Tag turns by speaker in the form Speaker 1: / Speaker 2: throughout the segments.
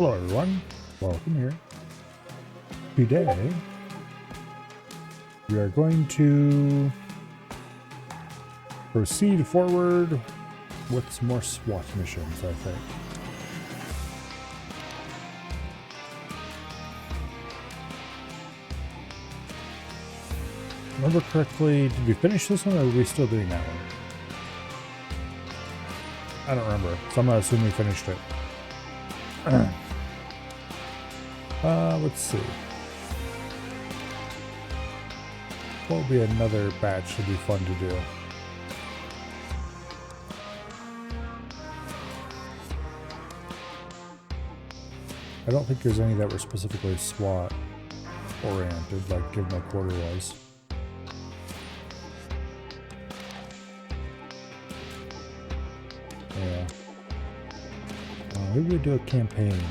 Speaker 1: Hello everyone, welcome here. Today, we are going to proceed forward with some more SWAT missions, I think. Remember correctly, did we finish this one or are we still doing that one? I don't remember, so I'm gonna assume we finished it. Let's see. What will be another batch that'd be fun to do? I don't think there's any that were specifically SWAT oriented, like Give My Quarter was. Yeah. Maybe we do a campaign.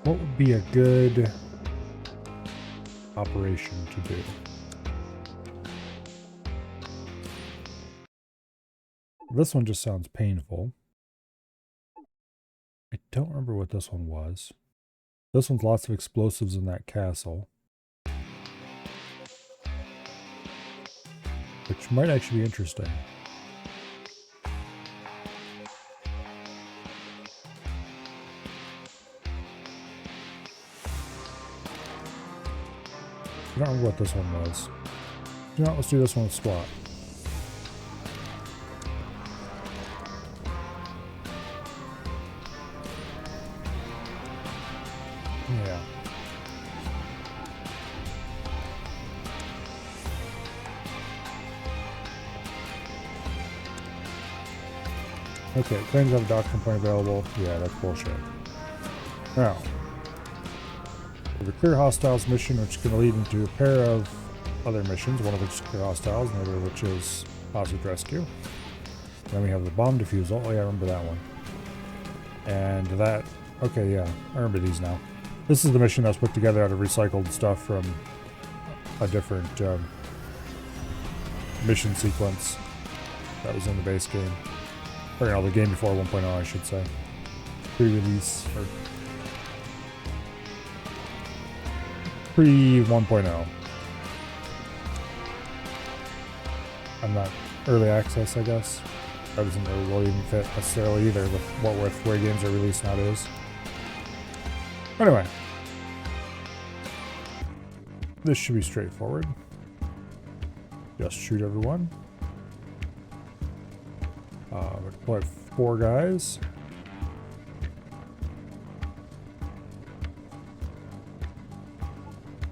Speaker 1: What would be a good operation to do? This one just sounds painful. I don't remember what this one was. This one's lots of explosives in that castle, which might actually be interesting. I don't remember what this one was. You know what, let's do this one with SWAT. Yeah. Okay, claims have a doctrine point available. Yeah, that's bullshit. Now, we have a clear hostiles mission, which is going to lead into a pair of other missions, one of which is clear hostiles, another of which is hostage rescue. Then we have the bomb defusal. Oh yeah, I remember that one. And that, okay, yeah, I remember these now. This is the mission that was put together out of recycled stuff from a different mission sequence that was in the base game. Or, you know, the game before 1.0, I should say. Pre-release, or pre-1.0. I'm not early access, I guess. That doesn't really even fit necessarily either with where games are released nowadays. Anyway, this should be straightforward. Just shoot everyone. We'll deploy 4 guys.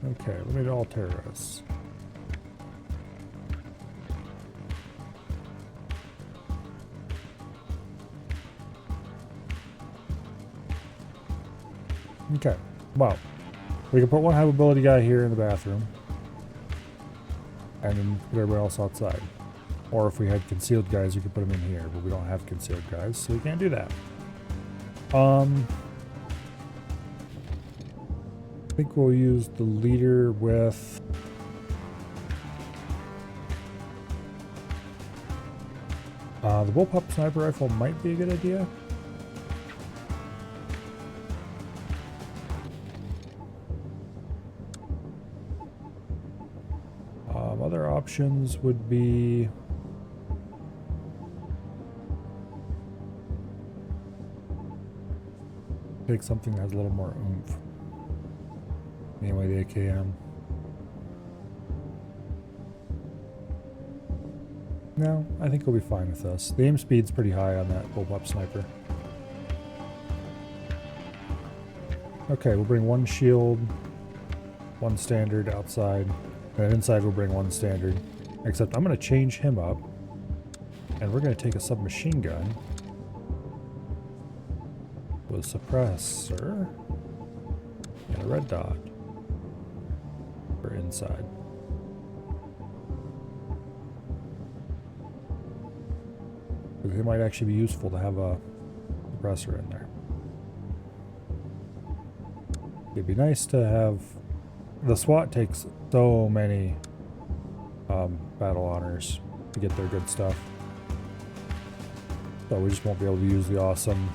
Speaker 1: Okay, limit all terrorists. Okay, well, we can put one high mobility guy here in the bathroom, and then put everybody else outside. Or if we had concealed guys, we could put them in here, but we don't have concealed guys, so we can't do that. I think we'll use the leader with the bullpup sniper rifle might be a good idea. Other options would be take something that has a little more oomph. Anyway, the AKM. No, I think we'll be fine with this. The aim speed's pretty high on that bullpup sniper. Okay, we'll bring 1 shield, 1 standard outside, and inside we'll bring 1 standard. Except I'm going to change him up, and we're going to take a submachine gun with a suppressor and a red dot for inside. It might actually be useful to have a suppressor in there. It'd be nice to have... The SWAT takes so many battle honors to get their good stuff. So we just won't be able to use the awesome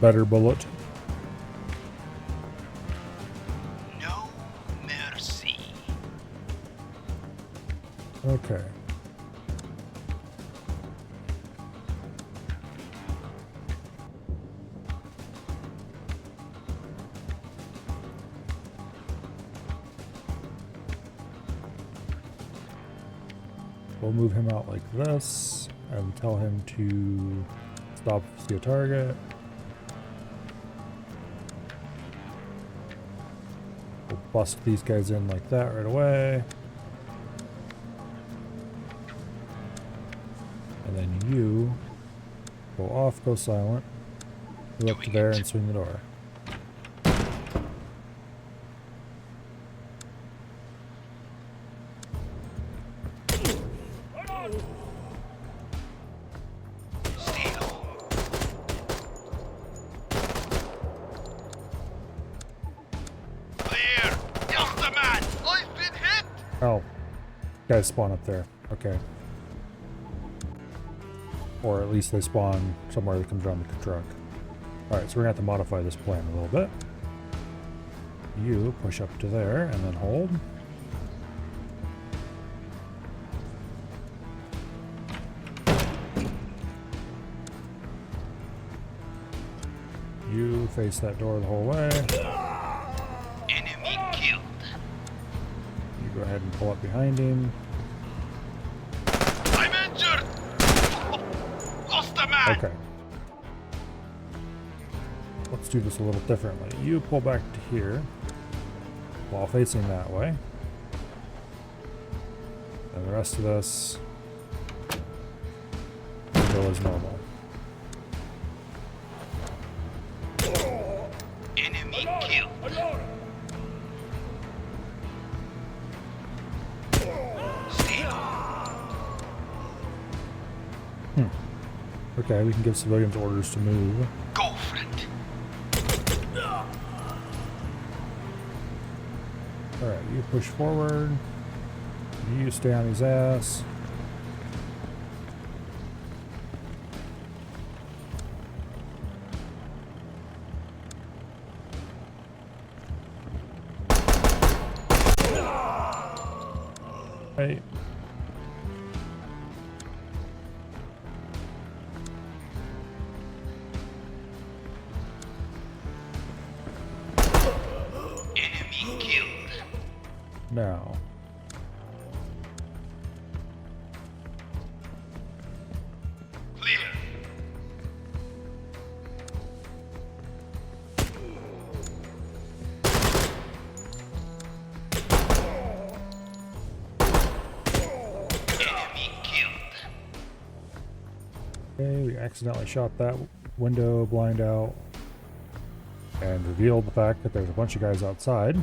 Speaker 1: better bullet.
Speaker 2: No mercy.
Speaker 1: Okay. We'll move him out like this and tell him to stop if you see a target. We'll bust these guys in like that right away. And then you go off, go silent, move up to there and swing the door. Oh, guys spawn up there. Okay. Or at least they spawn somewhere that comes around the truck. Alright, so we're going to have to modify this plan a little bit. You push up to there and then hold. You face that door the whole way.
Speaker 2: Enemy killed.
Speaker 1: Go ahead and pull up behind him.
Speaker 2: I'm injured. Lost a man.
Speaker 1: Okay. Let's do this a little differently. You pull back to here while facing that way. And the rest of this will go as normal.
Speaker 2: Enemy killed.
Speaker 1: Okay, we can give civilians orders to move.
Speaker 2: Go, friend.
Speaker 1: Alright, you push forward. You stay on his ass. Hey.
Speaker 2: Enemy killed.
Speaker 1: Now.
Speaker 2: Clear. Enemy killed.
Speaker 1: Okay, we accidentally shot that window blind out and revealed the fact that there's a bunch of guys outside.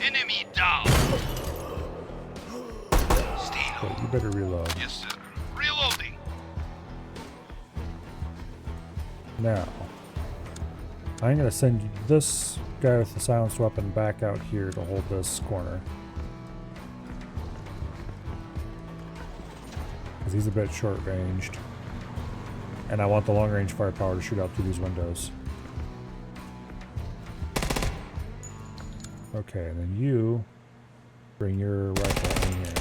Speaker 2: Enemy down. Stay low.
Speaker 1: So you better reload.
Speaker 2: Yes, sir. Reloading.
Speaker 1: Now, I'm going to send this guy with the silenced weapon back out here to hold this corner. Because he's a bit short-ranged. And I want the long-range firepower to shoot out through these windows. Okay, and then you bring your rifle in here.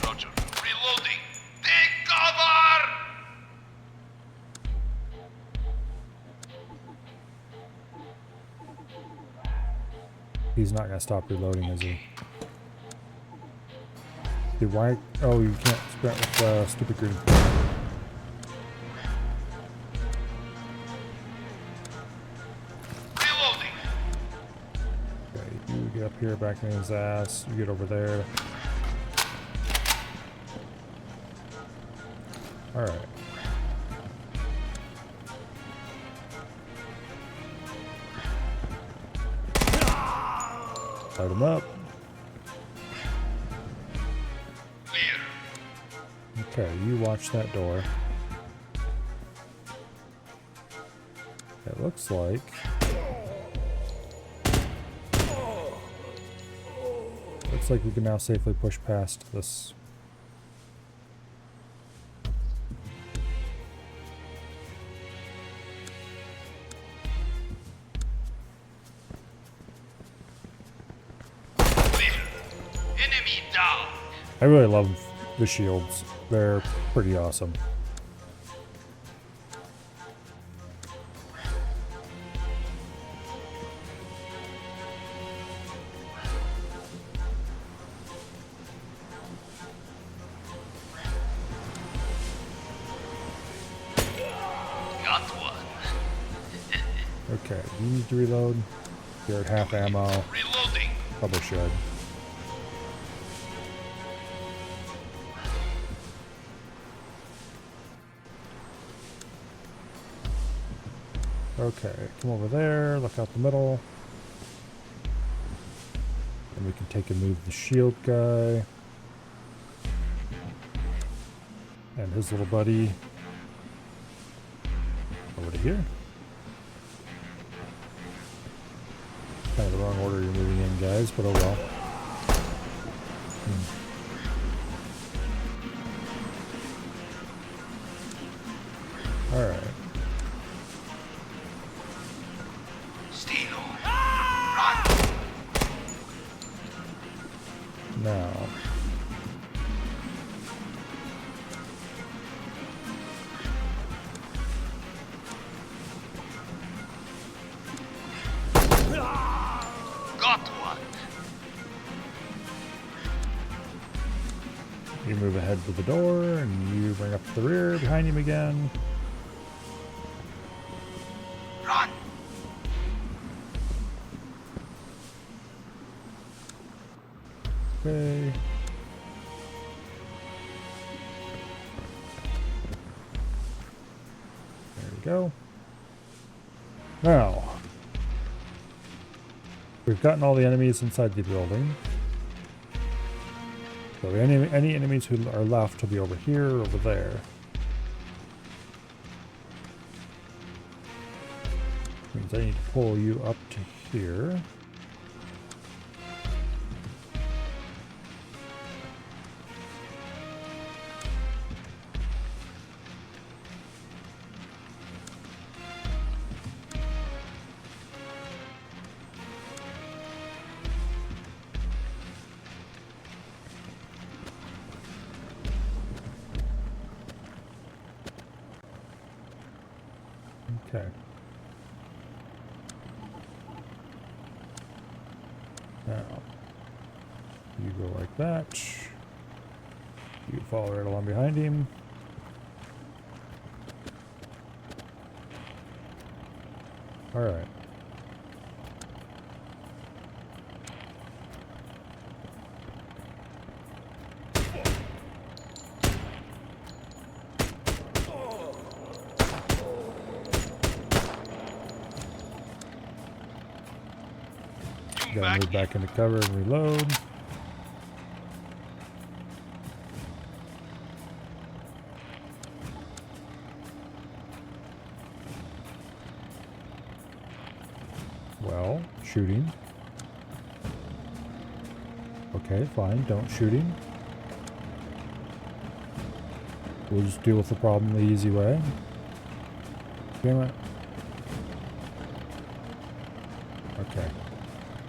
Speaker 2: Roger. Reloading. Take cover!
Speaker 1: He's not going to stop reloading, is he? Dude, why? Oh, you can't sprint with stupid green.
Speaker 2: Reloading.
Speaker 1: Okay, you get up here, back in his ass. You get over there. Alright. Light him up.
Speaker 2: Clear.
Speaker 1: Okay, you watch that door. It looks like we can now safely push past this.
Speaker 2: Enemy down.
Speaker 1: I really love the shields. They're pretty awesome.
Speaker 2: Got one.
Speaker 1: Okay, you need to reload. You're at half ammo.
Speaker 2: Reloading.
Speaker 1: Probably should. Okay, come over there, look out the middle. And we can take and move the shield guy. And his little buddy over to here. Kind of the wrong order you're moving in, guys, but oh well. Alright.
Speaker 2: Stilo.
Speaker 1: Now.
Speaker 2: Got one.
Speaker 1: You move ahead to the door, and you bring up the rear behind him again.
Speaker 2: Run.
Speaker 1: Okay. There we go. Now, we've gotten all the enemies inside the building. So any enemies who are left will be over here or over there. Means I need to pull you up to here. Okay. Now, you go like that. You follow right along behind him. All right. Gotta move back into cover and reload. Well, shooting. Okay, fine, don't shoot him. We'll just deal with the problem the easy way. Damn it. Okay.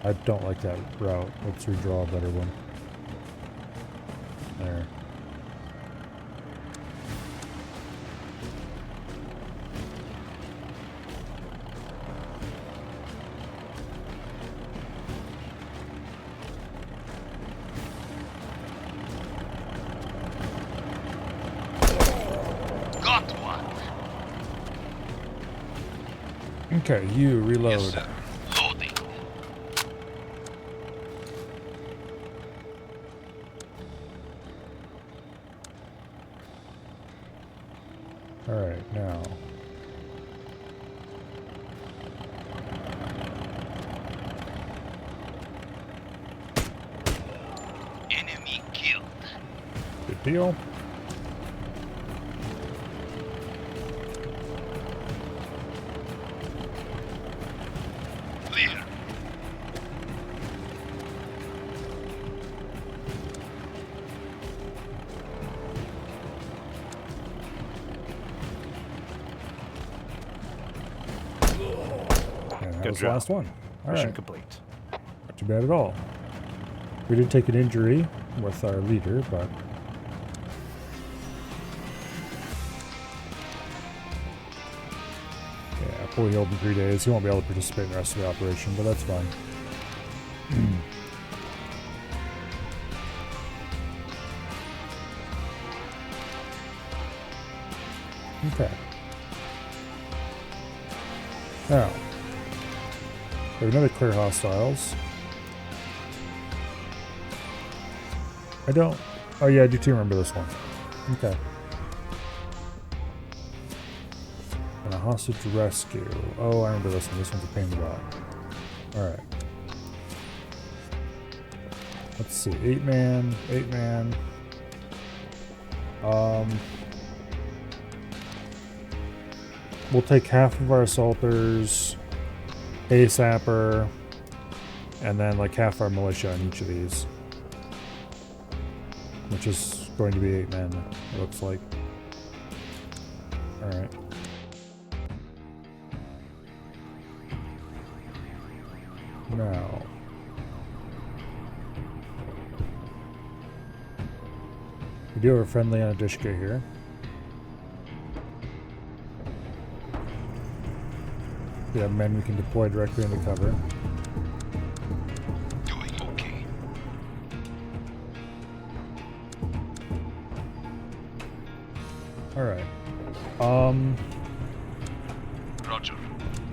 Speaker 1: I don't like that route. Let's redraw a better one. There.
Speaker 2: Got one.
Speaker 1: Okay, you reload.
Speaker 2: Yes, sir. Loading.
Speaker 1: Alright, now.
Speaker 2: Enemy killed.
Speaker 1: Good deal. And that
Speaker 3: Good
Speaker 1: was the
Speaker 3: job.
Speaker 1: last one. All
Speaker 3: Mission
Speaker 1: right.
Speaker 3: complete.
Speaker 1: Not too bad at all. We did take an injury with our leader, but yeah, fully healed in 3 days. He won't be able to participate in the rest of the operation, but that's fine. Okay. Now, we have another clear hostiles. I don't. Oh yeah, I do too remember this one. Okay. And a hostage rescue. Oh, I remember this one. This one's a pain in the butt. Alright. Let's see. 8-man. 8-man. We'll take half of our assaulters, a sapper, and then like half our militia on each of these. Which is going to be 8 men, it looks like. Alright. Now. We do have a friendly on Adishka here. We have men we can deploy directly into cover.
Speaker 2: Doing okay.
Speaker 1: Alright.
Speaker 2: Roger.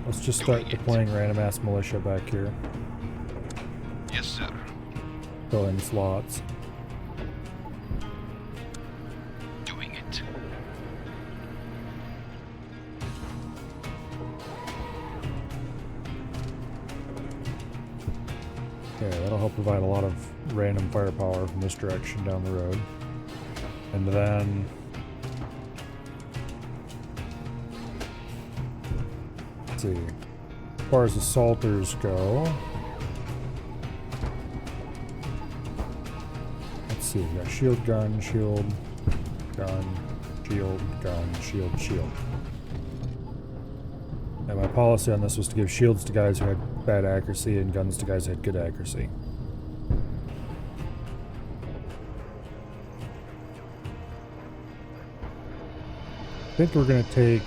Speaker 1: Let's just start deploying random ass militia back here.
Speaker 2: Yes, sir.
Speaker 1: Fill in slots.
Speaker 2: Doing it.
Speaker 1: Okay, that'll help provide a lot of random firepower from this direction down the road. And then let's see. As far as assaulters go, let's see, we got shield gun, shield gun, shield gun, shield, shield. And my policy on this was to give shields to guys who had bad accuracy and guns to guys who had good accuracy. I think we're going to take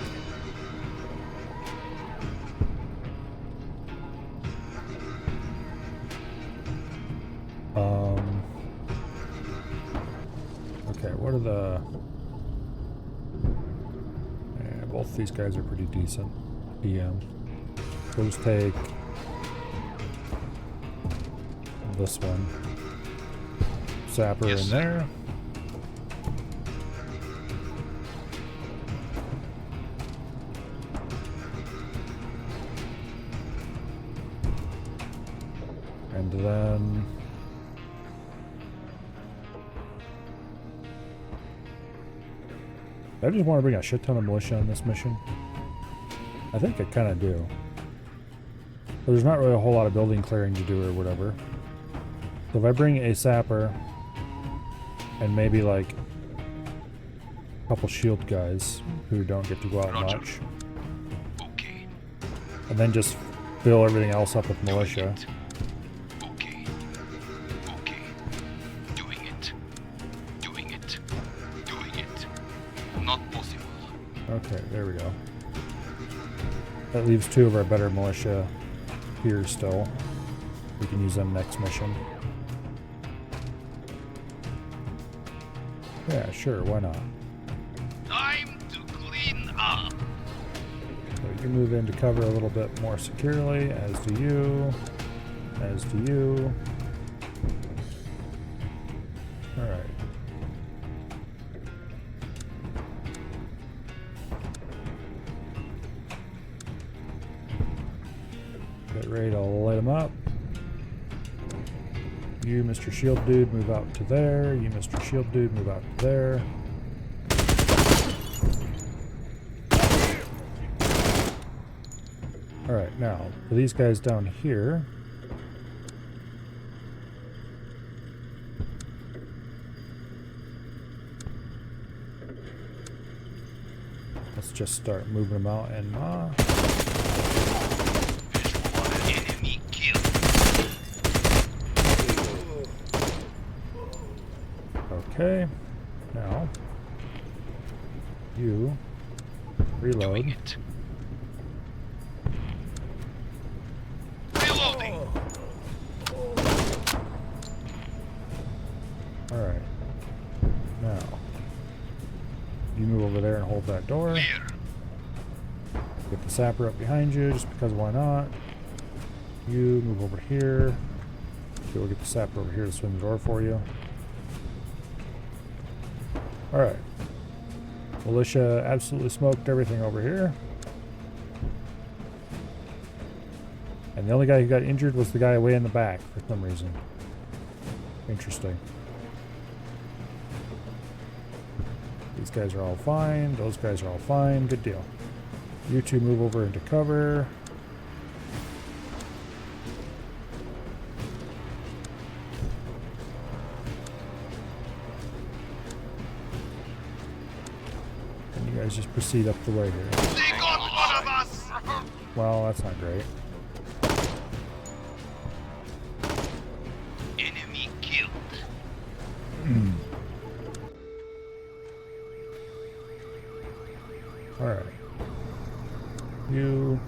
Speaker 1: okay, what are the both these guys are pretty decent. DM. We'll just take this one. Sapper
Speaker 2: Yes,
Speaker 1: in
Speaker 2: sir.
Speaker 1: there. And then I just want to bring a shit ton of militia on this mission. I think I kind of do. But there's not really a whole lot of building clearing to do or whatever. So if I bring a sapper and maybe like a couple shield guys who don't get to go out
Speaker 2: Roger.
Speaker 1: much,
Speaker 2: Okay.
Speaker 1: and then just fill everything else up with militia.
Speaker 2: Okay. Okay. Doing it. Doing it. Doing it. Not possible.
Speaker 1: Okay, there we go. That leaves 2 of our better militia here still. We can use them next mission. Yeah, sure, why not?
Speaker 2: Time to clean up.
Speaker 1: So you can move into cover a little bit more securely, as do you. As do you. Alright. Get ready to light them up. You, Mr. Shield Dude, move out to there. You, Mr. Shield Dude, move out to there. Alright, now, for these guys down here, let's let's just start moving them out and
Speaker 2: Enemy killed.
Speaker 1: okay. Now you reload.
Speaker 2: Doing it. Reloading.
Speaker 1: Alright. Now you move over there and hold that door.
Speaker 2: Clear.
Speaker 1: Get the sapper up behind you, just because why not? You move over here. We'll get the sapper over here to swing the door for you. Alright. Militia absolutely smoked everything over here. And the only guy who got injured was the guy way in the back for some reason. Interesting. These guys are all fine. Those guys are all fine. Good deal. You two move over into cover. And you guys just proceed up the way here.
Speaker 2: They got one of us.
Speaker 1: Well, that's not great.
Speaker 2: Enemy killed.
Speaker 1: Alright. You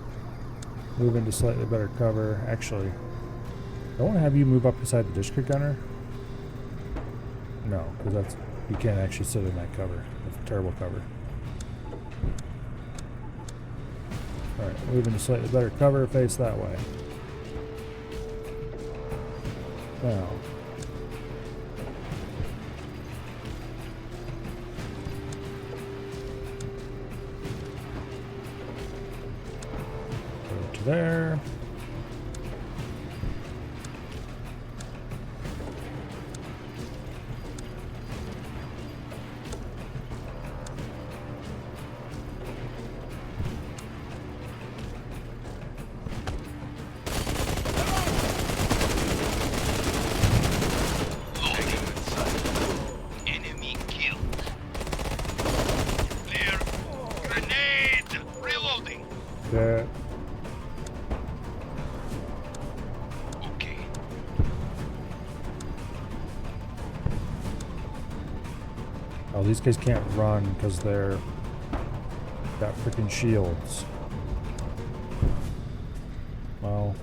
Speaker 1: move into slightly better cover. Actually, I want to have you move up beside the district gunner. No, because that's you can't actually sit in that cover. That's a terrible cover. Alright, move into slightly better cover, face that way. Now. Go to there.
Speaker 2: Enemy killed. Clear. Grenade. Reloading.
Speaker 1: That.
Speaker 2: Okay.
Speaker 1: Oh, these guys can't run because they're got freaking shields. Well,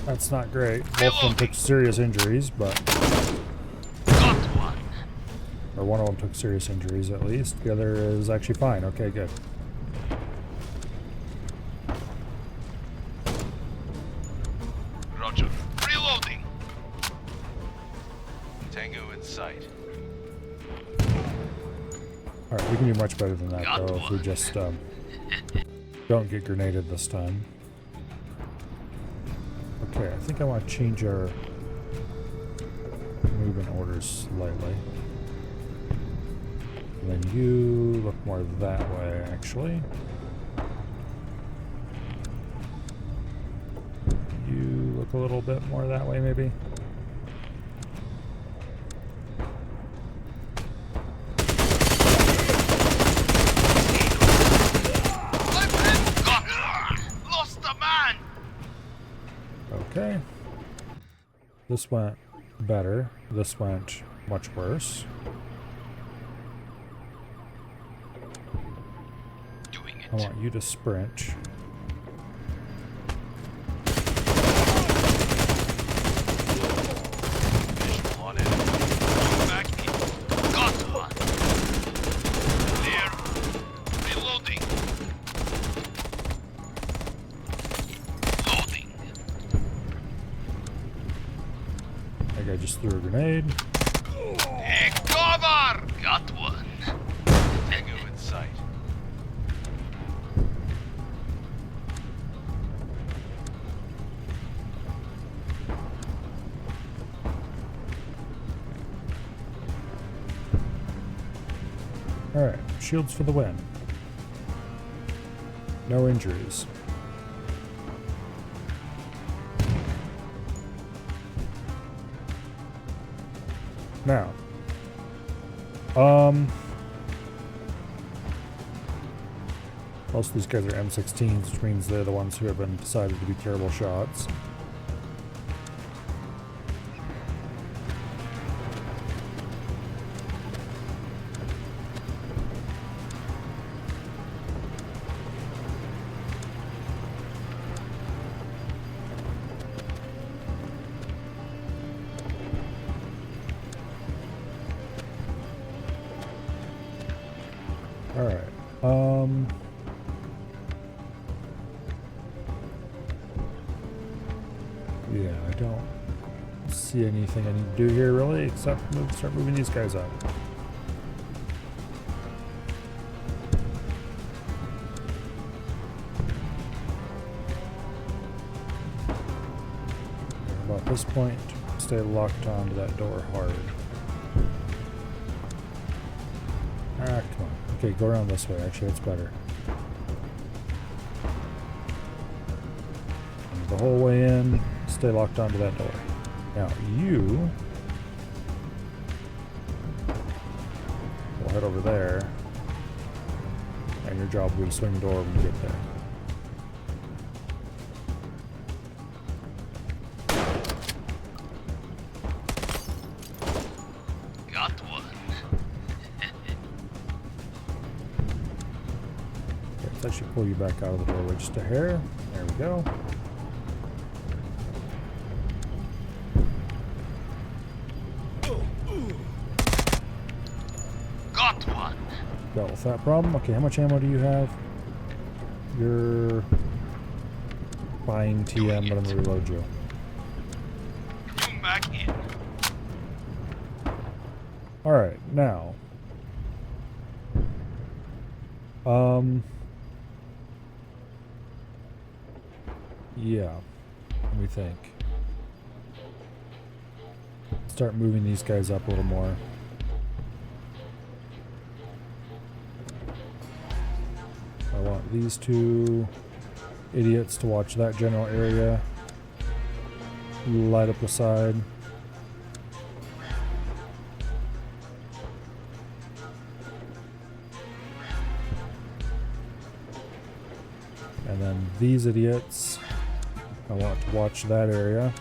Speaker 1: that's not great. Both of them took serious injuries, but
Speaker 2: Got one.
Speaker 1: or one of them took serious injuries at least. The other is actually fine. Okay, good.
Speaker 2: Roger. Reloading. Tango in sight.
Speaker 1: All right, we can do much better than that
Speaker 2: Got
Speaker 1: though if we
Speaker 2: one.
Speaker 1: just don't get grenaded this time. Okay, I think I want to change our movement orders slightly. And then you look more that way, actually. You look a little bit more that way, maybe.
Speaker 2: Lost a man.
Speaker 1: Okay. This went better. This went much worse.
Speaker 2: Doing it.
Speaker 1: I want you to sprint.
Speaker 2: Visual on it. Back in. Got one. Clear. Reloading. Loading.
Speaker 1: That guy just threw a grenade.
Speaker 2: Take cover. Got one. Tango in sight.
Speaker 1: Alright, shields for the win. No injuries. Now, Most of these guys are M16s, which means they're the ones who have been decided to be terrible shots. Alright, yeah, I don't see anything I need to do here really, except start moving these guys up. About this point, stay locked onto that door hard. Ah, come on. Okay, go around this way. Actually, it's better. And the whole way in, stay locked onto that door. Now, you will head over there, and your job will be to swing the door when you get there.
Speaker 2: Got one.
Speaker 1: Okay, let's actually pull you back out of the doorway just a hair. There we go.
Speaker 2: Got one.
Speaker 1: Dealt with that problem. Okay, how much ammo do you have? You're buying TM, but I'm gonna reload you.
Speaker 2: New mag in.
Speaker 1: Alright, now. Yeah. Let me think. Start moving these guys up a little more. I want these two idiots to watch that general area. Light up the side. And then these idiots, I want to watch that area.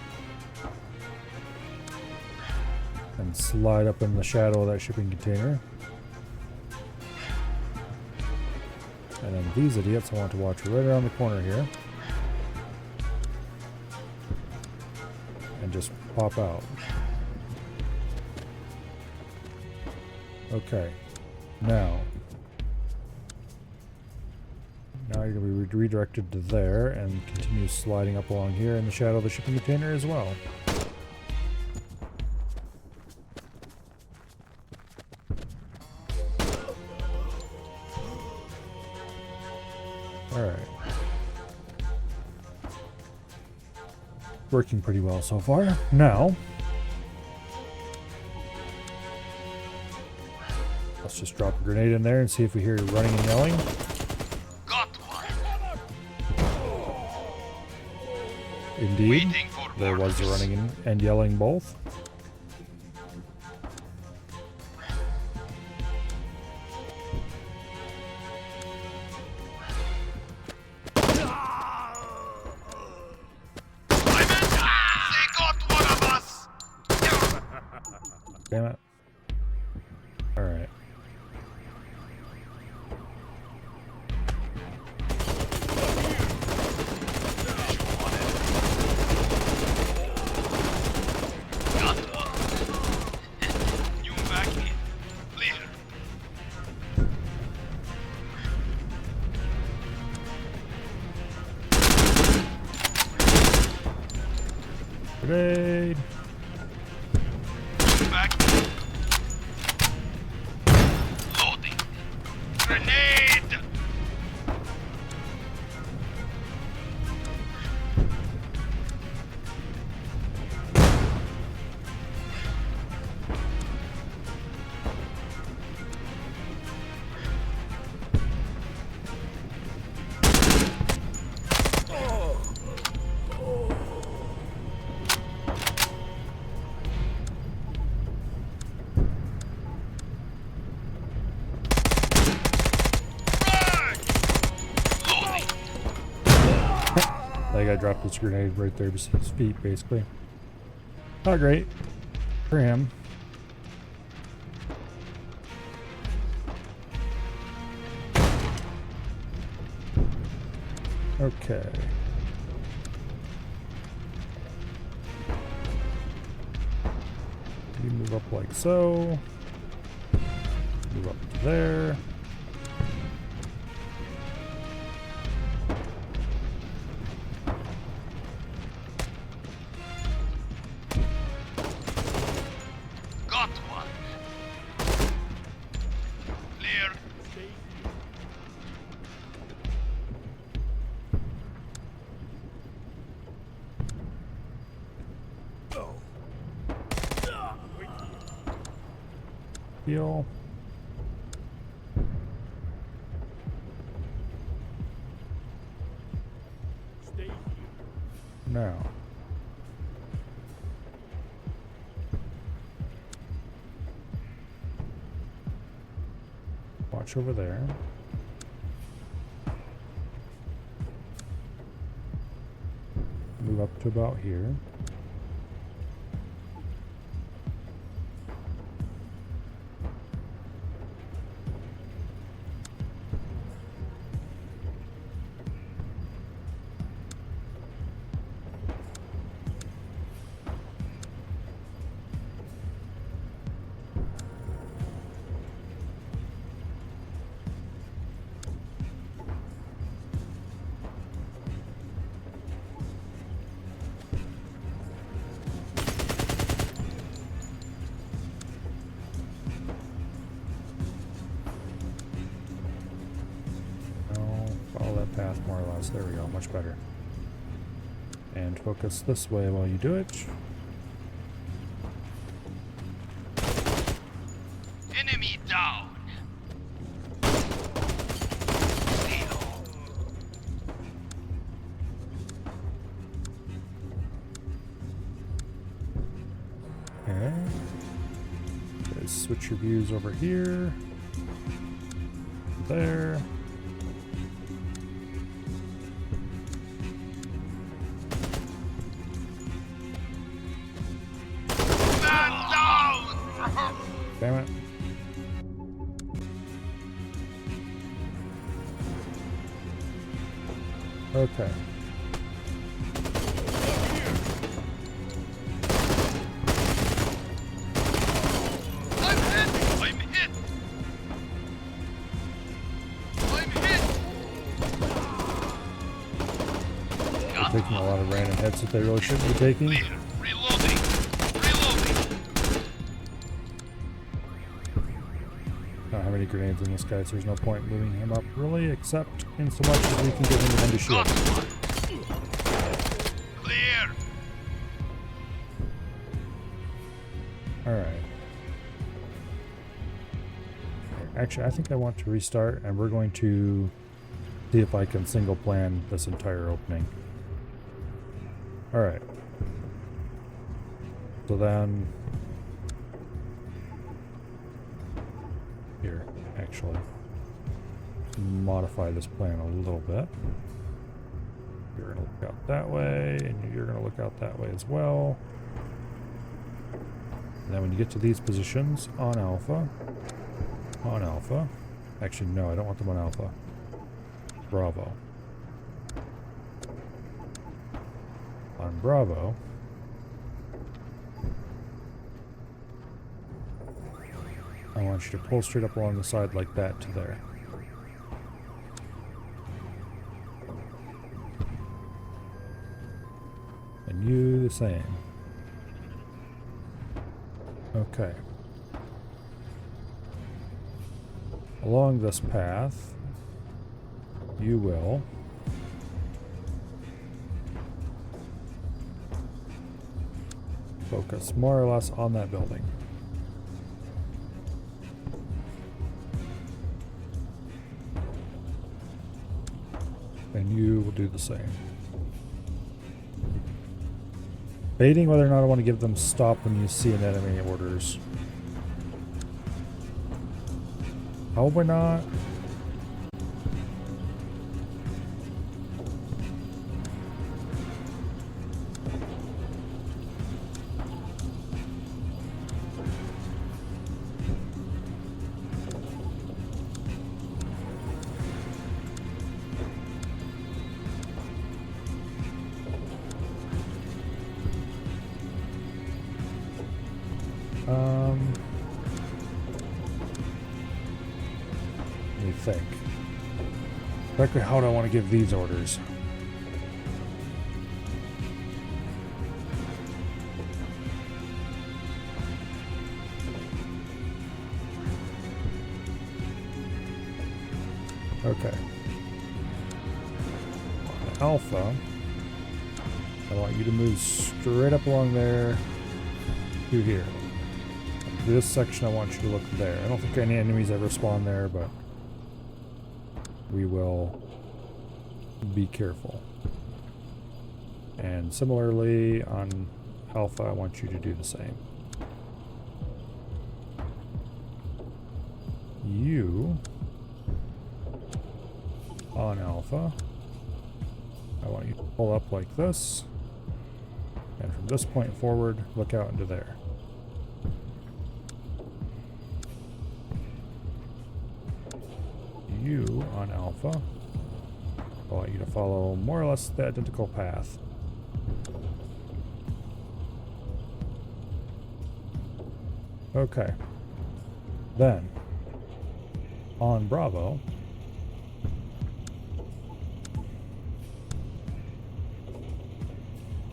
Speaker 1: And slide up in the shadow of that shipping container. And then these idiots I want to watch right around the corner here. And just pop out. Okay. Now you're going to be redirected to there and continue sliding up along here in the shadow of the shipping container as well. Alright. Working pretty well so far. Now, let's just drop a grenade in there and see if we hear you running and yelling. Indeed, there was the running and yelling both.
Speaker 2: They got one of us.
Speaker 1: Damn it. Alright. Grenade.
Speaker 2: Back. Loading. Grenade.
Speaker 1: guy dropped his grenade right there beside his feet, basically. Not great for him. Okay. You move up like so. Move up to there.
Speaker 2: Got one. Clear.
Speaker 1: Heal. Now. Watch over there. Move up to about here. Follow that path more or less. There we go, much better. And focus this way while you do it.
Speaker 2: Enemy down. Steal.
Speaker 1: Okay. Guys, switch your views over here. There.
Speaker 2: Man down.
Speaker 1: Damn it. Okay.
Speaker 2: I'm hit. I'm hit. I'm hit. Got
Speaker 1: Taking a lot of random hits that they really shouldn't be taking.
Speaker 2: Clear. Reloading. Reloading.
Speaker 1: I don't have any grenades in this guy, so there's no point moving him up really, except in so much as we can get him into shield.
Speaker 2: Got one. Clear.
Speaker 1: Alright. Actually, I think I want to restart, and we're going to see if I can single plan this entire opening. Alright. So then... Here, actually. Modify this plan a little bit. You're going to look out that way, and you're going to look out that way as well. And then when you get to these positions, on alpha. Actually, no, I don't want them on alpha. Bravo. On Bravo. I want you to pull straight up along the side like that to there. And you the same. Okay. Along this path, you will focus more or less on that building. And you will do the same. Baiting whether or not I want to give them stop when you see an enemy orders. Probably not. Let me think. Exactly how do I want to give these orders? Okay. Alpha, I want you to move straight up along there to here. This section I want you to look there. I don't think any enemies ever spawn there, but we will be careful. And similarly on Alpha, I want you to do the same. You on Alpha, I want you to pull up like this, and from this point forward, look out into there. You on Alpha, I want you to follow more or less the identical path. Okay. Then, on Bravo,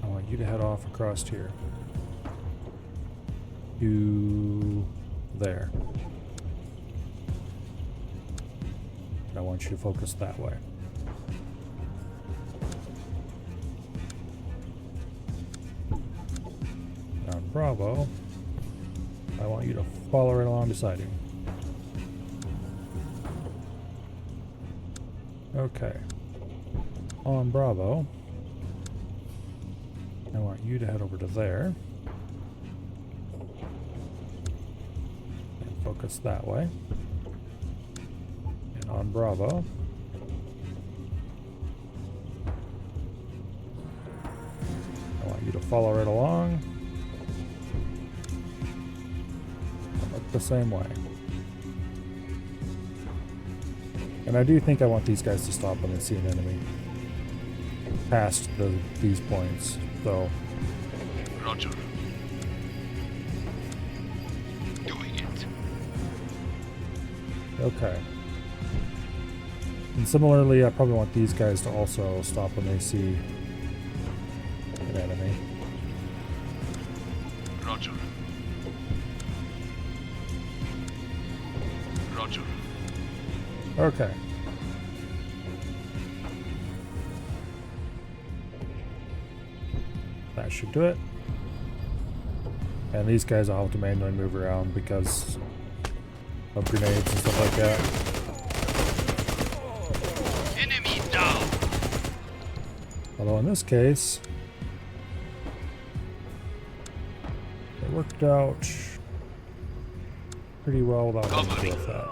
Speaker 1: I want you to head off across here to there. I want you to focus that way. On Bravo, I want you to follow right along beside him. Okay. On Bravo, I want you to head over to there. And focus that way. And on Bravo, I want you to follow right along. And look the same way. And I do think I want these guys to stop when they see an enemy past these points, so.
Speaker 2: Roger. Doing it.
Speaker 1: Okay. And similarly, I probably want these guys to also stop when they see an enemy.
Speaker 2: Roger. Roger.
Speaker 1: Okay. That should do it. And these guys I'll have to manually move around because of grenades and stuff like that.
Speaker 2: Enemy down.
Speaker 1: Although in this case, it worked out pretty well without having to deal with that.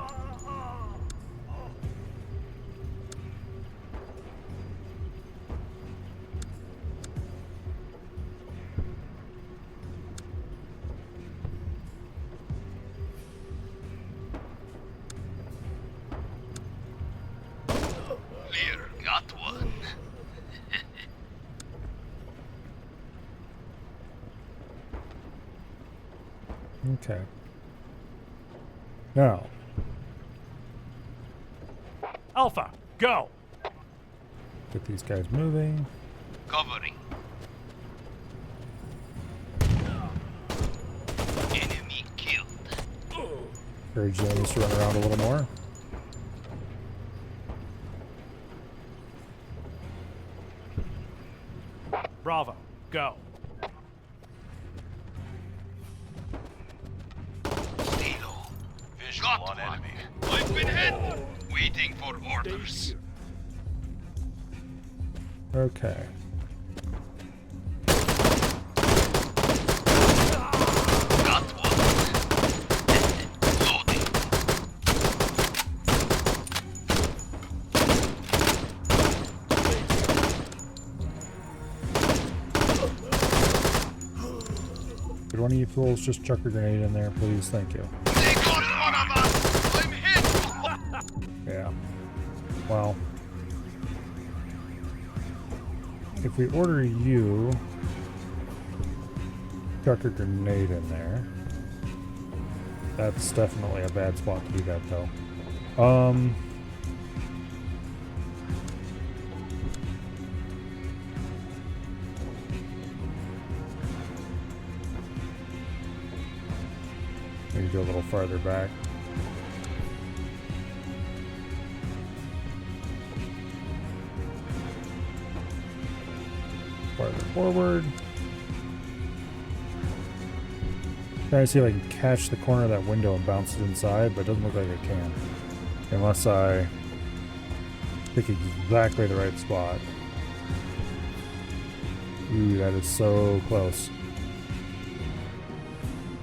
Speaker 2: Clear. Got one.
Speaker 1: Okay. Now,
Speaker 3: Alpha, go!
Speaker 1: get these guys moving.
Speaker 2: Covering. Enemy killed.
Speaker 1: Encourage the enemies to run around a little more.
Speaker 3: Bravo, go!
Speaker 2: Stilo. Visual on enemy. I've been hit. Waiting for orders.
Speaker 1: Okay.
Speaker 2: Got one. Loading.
Speaker 1: Could one of you fools just chuck a grenade in there, please? Thank you.
Speaker 2: They got one of us. I'm hit.
Speaker 1: Yeah. Well, if we order you, chuck a grenade in there. That's definitely a bad spot to do that, though. Maybe go a little farther back. Farther forward. Trying to see if I can catch the corner of that window and bounce it inside, but it doesn't look like I can. Unless I pick exactly the right spot. Ooh, that is so close.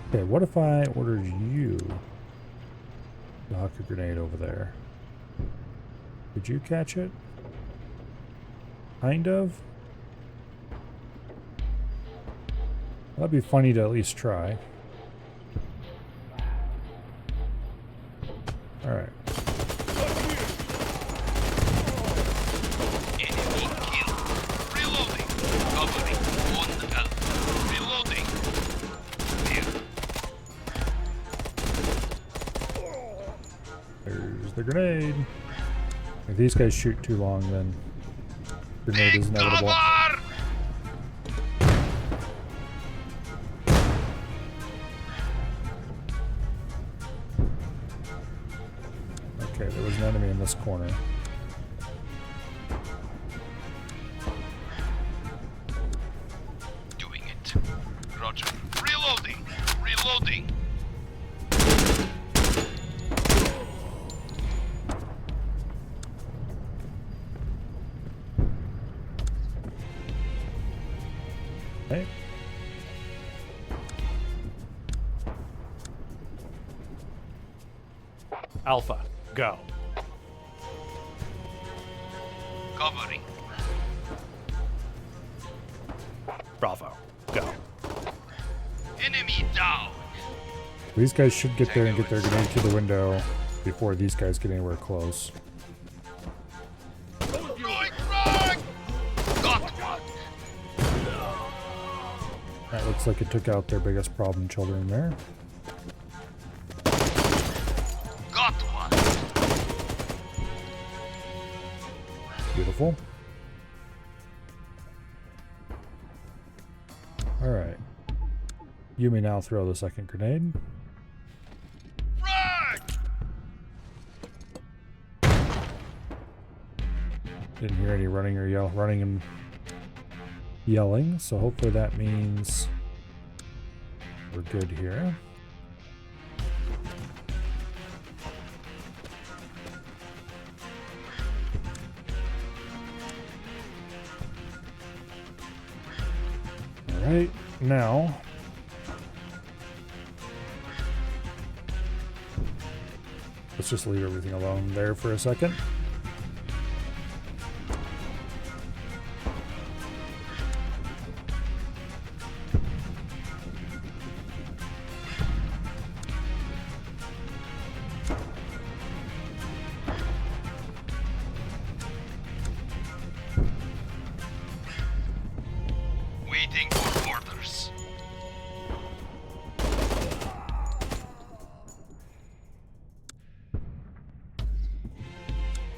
Speaker 1: Okay, what if I ordered you to huck a grenade over there? Did you catch it? Kind of? That'd be funny to at least try. Alright.
Speaker 2: Enemy kill. Reloading. Covering. One out. Reloading. Here.
Speaker 1: There's the grenade. If these guys shoot too long, then grenade is inevitable.
Speaker 2: Cover!
Speaker 1: Okay, there was an enemy in this corner.
Speaker 2: Doing it. Roger. Reloading. Reloading.
Speaker 1: Okay.
Speaker 3: Alpha, go.
Speaker 2: Covering.
Speaker 3: Bravo, go.
Speaker 2: Enemy down.
Speaker 1: These guys should get there and get their grenade to the window before these guys get anywhere close.
Speaker 2: Right, right. Got one.
Speaker 1: That looks like it took out their biggest problem children there.
Speaker 2: Got one.
Speaker 1: Beautiful. Alright. You may now throw the second grenade.
Speaker 2: Right.
Speaker 1: Didn't hear any running or running and yelling, so hopefully that means we're good here. Alright, now let's just leave everything alone there for a second.
Speaker 2: Waiting for orders.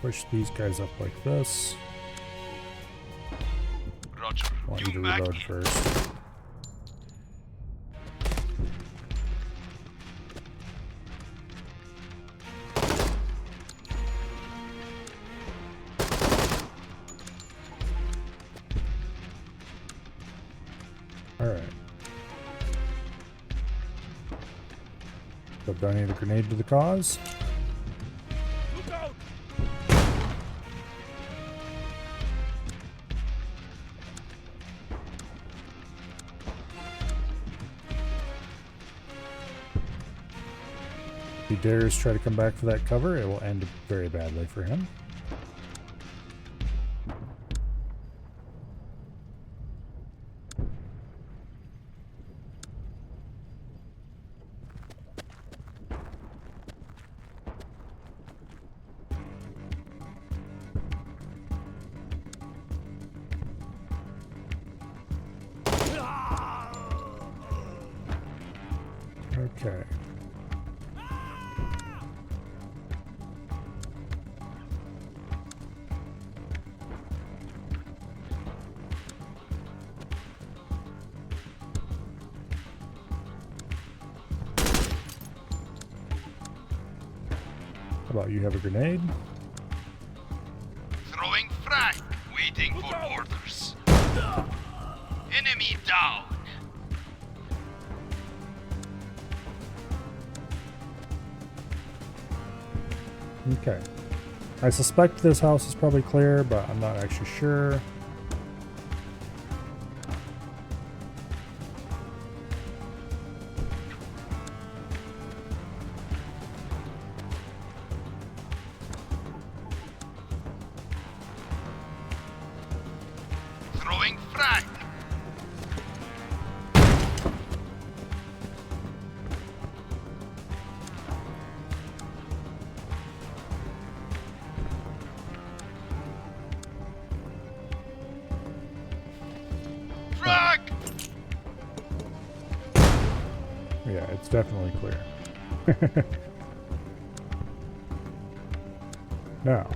Speaker 1: Push these guys up like this.
Speaker 2: Roger.
Speaker 1: I want you to
Speaker 2: back
Speaker 1: reload
Speaker 2: in.
Speaker 1: first. Alright. So donate a grenade to the cause.
Speaker 3: Look out!
Speaker 1: If he dares try to come back for that cover, it will end very badly for him. Okay. about you have a grenade?
Speaker 2: Throwing frag. Waiting for orders. Enemy down.
Speaker 1: Okay. I suspect this house is probably clear, but I'm not actually sure.
Speaker 2: Throwing frag. Frag.
Speaker 1: Yeah, it's definitely clear. Now.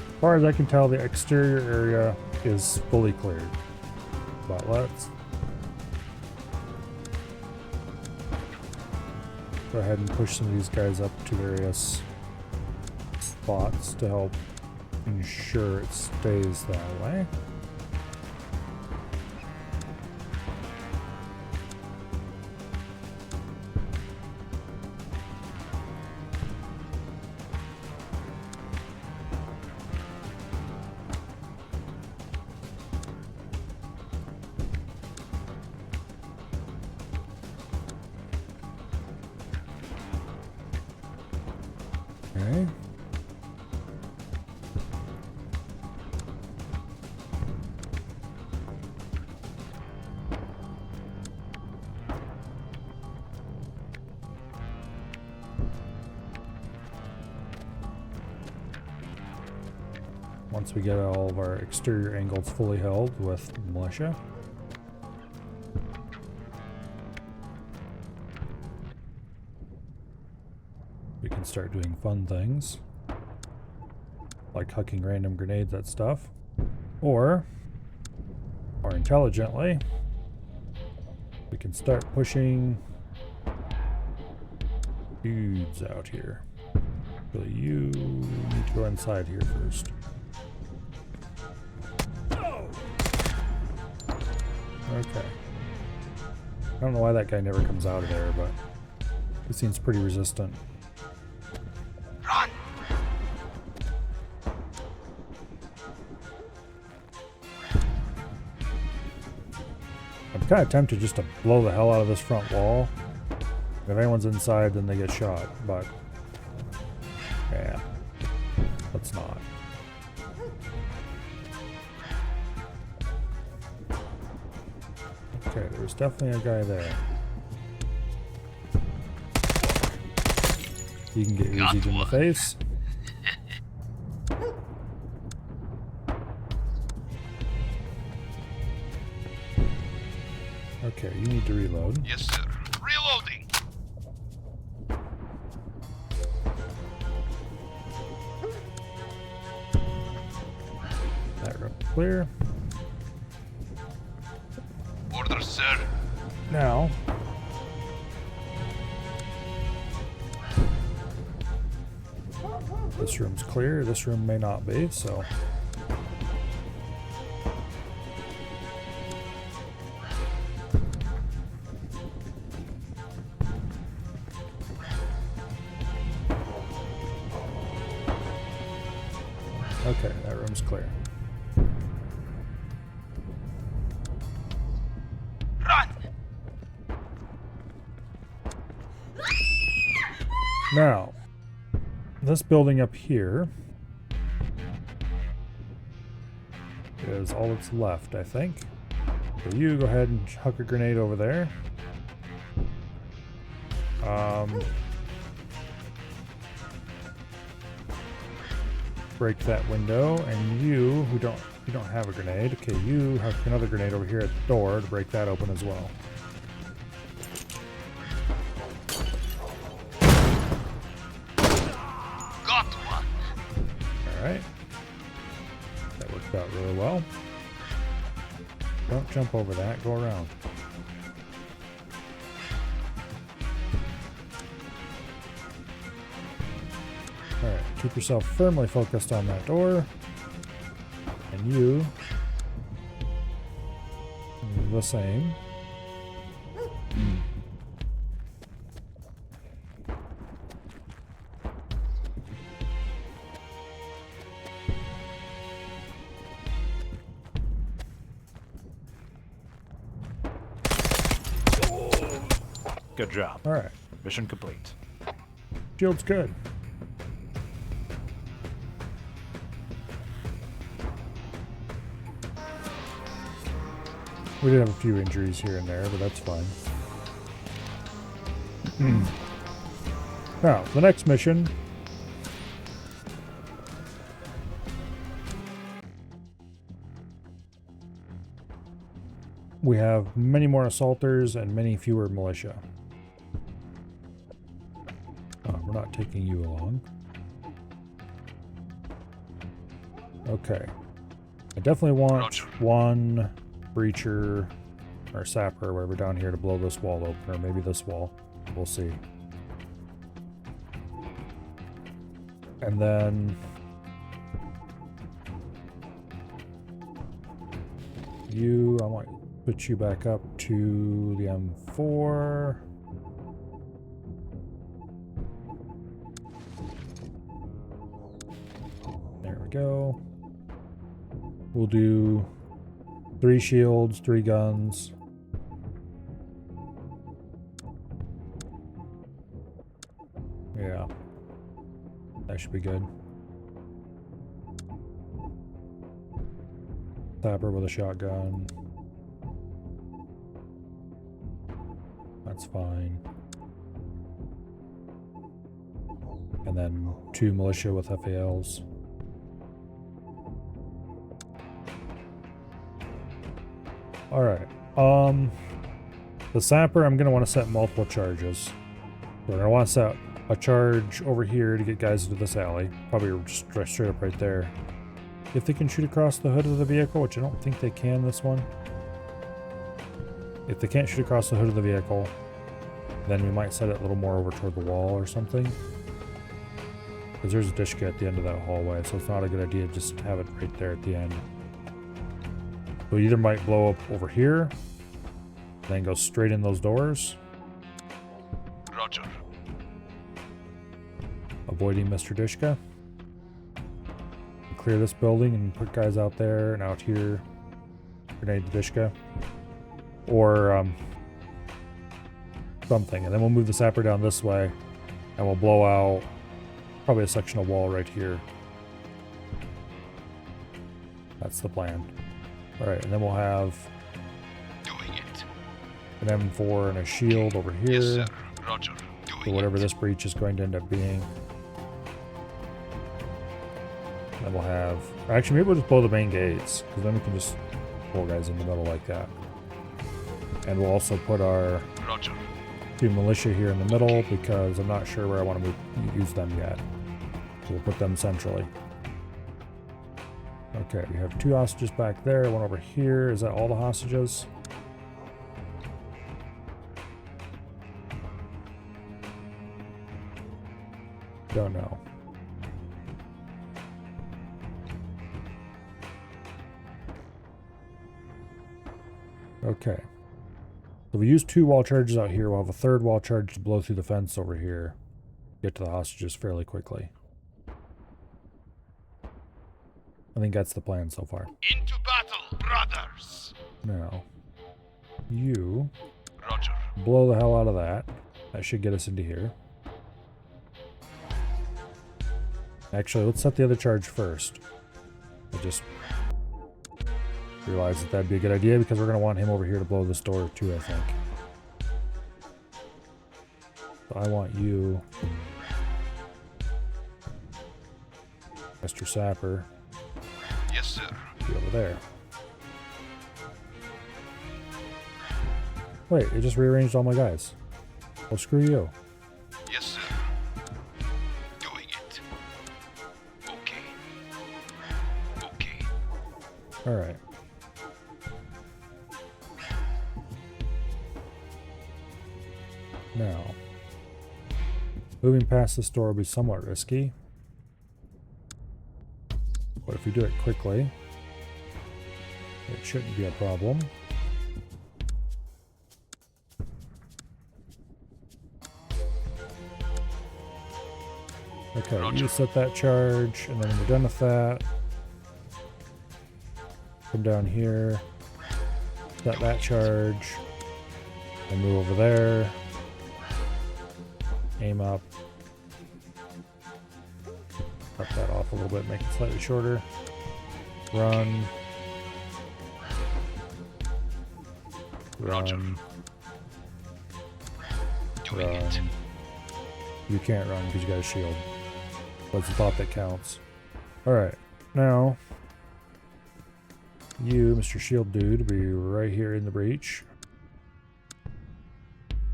Speaker 1: As far as I can tell, the exterior area is fully cleared. But let's go ahead and push some of these guys up to various spots to help ensure it stays that way. Okay. Once we get all of our exterior angles fully held with militia, we can start doing fun things like hucking random grenades at stuff, or more intelligently, we can start pushing dudes out here. So you need to go inside here first. Okay. I don't know why that guy never comes out of there, but he seems pretty resistant.
Speaker 2: Run.
Speaker 1: I'm kind of tempted just to blow the hell out of this front wall. If anyone's inside, then they get shot, but yeah, let's not. Okay, there's definitely a guy there. You can get Uzi'd in the face. Okay, you need to reload.
Speaker 2: Yes, sir. Reloading.
Speaker 1: That room clear.
Speaker 2: Orders, sir.
Speaker 1: Now, this room's clear. This room may not be, so. Okay, that room's clear.
Speaker 2: Run.
Speaker 1: Now, this building up here is all that's left, I think. So you go ahead and huck a grenade over there. Break that window, and you don't have a grenade. Okay, you huck another grenade over here at the door to break that open as well.
Speaker 2: Got one.
Speaker 1: All right. Very well. Don't jump over that. Go around. Alright, keep yourself firmly focused on that door. And you the same.
Speaker 3: Good job.
Speaker 1: Alright,
Speaker 3: Mission complete.
Speaker 1: shield's good. We did have a few injuries here and there, but that's fine. Now, the next mission. We have many more assaulters and many fewer militia. Oh, we're not taking you along. Okay. I definitely want
Speaker 2: Roger.
Speaker 1: one breacher or sapper or whatever down here to blow this wall open, or maybe this wall. We'll see. And then you, I might put you back up to the M4. There we go. We'll do 3 shields, 3 guns. Yeah. That should be good. Tapper with a shotgun. That's fine. And then 2 militia with FALs. Alright. The sapper, I'm going to want to set multiple charges. We're going to want to set a charge over here to get guys into this alley. Probably just straight up right there. If they can shoot across the hood of the vehicle, which I don't think they can this one. If they can't shoot across the hood of the vehicle, then we might set it a little more over toward the wall or something. Because there's a dishka at the end of that hallway, so it's not a good idea to just have it right there at the end. So either might blow up over here, then go straight in those doors,
Speaker 2: Roger.
Speaker 1: avoiding Mr. Dishka. Clear this building and put guys out there and out here, grenade the Dishka. Or something. And then we'll move the sapper down this way and we'll blow out probably a section of wall right here. That's the plan. Alright, and then we'll have
Speaker 2: Doing it.
Speaker 1: an M4 and a shield over here.
Speaker 2: Yes, sir. Roger.
Speaker 1: For
Speaker 2: Doing
Speaker 1: whatever
Speaker 2: it.
Speaker 1: this breach is going to end up being. Then we'll have... Actually, maybe we'll just blow the main gates, because then we can just pull guys in the middle like that. And we'll also put our
Speaker 2: Roger.
Speaker 1: 2 militia here in the middle, because I'm not sure where I want to use them yet. So we'll put them centrally. Okay, we have 2 hostages back there, 1 over here. Is that all the hostages? Don't know. Okay. So we use 2 wall charges out here. We'll have a 3rd wall charge to blow through the fence over here. Get to the hostages fairly quickly. I think that's the plan so far.
Speaker 2: Into battle, brothers.
Speaker 1: Now, you
Speaker 2: Roger.
Speaker 1: blow the hell out of that. That should get us into here. Actually, let's set the other charge first. I just realized that that'd be a good idea because we're going to want him over here to blow this door too, I think. So I want you, Mr. Sapper,
Speaker 2: Yes, sir.
Speaker 1: to be over there. Wait, it just rearranged all my guys. Well, screw you.
Speaker 2: Yes, sir. Doing it. Okay. Okay.
Speaker 1: Alright. Now, moving past this door will be somewhat risky. But if you do it quickly, it shouldn't be a problem. Okay,
Speaker 2: Roger.
Speaker 1: you set that charge, and then when you're done with that, come down here, set that charge, and move over there, aim up, cut that off a little bit, make it slightly shorter, run,
Speaker 2: Roger.
Speaker 1: run,
Speaker 2: Doing it.
Speaker 1: run. You can't run because you got a shield. But it's the thought that counts. Alright, now you, Mr. Shield Dude, will be right here in the breach.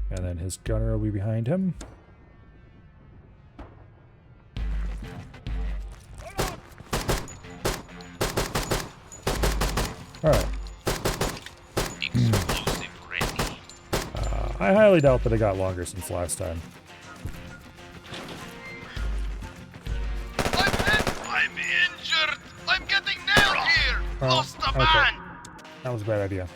Speaker 1: And then his gunner will be behind him. Alright.
Speaker 2: Explosive ready.
Speaker 1: I highly doubt that it got longer since last time.
Speaker 2: I'm hit. I'm injured. I'm getting nailed here.
Speaker 1: Oh,
Speaker 2: Lost a
Speaker 1: okay.
Speaker 2: man.
Speaker 1: That was a bad idea.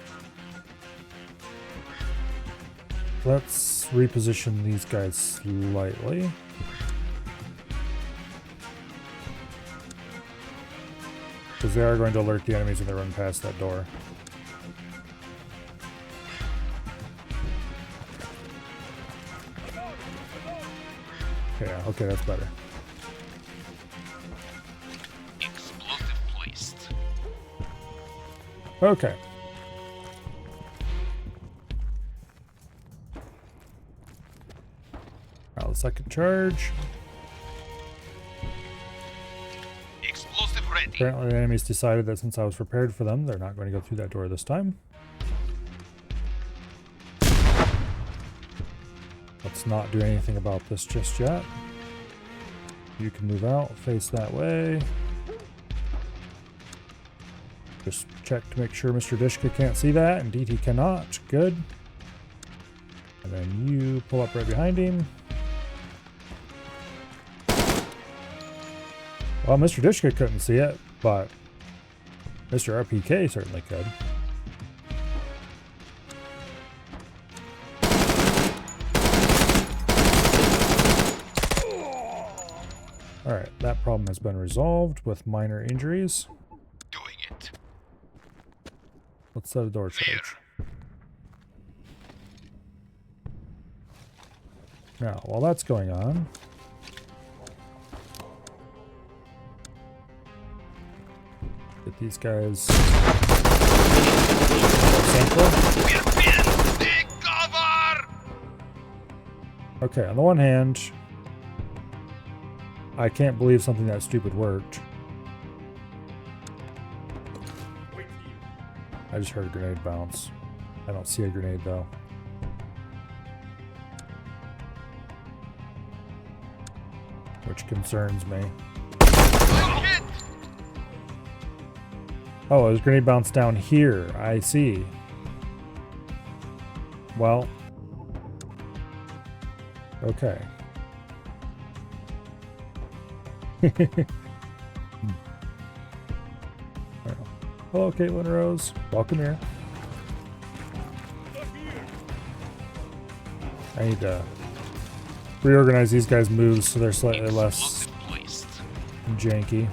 Speaker 1: Let's reposition these guys slightly. Because they are going to alert the enemies when they run past that door. Yeah, okay, that's better.
Speaker 2: Explosive placed.
Speaker 1: Okay. Now the second charge.
Speaker 2: Explosive ready.
Speaker 1: Apparently the enemies decided that since I was prepared for them, they're not going to go through that door this time. Let's not do anything about this just yet. You can move out, face that way. Just check to make sure Mr. Dishka can't see that. Indeed he cannot. Good. And then you pull up right behind him. Well, Mr. Dishka couldn't see it, but Mr. RPK certainly could. Alright, that problem has been resolved with minor injuries.
Speaker 2: Doing it.
Speaker 1: Let's set a door charge. Now, while that's going on, get these guys central.
Speaker 2: We're pinned. Take cover.
Speaker 1: Okay, on the one hand, I can't believe something that stupid worked. I just heard a grenade bounce. I don't see a grenade though. Which concerns me.
Speaker 2: I'm hit.
Speaker 1: Oh, there's grenade bounce down here. I see. Well. Okay. Hello, Caitlin Rose. Welcome here. I need to reorganize these guys' moves so they're slightly less
Speaker 2: Explosive placed.
Speaker 1: janky.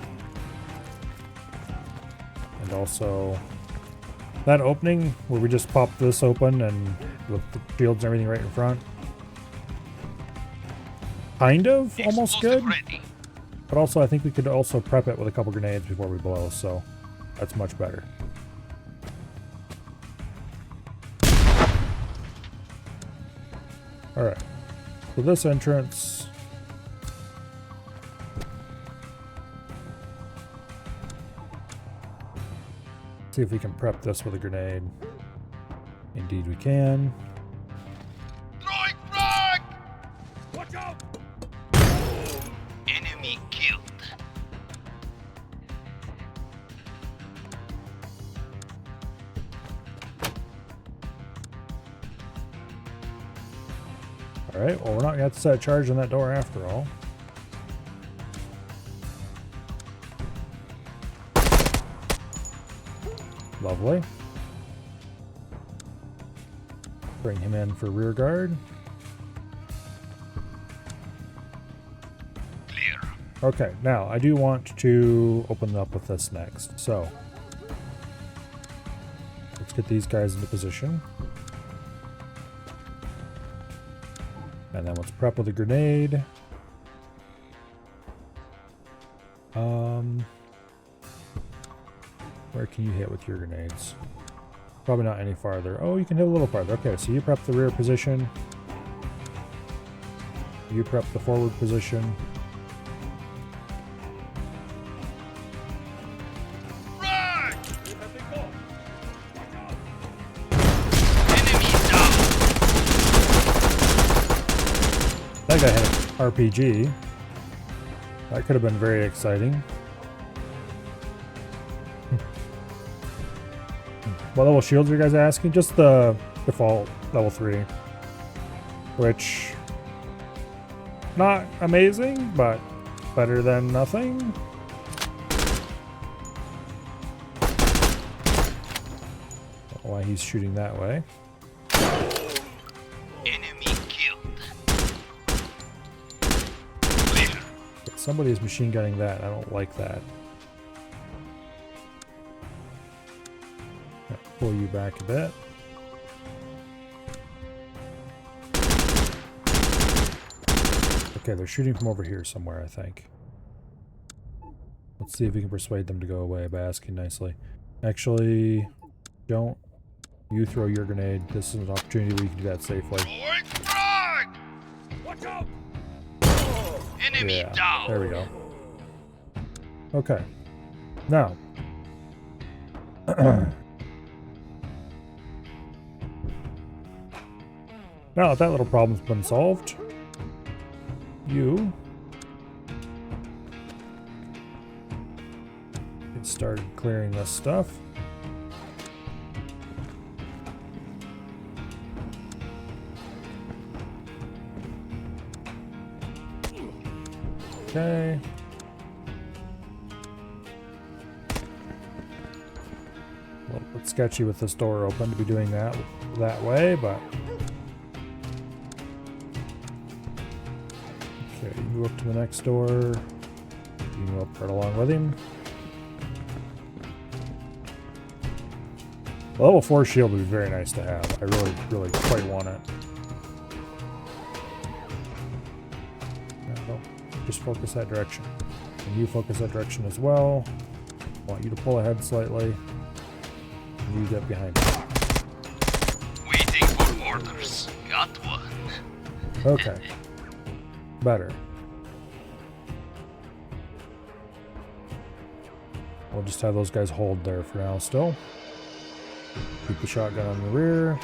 Speaker 1: And also, that opening where we just popped this open and with the shields and everything right in front. Kind of almost good.
Speaker 2: Explosive ready.
Speaker 1: But also, I think we could also prep it with a couple grenades before we blow, so that's much better. Alright. So this entrance... See if we can prep this with a grenade. Indeed we can.
Speaker 2: Throwing frag. Watch out. Enemy killed.
Speaker 1: Alright, well, we're not going to have to set a charge on that door after all. Lovely. Bring him in for rear guard.
Speaker 2: Clear.
Speaker 1: Okay, now I do want to open up with this next. So, let's get these guys into position. And then let's prep with a grenade. Where can you hit with your grenades? Probably not any farther. Oh, you can hit a little farther. Okay, so you prep the rear position. You prep the forward position.
Speaker 2: Right! Enemy down!
Speaker 1: That guy had an RPG. That could have been very exciting. What level shields are you guys asking? Just the default level 3. Which, not amazing, but better than nothing. Don't know why he's shooting that way.
Speaker 2: Enemy killed. Clear.
Speaker 1: Somebody is machine gunning that. I don't like that. Pull you back a bit. Okay, they're shooting from over here somewhere, I think. Let's see if we can persuade them to go away by asking nicely. Actually, don't you throw your grenade. This is an opportunity where you can do that safely.
Speaker 2: Going frag! Watch out! Enemy
Speaker 1: Yeah,
Speaker 2: down!
Speaker 1: there we go. Okay. Now. Now that that little problem's been solved, you get started clearing this stuff. Okay. A little bit sketchy with this door open to be doing that way, but okay, you move up to the next door. You move up right along with him. The level 4 shield would be very nice to have. I really quite want it. No, just focus that direction. And you focus that direction as well. I want you to pull ahead slightly. And you get behind me.
Speaker 2: Waiting for orders. Got one.
Speaker 1: Okay. Better. We'll just have those guys hold there for now still. Keep the shotgun on the rear.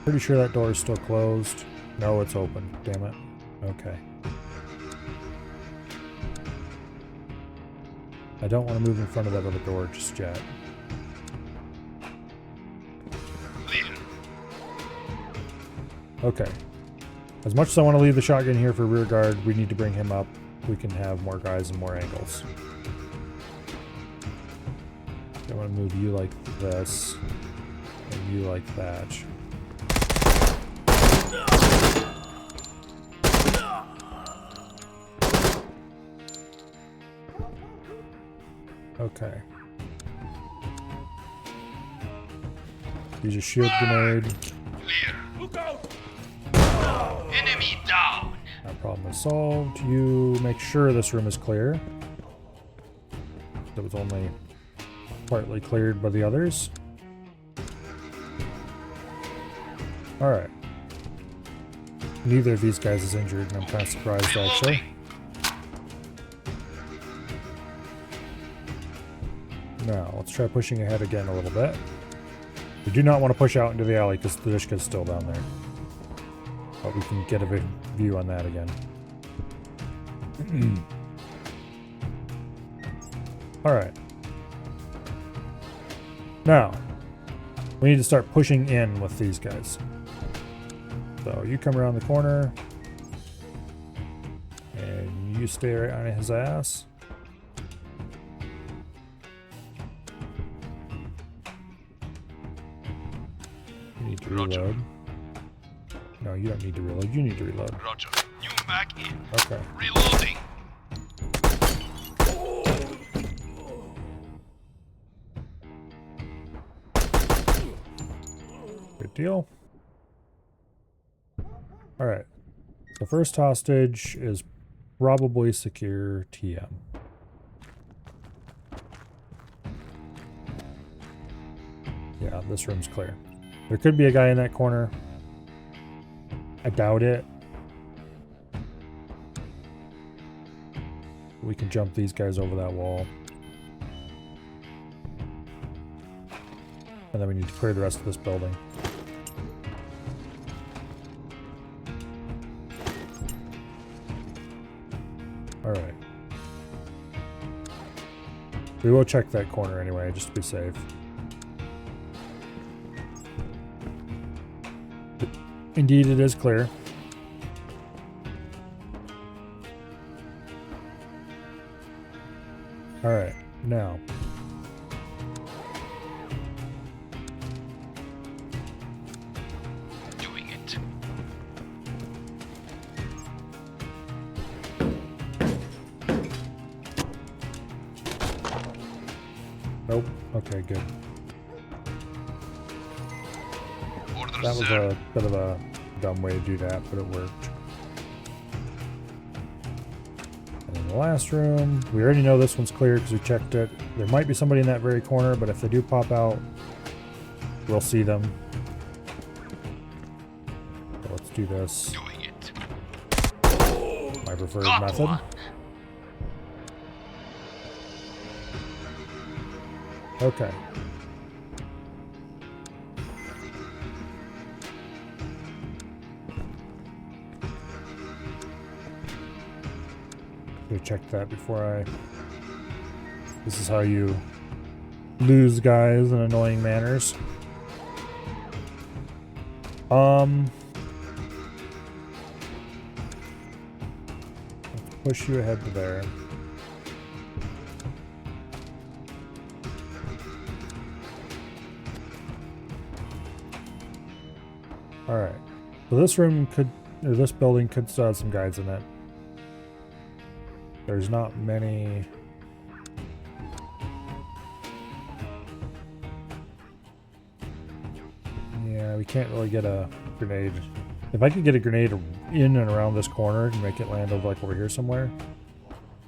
Speaker 1: Pretty sure that door is still closed. No, it's open. Damn it. Okay. I don't want to move in front of that other door just yet.
Speaker 2: Clear.
Speaker 1: Okay. As much as I want to leave the shotgun here for rear guard, we need to bring him up. We can have more guys and more angles. I want to move you like this, and you like that. Okay. Use a shield grenade.
Speaker 2: Clear. Look out! Enemy down!
Speaker 1: That problem is solved. You make sure this room is clear. That was only partly cleared by the others. Alright. Neither of these guys is injured, and I'm kind of surprised actually.
Speaker 2: Reloading.
Speaker 1: Now, let's try pushing ahead again a little bit. We do not want to push out into the alley because the Dishka's still down there. But we can get a view on that again. Alright. Now, we need to start pushing in with these guys. So you come around the corner. And you stay right on his ass. You need to
Speaker 2: Roger.
Speaker 1: reload. No, you don't need to reload. You need to reload.
Speaker 2: Roger. New mag in.
Speaker 1: Okay.
Speaker 2: Reloading.
Speaker 1: Good deal. Alright. The first hostage is probably secure TM. Yeah, this room's clear. There could be a guy in that corner. I doubt it. We can jump these guys over that wall. And then we need to clear the rest of this building. Alright. We will check that corner anyway, just to be safe. Indeed, it is clear. Alright, now.
Speaker 2: Doing it.
Speaker 1: Nope. Okay, good.
Speaker 2: Order,
Speaker 1: That was
Speaker 2: sir.
Speaker 1: a bit of a dumb way to do that, but it worked. And in the last room, we already know this one's clear because we checked it. There might be somebody in that very corner, but if they do pop out, we'll see them. So let's do this.
Speaker 2: Doing it.
Speaker 1: My preferred
Speaker 2: Got
Speaker 1: method.
Speaker 2: one.
Speaker 1: Okay. Check that before I... This is how you lose guys in annoying manners. Let's push you ahead to there. Alright. So this room could, or this building could still have some guys in it. There's not many. Yeah, we can't really get a grenade. If I could get a grenade in and around this corner and make it land over like over here somewhere,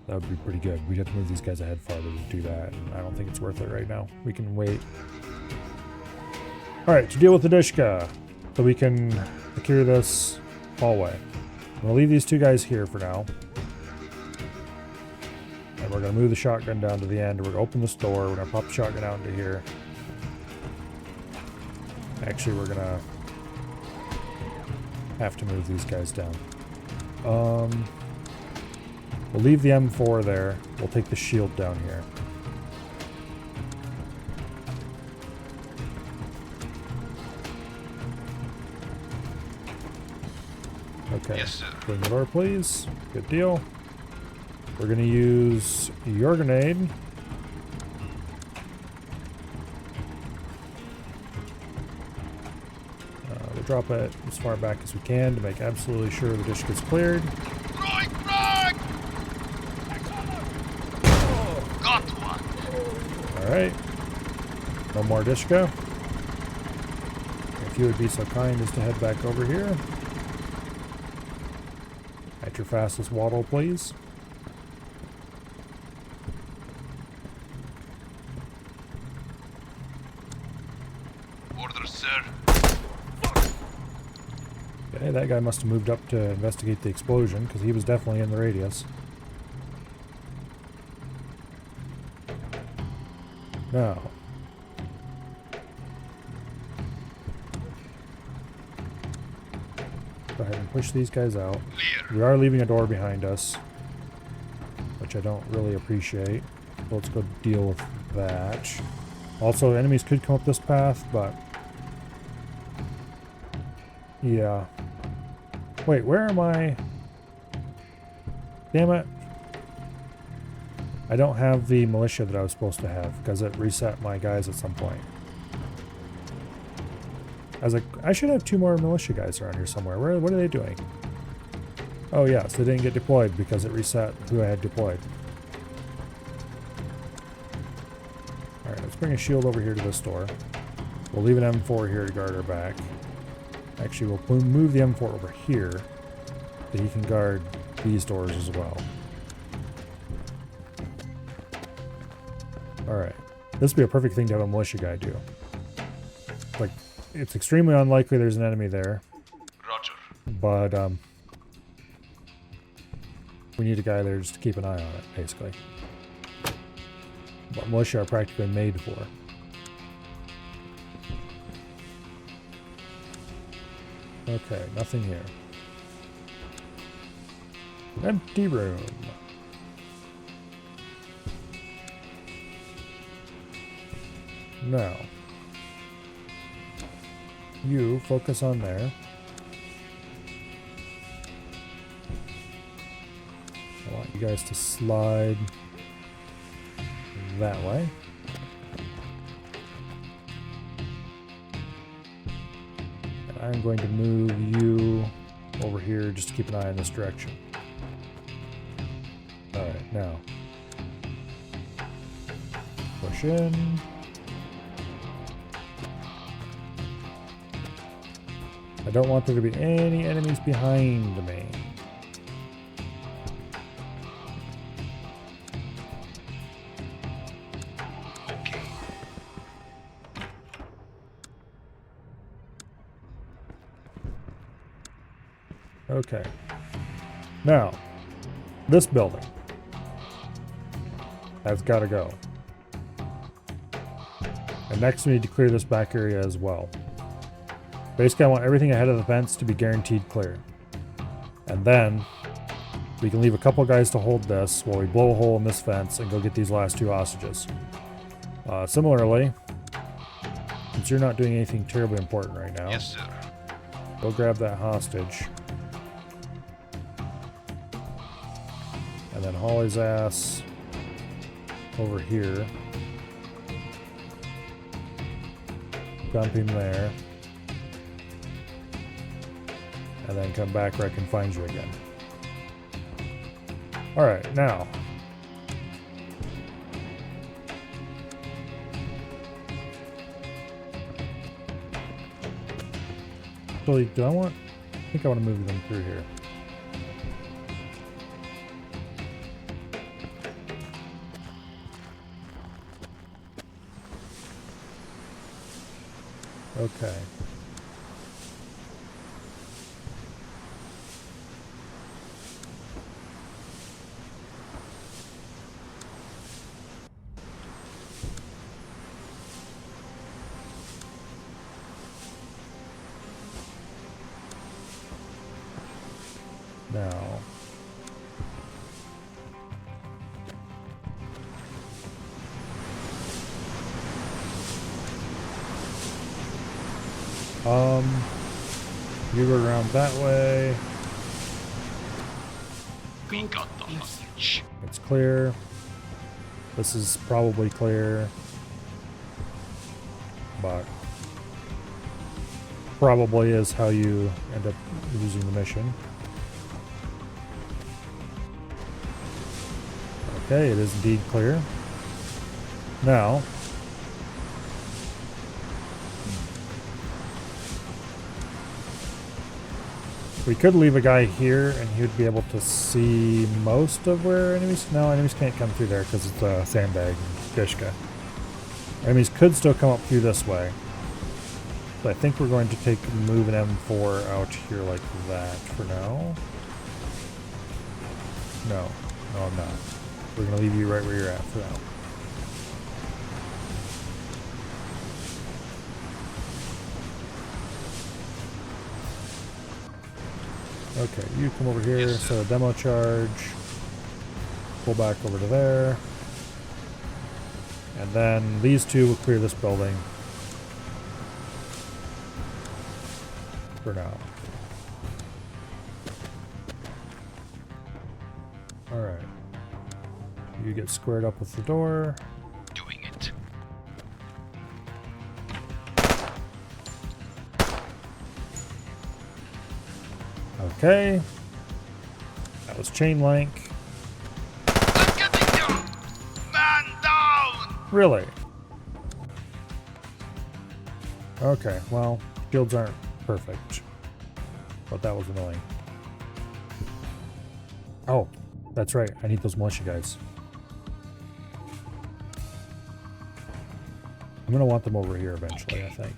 Speaker 1: that would be pretty good. We'd have to move these guys ahead farther to do that, and I don't think it's worth it right now. We can wait. Alright, to deal with the Dishka, so we can secure this hallway. I'm gonna leave these two guys here for now. And we're going to move the shotgun down to the end. We're going to open this door. We're going to pop the shotgun out into here. Actually, we're going to have to move these guys down. We'll leave the M4 there. We'll take the shield down here. Okay.
Speaker 2: Yes, sir.
Speaker 1: Open the door, please. Good deal. We're going to use your grenade. We'll drop it as far back as we can to make absolutely sure the dish gets cleared.
Speaker 2: Throwing frag! Got one.
Speaker 1: Alright. No more Dishka. If you would be so kind as to head back over here. At your fastest waddle, please.
Speaker 2: Order, sir.
Speaker 1: Okay, that guy must have moved up to investigate the explosion, because he was definitely in the radius. Now. Go ahead and push these guys out.
Speaker 2: Clear.
Speaker 1: We are leaving a door behind us, which I don't really appreciate. So let's go deal with that. Also, enemies could come up this path, but yeah, Wait, where am I? Damn it. I don't have the militia that I was supposed to have because it reset my guys at some point. I was like, I should have 2 more militia guys around here somewhere. What are they doing? Oh yeah, so they didn't get deployed because it reset who I had deployed. Alright, let's bring a shield over here to this door. We'll leave an M4 here to guard our back. Actually, we'll move the M4 over here so he can guard these doors as well. Alright. This would be a perfect thing to have a militia guy do. Like, it's extremely unlikely there's an enemy there.
Speaker 2: Roger.
Speaker 1: But, we need a guy there just to keep an eye on it, basically. What militia are practically made for. Okay, nothing here. Empty room. Now, you focus on there. I want you guys to slide that way. And I'm going to move you over here just to keep an eye in this direction. Alright, now. Push in. I don't want there to be any enemies behind me.
Speaker 2: Okay.
Speaker 1: Okay. Now, this building has got to go. And next we need to clear this back area as well. Basically, I want everything ahead of the fence to be guaranteed clear. And then we can leave a couple guys to hold this while we blow a hole in this fence and go get these last 2 hostages. Similarly, since you're not doing anything terribly important right now,
Speaker 2: Yes, sir.
Speaker 1: go grab that hostage. And then haul his ass over here. Dump him there. And then come back where I can find you again. Alright, now. Actually, I think I want to move them through here. Okay. Now, you go around that way.
Speaker 2: We got the hostage.
Speaker 1: It's clear. This is probably clear, but probably is how you end up using the mission. Okay, it is indeed clear. Now, we could leave a guy here and he would be able to see most of where enemies... No, enemies can't come through there because it's a sandbag and Gishka. Enemies could still come up through this way. But I think we're going to move an M4 out here like that for now. No, I'm not. We're going to leave you right where you're at for now. Okay, you come over here,
Speaker 2: Yes,
Speaker 1: set a demo charge, pull back over to there, and then these 2 will clear this building for now. Alright. You get squared up with the door.
Speaker 2: Doing it.
Speaker 1: Okay. That was chain link.
Speaker 2: I'm getting you! Man down!
Speaker 1: Really? Okay, well, shields aren't perfect. But that was annoying. Oh, that's right. I need those militia guys. I'm gonna want them over here eventually, I think.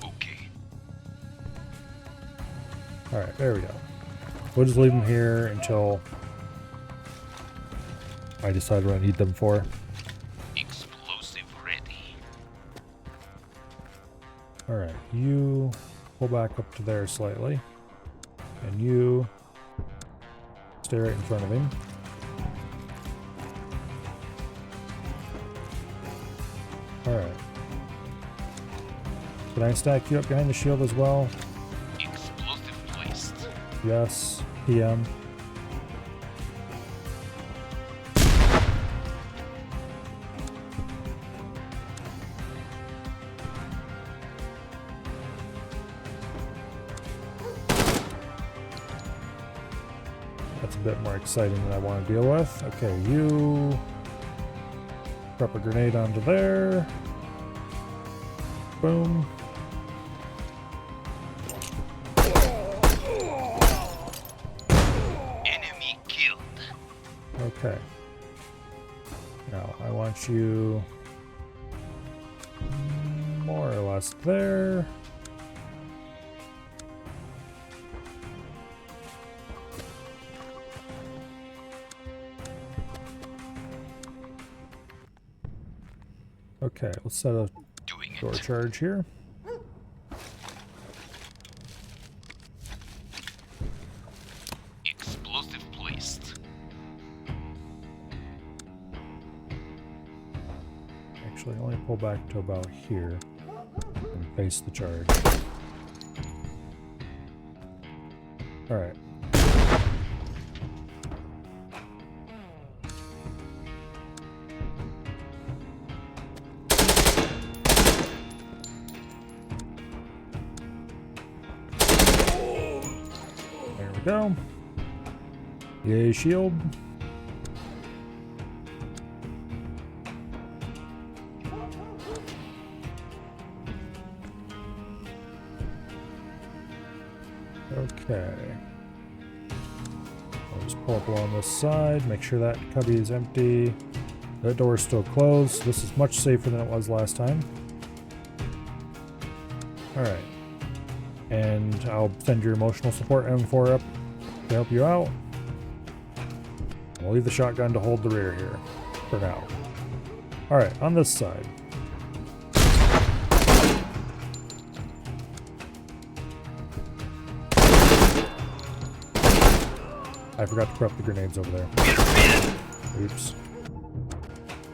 Speaker 2: Okay.
Speaker 1: Alright, there we go. We'll just leave them here until I decide what I need them for.
Speaker 2: Explosive ready.
Speaker 1: Alright, you pull back up to there slightly. And you stay right in front of him. Alright. Can I stack you up behind the shield as well?
Speaker 2: Explosive placed.
Speaker 1: Yes. PM. That's a bit more exciting than I want to deal with. Okay, you drop a grenade onto there. Boom.
Speaker 2: Enemy killed.
Speaker 1: Okay. Now I want you more or less there. Okay, let's set a
Speaker 2: Doing
Speaker 1: door
Speaker 2: it.
Speaker 1: charge here.
Speaker 2: Explosive placed.
Speaker 1: Actually, only pull back to about here and face the charge. Alright. There we go. Yay, shield. Okay. I'll just pull up along this side, make sure that cubby is empty. That door is still closed. This is much safer than it was last time. Alright. And I'll send your emotional support M4 up to help you out. We'll leave the shotgun to hold the rear here for now. Alright, on this side. I forgot to prep the grenades over there. Oops.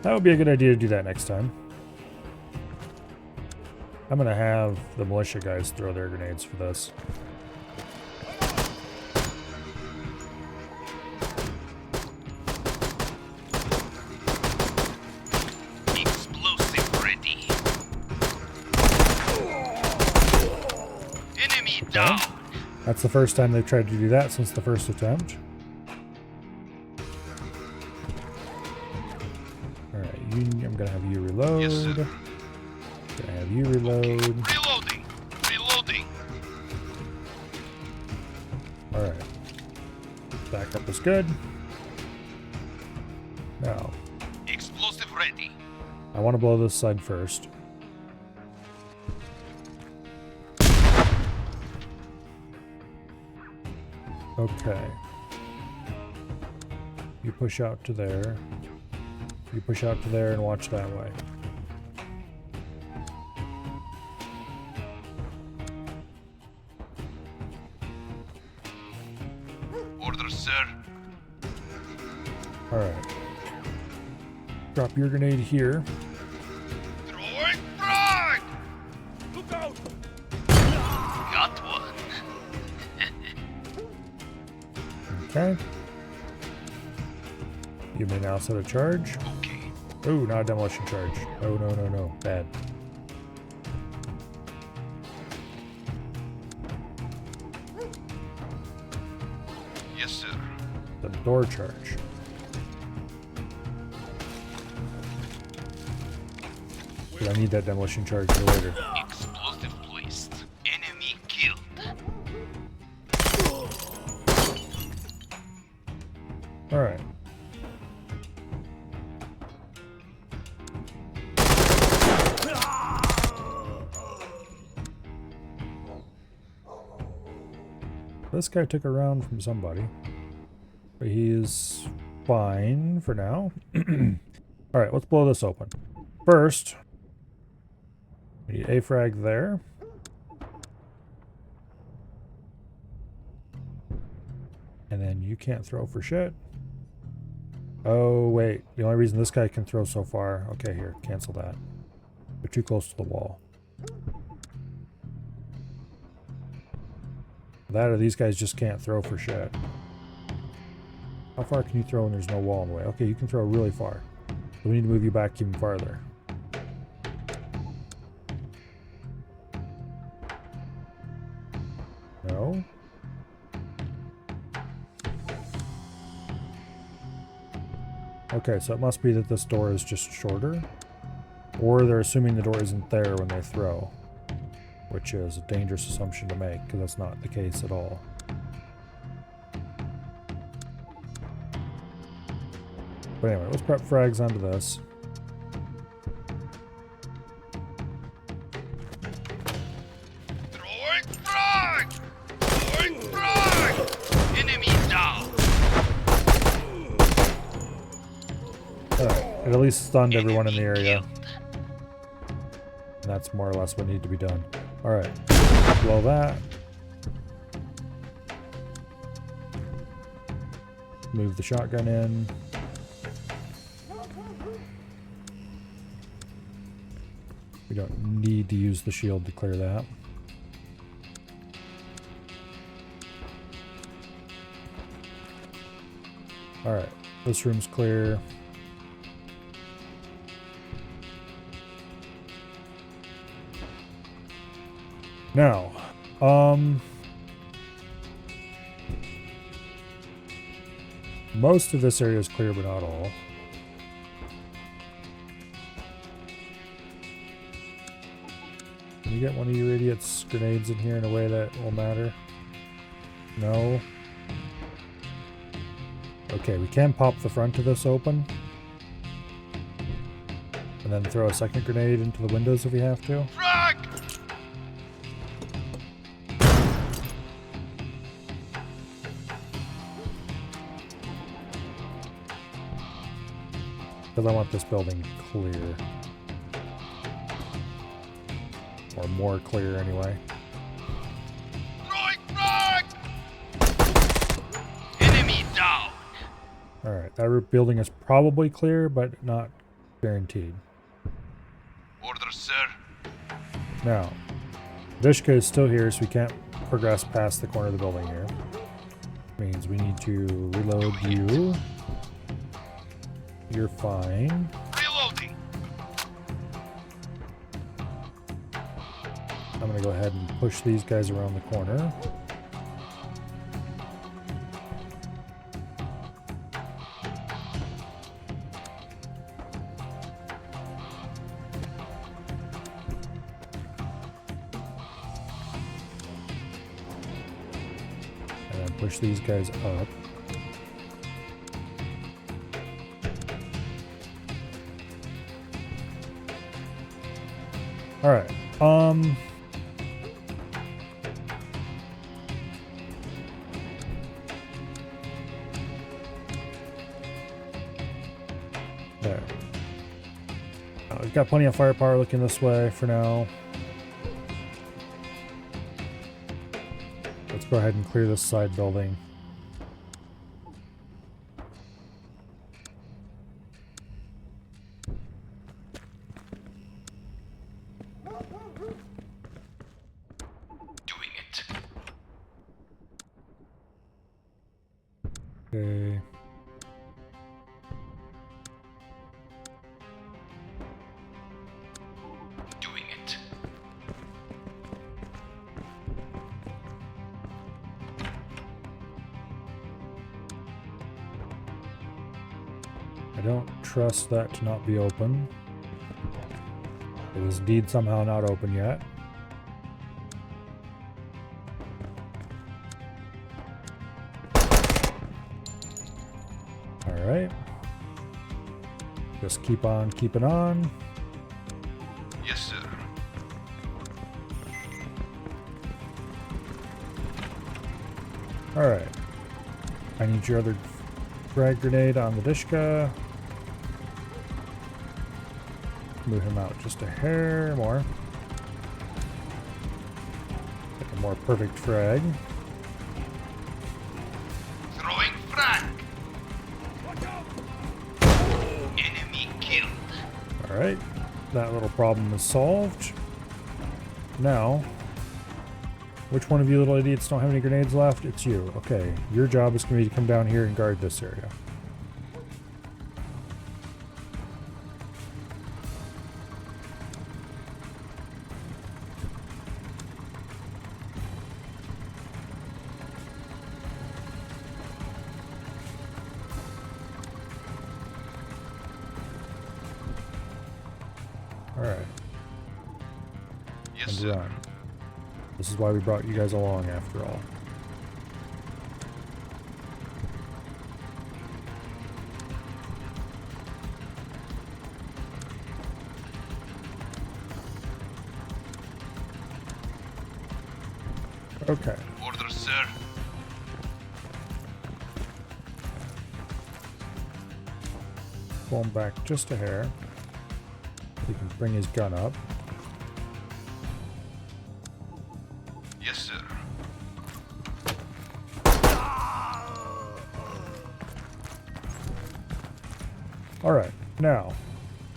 Speaker 1: That would be a good idea to do that next time. I'm gonna have the militia guys throw their grenades for this.
Speaker 2: Explosive ready. Enemy
Speaker 1: Okay.
Speaker 2: down.
Speaker 1: That's the first time they've tried to do that since the first attempt. Alright, I'm gonna have you reload.
Speaker 2: Yes, sir.
Speaker 1: Gonna have you reload.
Speaker 2: Reloading. Reloading.
Speaker 1: Alright. Backup is good. Now,
Speaker 2: Explosive ready.
Speaker 1: I want to blow this side first. Okay. You push out to there. You push out to there and watch that way.
Speaker 2: Orders, sir.
Speaker 1: Alright. Drop your grenade here.
Speaker 2: Throwing frag. Look out. Got one.
Speaker 1: Okay. You may now set a charge.
Speaker 2: Okay.
Speaker 1: Oh, not a demolition charge. Oh, no, no, no. Bad.
Speaker 2: Yes, sir.
Speaker 1: The door charge. But I need that demolition charge for later.
Speaker 2: Explosive placed. Enemy killed.
Speaker 1: Alright. This guy took a round from somebody. But he is fine for now. Alright, let's blow this open. First, we need a frag there. And then you can't throw for shit. Oh, wait. The only reason this guy can throw so far... Okay, here. Cancel that. We're too close to the wall. That or these guys just can't throw for shit. How far can you throw when there's no wall in the way? Okay, you can throw really far. So we need to move you back even farther. No? Okay, so it must be that this door is just shorter. Or they're assuming the door isn't there when they throw. Which is a dangerous assumption to make, because that's not the case at all. But anyway, let's prep frags onto this.
Speaker 2: Throwing frag! Throwing frag! Enemy down!
Speaker 1: Alright, it at least stunned everyone in the
Speaker 2: Enemy
Speaker 1: area.
Speaker 2: killed.
Speaker 1: And that's more or less what needed to be done. Alright, blow that. Move the shotgun in. We don't need to use the shield to clear that. Alright, this room's clear. Now, most of this area is clear, but not all. Can you get one of you idiots' grenades in here in a way that will matter? No. Okay, we can pop the front of this open. And then throw a second grenade into the windows if we have to.
Speaker 2: Frag!
Speaker 1: Because I want this building clear. Or more clear anyway.
Speaker 2: Throwing frag! Enemy down!
Speaker 1: Alright, that building is probably clear, but not guaranteed.
Speaker 2: Order, sir.
Speaker 1: Now, Vishka is still here, so we can't progress past the corner of the building here. Means we need to reload you. You're fine.
Speaker 2: Reloading.
Speaker 1: I'm going to go ahead and push these guys around the corner. And then push these guys up. Alright, there. We've got plenty of firepower looking this way for now. Let's go ahead and clear this side building.
Speaker 2: Doing it.
Speaker 1: Okay. don't trust that to not be open. It is indeed somehow not open yet. Alright. Just keep on keeping on.
Speaker 2: Yes, sir.
Speaker 1: Alright. I need your other frag grenade on the Dishka. Move him out just a hair more. Get a more perfect frag.
Speaker 2: Throwing frag. Enemy killed.
Speaker 1: Alright. That little problem is solved. Now, which one of you little idiots don't have any grenades left? It's you. Okay. Your job is going to be to come down here and guard this area. Alright.
Speaker 2: Yes,
Speaker 1: And
Speaker 2: sir.
Speaker 1: run. This is why we brought you guys along after all. Okay.
Speaker 2: Orders, sir.
Speaker 1: Pull him back just a hair. He can bring his gun up.
Speaker 2: Yes, sir.
Speaker 1: Alright, now,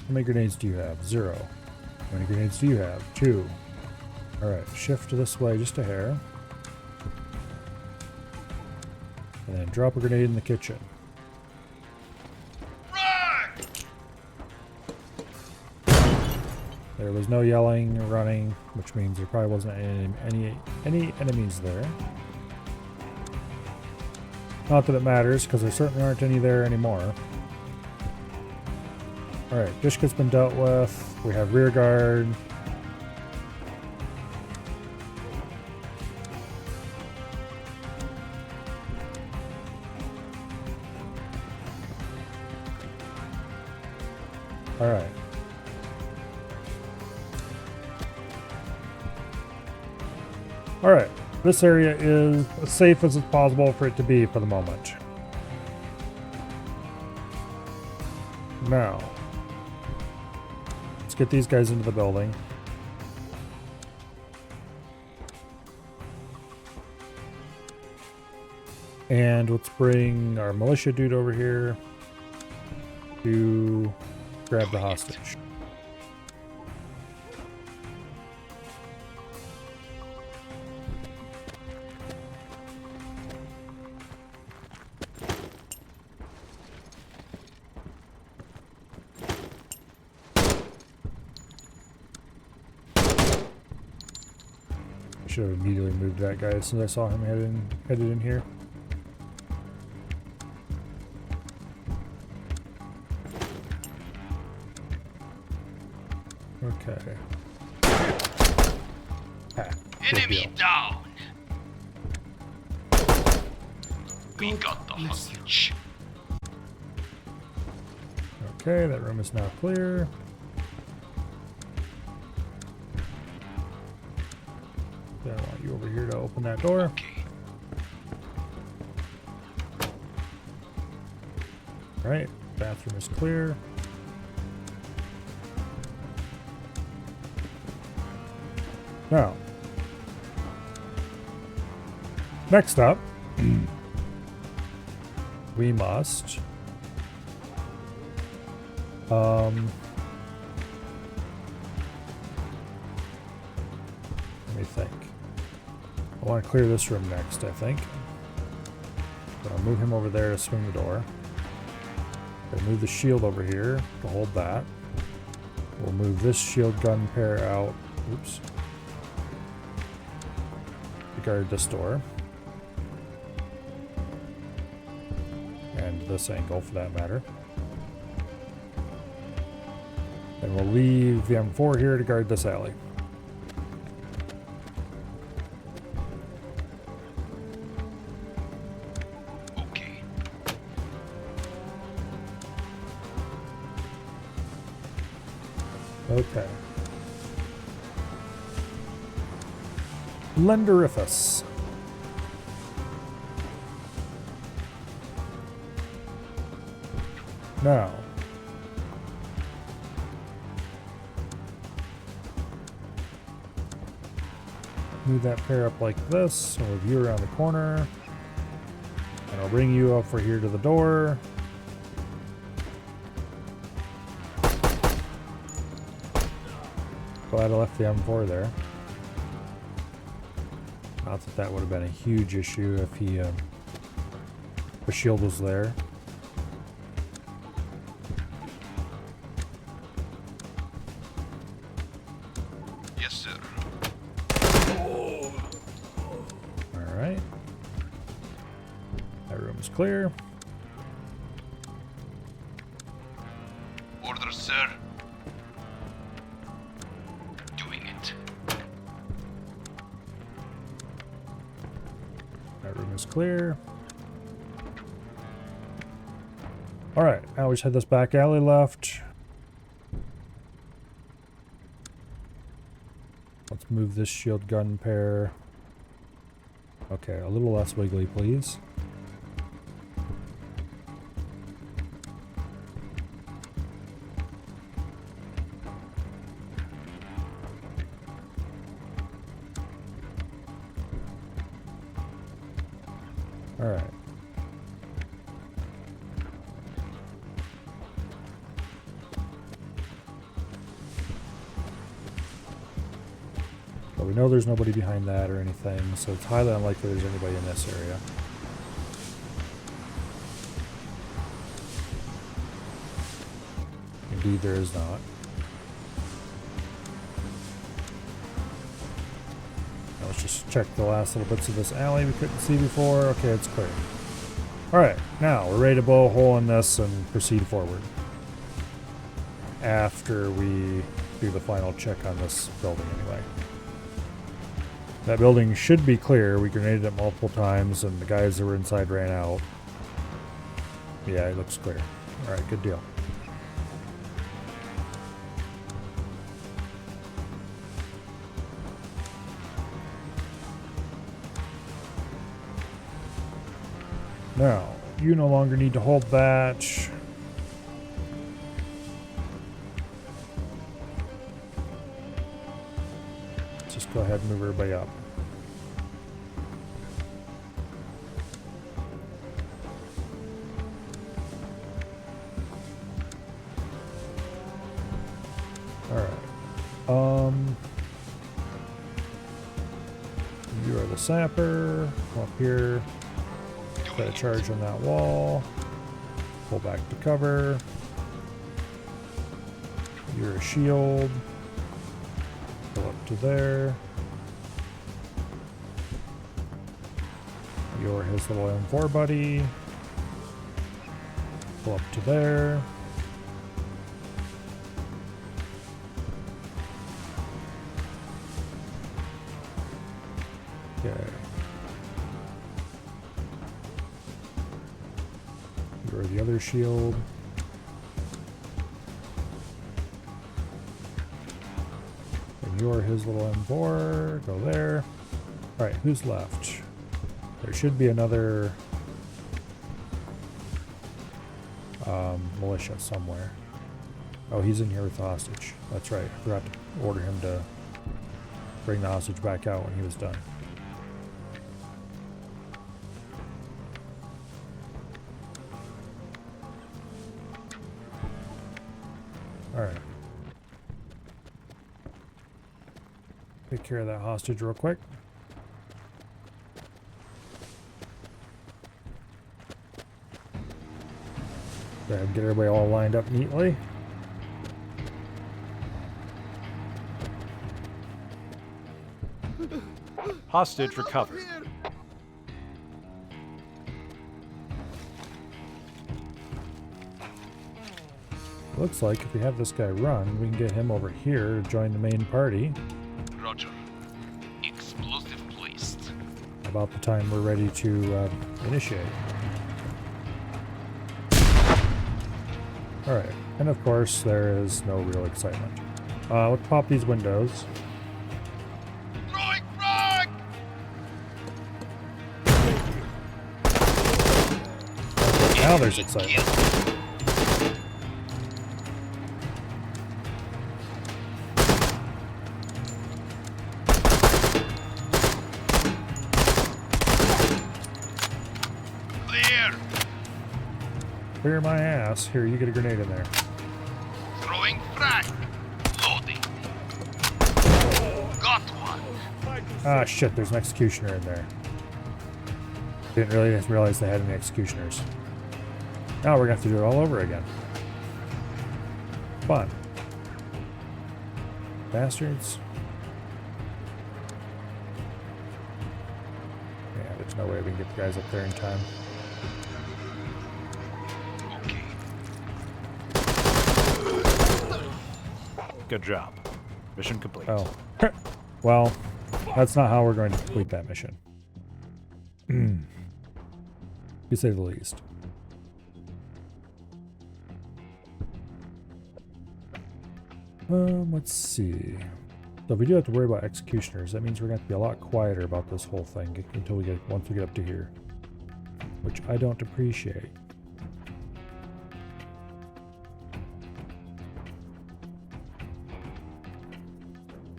Speaker 1: how many grenades do you have? 0. How many grenades do you have? 2. Alright, shift this way just a hair. And then drop a grenade in the kitchen.
Speaker 2: Run!
Speaker 1: There was no yelling or running, which means there probably wasn't any enemies there. Not that it matters, because there certainly aren't any there anymore. Alright, Dishka's been dealt with. We have rear guard. Alright. Alright, this area is as safe as it's possible for it to be for the moment. Now, let's get these guys into the building. And let's bring our militia dude over here to grab the hostage. I should have immediately moved that guy as soon as I saw him headed in here. Okay. Ah, good
Speaker 2: Enemy
Speaker 1: deal.
Speaker 2: down. We got the hostage.
Speaker 1: Okay, that room is now clear. Then I want you over here to open that door.
Speaker 2: Okay.
Speaker 1: Alright, bathroom is clear. Now, next up, we must let me think. I want to clear this room next, I think. So I'll move him over there to swing the door. We'll move the shield over here to hold that. We'll move this shield gun pair out. Oops. To guard this door. And this angle for that matter. And we'll leave the M4 here to guard this alley.
Speaker 2: Okay.
Speaker 1: Okay. Lenderificus. Now. Move that pair up like this, so we'll view around the corner. And I'll bring you over here to the door. Glad I left the M4 there. Not that that would have been a huge issue if the shield was there.
Speaker 2: Yes, sir.
Speaker 1: Alright. That room is clear.
Speaker 2: Orders, sir. Doing it.
Speaker 1: That room is clear. Alright, now we just had this back alley left. Let's move this shield gun pair. Okay, a little less wiggly, please. Alright. But we know there's nobody behind that or anything, so it's highly unlikely there's anybody in this area. Indeed, there is not. Now let's just check the last little bits of this alley we couldn't see before. Okay, it's clear. Alright, now we're ready to blow a hole in this and proceed forward. After we do the final check on this building anyway. That building should be clear. We grenaded it multiple times and the guys that were inside ran out. Yeah, it looks clear. Alright, good deal. Now, you no longer need to hold that. Let's just go ahead and move everybody up. Alright. You are the sapper. Come up here. Got a charge on that wall. Pull back to cover. You're a shield. Go up to there. You're his little M4 buddy. Pull up to there. Okay. You're the other shield. And you're his little M4. Go there. Alright, who's left? There should be another militia somewhere. Oh, he's in here with the hostage. That's right. I forgot to order him to bring the hostage back out when he was done. Alright. Take care of that hostage real quick. Go ahead and get everybody all lined up neatly.
Speaker 3: Hostage recovered.
Speaker 1: Looks like if we have this guy run, we can get him over here to join the main party.
Speaker 2: Roger. Explosive placed.
Speaker 1: About the time we're ready to initiate. Alright, and of course there is no real excitement. Let's pop these windows.
Speaker 2: Throwing frag!
Speaker 1: Now there's excitement.
Speaker 2: Clear!
Speaker 1: Clear my ass. Here, you get a grenade in there.
Speaker 2: Throwing frag! Loading. Got one.
Speaker 1: Ah, shit, there's an executioner in there. Didn't really realize they had any executioners. Now we're gonna have to do it all over again. Fun. Bastards. Yeah, there's no way we can get the guys up there in time.
Speaker 2: Okay.
Speaker 3: Good job. Mission complete.
Speaker 1: Oh. Well, that's not how we're going to complete that mission. To say the least. Let's see. So if we do have to worry about executioners, that means we're going to have to be a lot quieter about this whole thing until once we get up to here. Which I don't appreciate.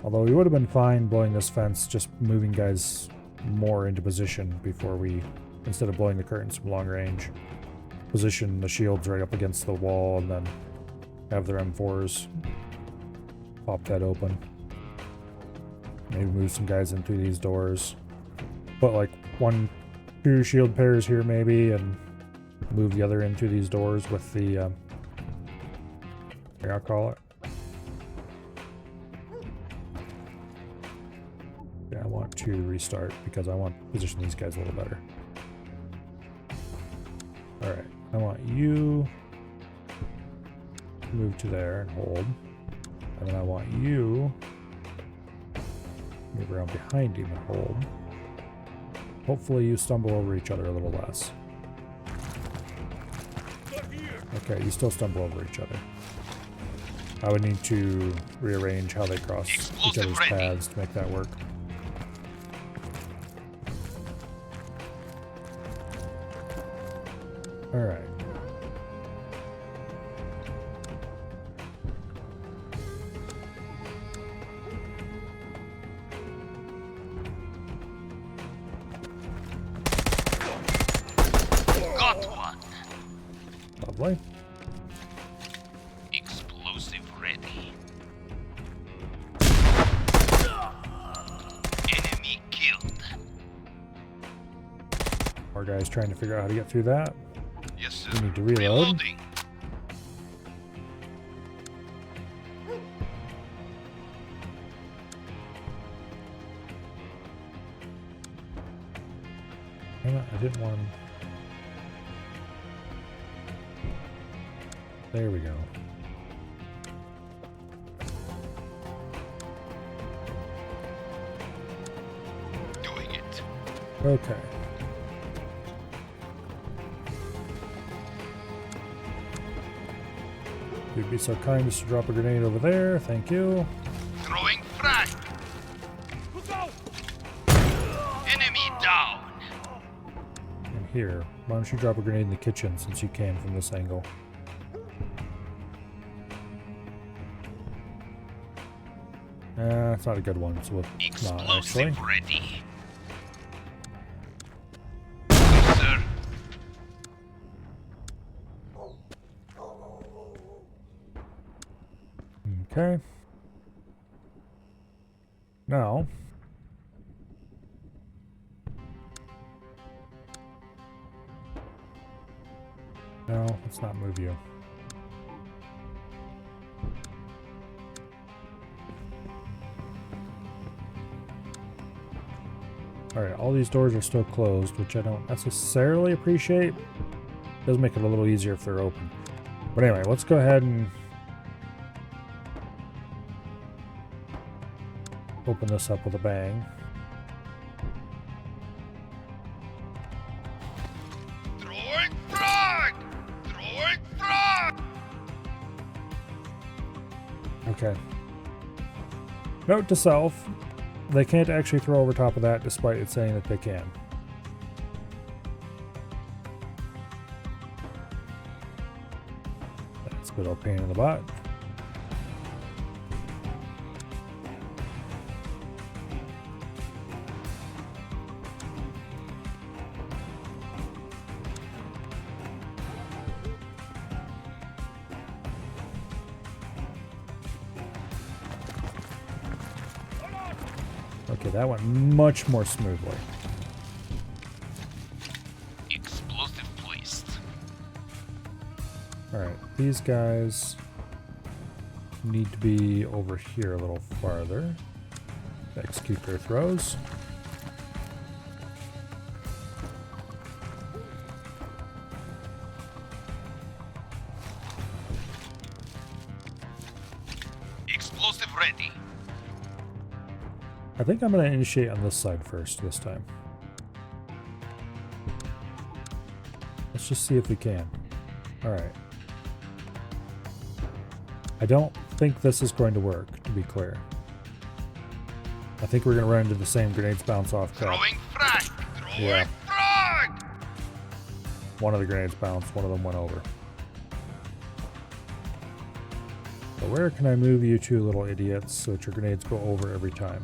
Speaker 1: Although we would have been fine blowing this fence, just moving guys more into position before we, instead of blowing the curtains from long range, position the shields right up against the wall and then have their M4s pop that open. Maybe move some guys in through these doors. Put like 1-2 shield pairs here maybe, and move the other in through these doors with the, I'll call it. Yeah, I want to restart because I want to position these guys a little better. Alright, I want you to move to there and hold. And then I want you to move around behind him and hold. Hopefully you stumble over each other a little less. Okay, you still stumble over each other. I would need to rearrange how they cross each other's paths to make that work. Alright.
Speaker 2: Got one.
Speaker 1: Lovely.
Speaker 2: Explosive ready. Enemy killed.
Speaker 1: More guys trying to figure out how to get through that.
Speaker 2: Yes, sir.
Speaker 1: We need to reload.
Speaker 2: Reloading.
Speaker 1: Hang on, I didn't want... There we go.
Speaker 2: Doing it.
Speaker 1: Okay. You'd be so kind as to drop a grenade over there. Thank you.
Speaker 2: Throwing frag. Enemy down.
Speaker 1: And here, why don't you drop a grenade in the kitchen since you can from this angle? It's not a good one, so not actually.
Speaker 2: Explosive ready. Yes, sir.
Speaker 1: Okay. Now. No, let's not move you. Alright, all these doors are still closed, which I don't necessarily appreciate. It does make it a little easier if they're open. But anyway, let's go ahead and open this up with a bang.
Speaker 2: Throwing frag! Throwing frag!
Speaker 1: Okay. Note to self, they can't actually throw over top of that despite it saying that they can. That's a bit of a pain in the butt. Okay, that went much more smoothly.
Speaker 2: Explosive placed.
Speaker 1: Alright, these guys need to be over here a little farther to execute their throws.
Speaker 2: Explosive ready.
Speaker 1: I think I'm going to initiate on this side first this time. Let's just see if we can. Alright. I don't think this is going to work, to be clear. I think we're going to run into the same grenades bounce off crap.
Speaker 2: Throwing frag! Throwing
Speaker 1: Yeah.
Speaker 2: frag!
Speaker 1: One of the grenades bounced, one of them went over. So where can I move you two little idiots so that your grenades go over every time?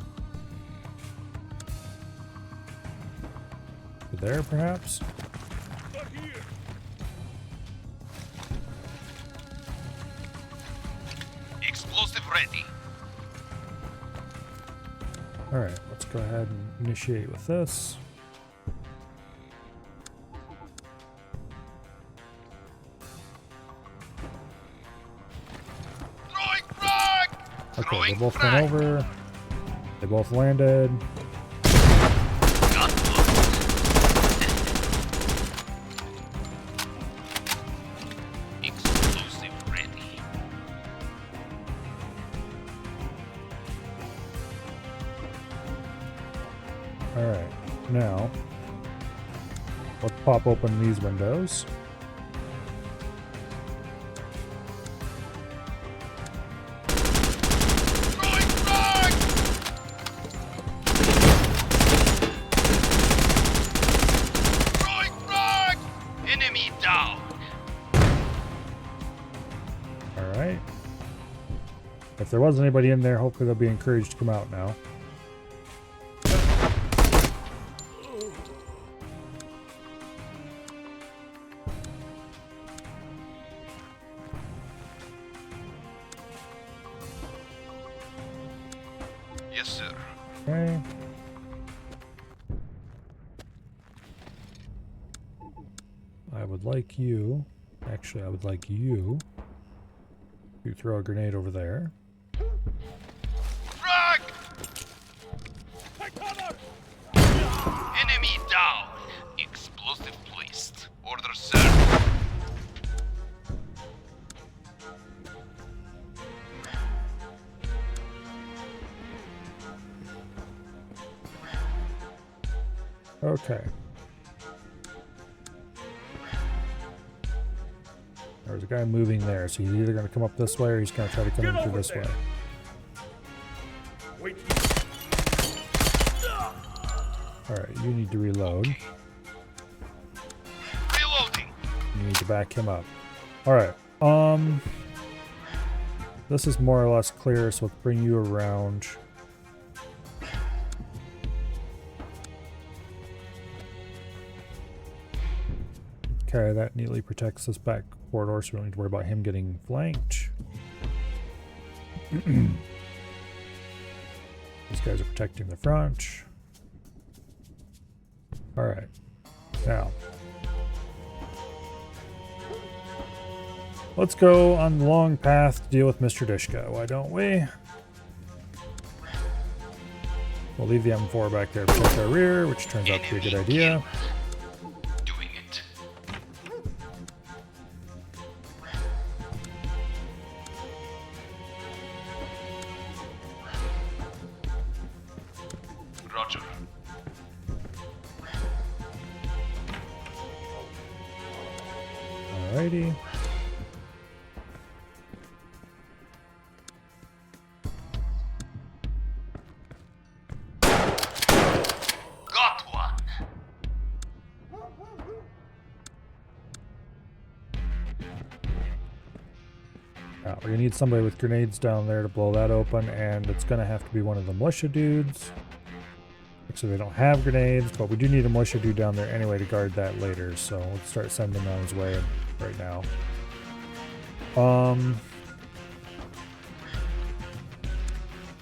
Speaker 1: There, perhaps?
Speaker 2: Explosive ready.
Speaker 1: Alright, let's go ahead and initiate with this.
Speaker 2: Throwing frag!
Speaker 1: Okay, they
Speaker 2: Throwing
Speaker 1: both
Speaker 2: frag!
Speaker 1: went over. They both landed.
Speaker 2: Got one. Explosive ready.
Speaker 1: Alright, now let's pop open these windows.
Speaker 2: Throwing frag! Throwing frag! Enemy down.
Speaker 1: Alright. If there was anybody in there, hopefully they'll be encouraged to come out now.
Speaker 2: Yes, sir.
Speaker 1: Okay. I would like you, actually I would like you to throw a grenade over there.
Speaker 2: Frag! Enemy down. Explosive placed. Order, sir.
Speaker 1: Okay. There's a guy moving there, so he's either going to come up this way or he's going to try to come in through this way. Alright, you need to reload.
Speaker 2: Reloading.
Speaker 1: You need to back him up. Alright, this is more or less clear, so let's bring you around. Okay, that neatly protects this back corridor, so we don't need to worry about him getting flanked. These guys are protecting the front. Alright, now let's go on the long path to deal with Mr. Dishka, why don't we? We'll leave the M4 back there to protect our rear, which turns out to be a good idea.
Speaker 2: Doing it. Roger.
Speaker 1: Alrighty.
Speaker 2: Got one.
Speaker 1: Now, we're gonna need somebody with grenades down there to blow that open, and it's gonna have to be one of the militia dudes. Actually, they don't have grenades, but we do need a militia dude down there anyway to guard that later, so let's start sending him on his way right now.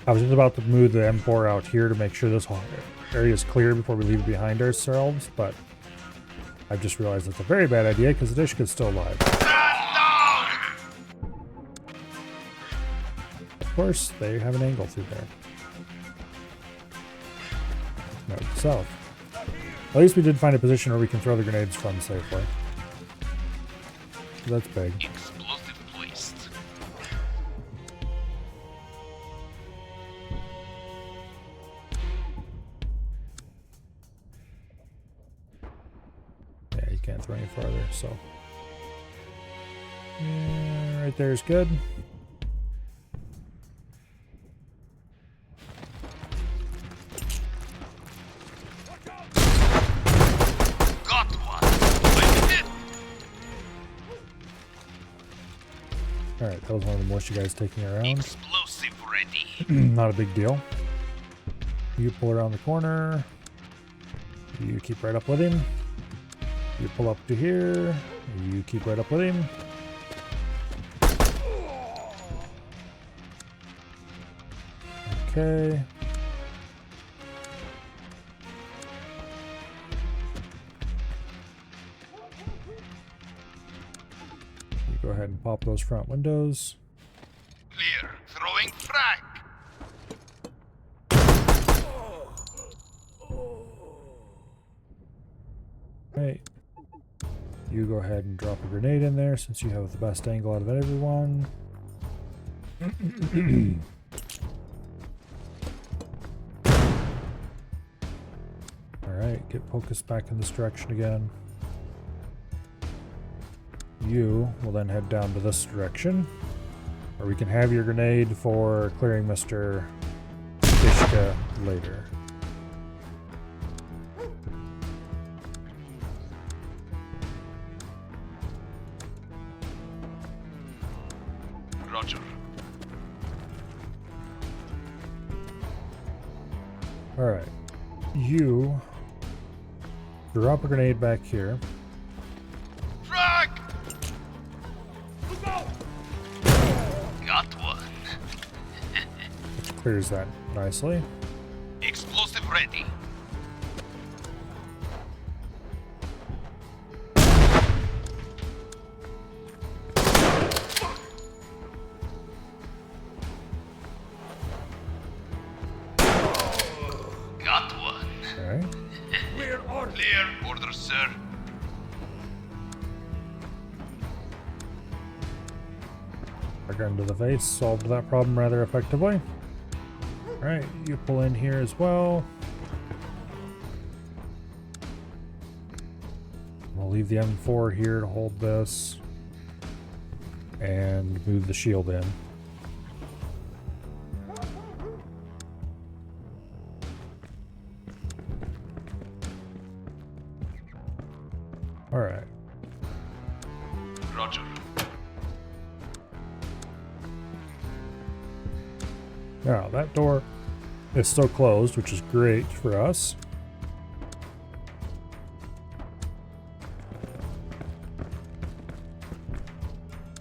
Speaker 1: I was just about to move the M4 out here to make sure this whole area is clear before we leave it behind ourselves, but I've just realized that's a very bad idea because the Dishka's still alive. Of course, they have an angle through there. North to south. At least we did find a position where we can throw the grenades from safely. That's big.
Speaker 2: Explosive placed.
Speaker 1: Yeah, you can't throw any farther, so. Yeah, right there's good.
Speaker 2: Got one. I'm hit.
Speaker 1: Alright, that was one of the militia guys taking her around.
Speaker 2: Explosive ready.
Speaker 1: Not a big deal. You pull around the corner. You keep right up with him. You pull up to here. You keep right up with him. Okay. You go ahead and pop those front windows.
Speaker 2: Clear. Throwing frag.
Speaker 1: Right. You go ahead and drop a grenade in there since you have the best angle out of everyone. Alright, get focused back in this direction again. You will then head down to this direction, where we can have your grenade for clearing Mr. Dishka later.
Speaker 2: Roger.
Speaker 1: Alright. You drop a grenade back here.
Speaker 2: Frag. Got one.
Speaker 1: Which clears that nicely.
Speaker 2: Explosive ready. Got one.
Speaker 1: Alright.
Speaker 2: Clear order. Clear order, sir.
Speaker 1: Our gun to the face solved that problem rather effectively. Alright, you pull in here as well. We'll leave the M4 here to hold this. And move the shield in. Alright.
Speaker 2: Roger.
Speaker 1: Now, that door is still closed, which is great for us.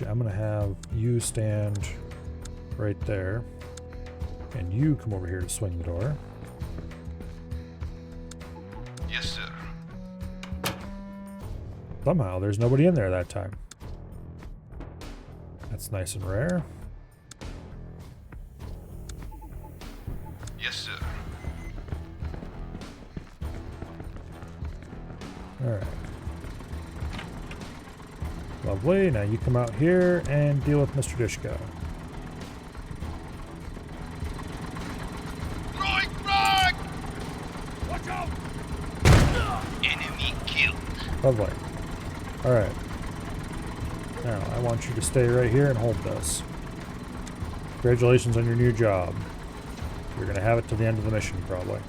Speaker 1: I'm going to have you stand right there, and you come over here to swing the door.
Speaker 2: Yes, sir.
Speaker 1: Somehow, there's nobody in there that time. That's nice and rare.
Speaker 2: Yes, sir.
Speaker 1: Alright. Lovely. Now you come out here and deal with Mr. Dishka.
Speaker 2: Throwing frag.
Speaker 1: Lovely. Alright. Now, I want you to stay right here and hold this. Congratulations on your new job. You're going to have it to the end of the mission, probably.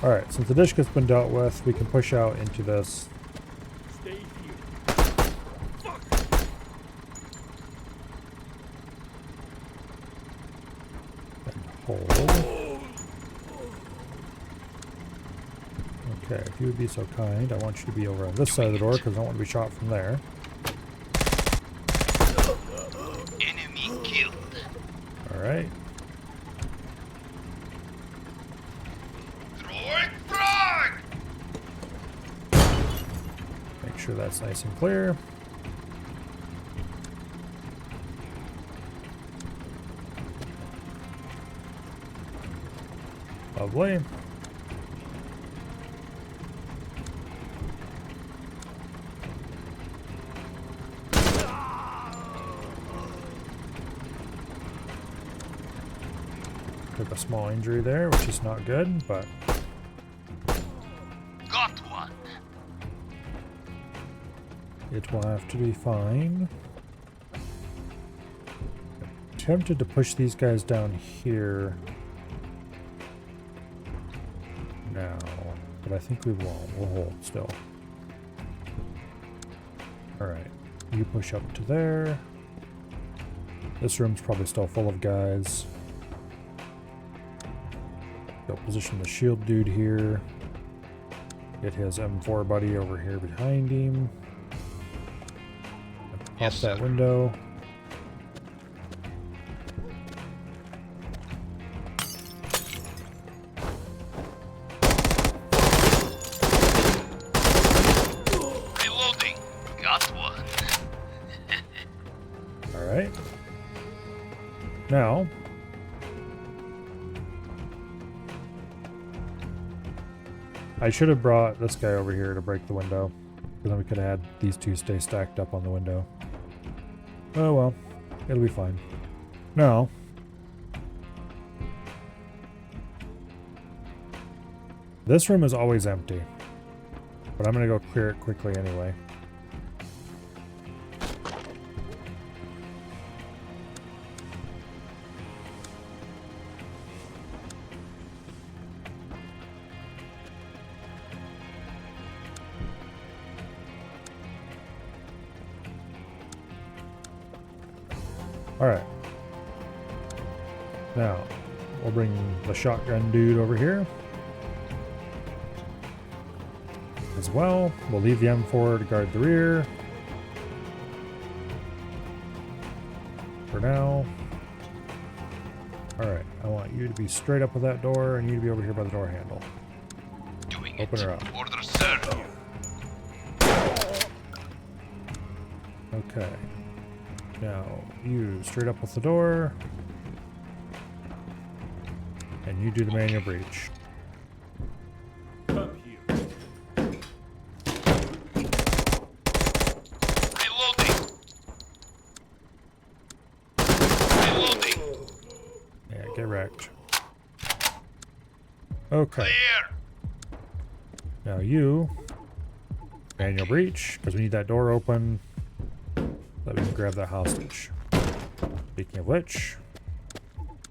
Speaker 1: Alright, since the dish has been dealt with, we can push out into this.
Speaker 4: Stay here.
Speaker 1: Hold. Okay, if you would be so kind, I want you to be over on this side of the door because I don't want to be shot from there.
Speaker 2: Enemy killed.
Speaker 1: Alright.
Speaker 2: Throwing frag!
Speaker 1: Make sure that's nice and clear. Lovely. Took a small injury there, which is not good, but
Speaker 2: Got one.
Speaker 1: it will have to be fine. Tempted to push these guys down here now, but I think we won't. We'll hold still. Alright, you push up to there. This room's probably still full of guys. Go position the shield dude here. Get his M4 buddy over here behind him. Pop
Speaker 2: Yes,
Speaker 1: that
Speaker 2: sir.
Speaker 1: window.
Speaker 2: Reloading. Got one.
Speaker 1: Alright. Now, I should have brought this guy over here to break the window. Because then we could have had these two stay stacked up on the window. Oh well, it'll be fine. Now, this room is always empty. But I'm going to go clear it quickly anyway. Alright. Now, we'll bring the shotgun dude over here. As well. We'll leave the M4 to guard the rear. For now. Alright, I want you to be straight up with that door and you to be over here by the door handle.
Speaker 2: Doing
Speaker 1: Open
Speaker 2: it.
Speaker 1: her up.
Speaker 2: Order, sir.
Speaker 1: Okay. Now, you straight up with the door. And you do the manual breach.
Speaker 4: Come here.
Speaker 2: Reloading. Reloading.
Speaker 1: Yeah, get wrecked. Okay.
Speaker 2: Clear.
Speaker 1: Now you manual breach, because we need that door open so that we can grab that hostage. Speaking of which,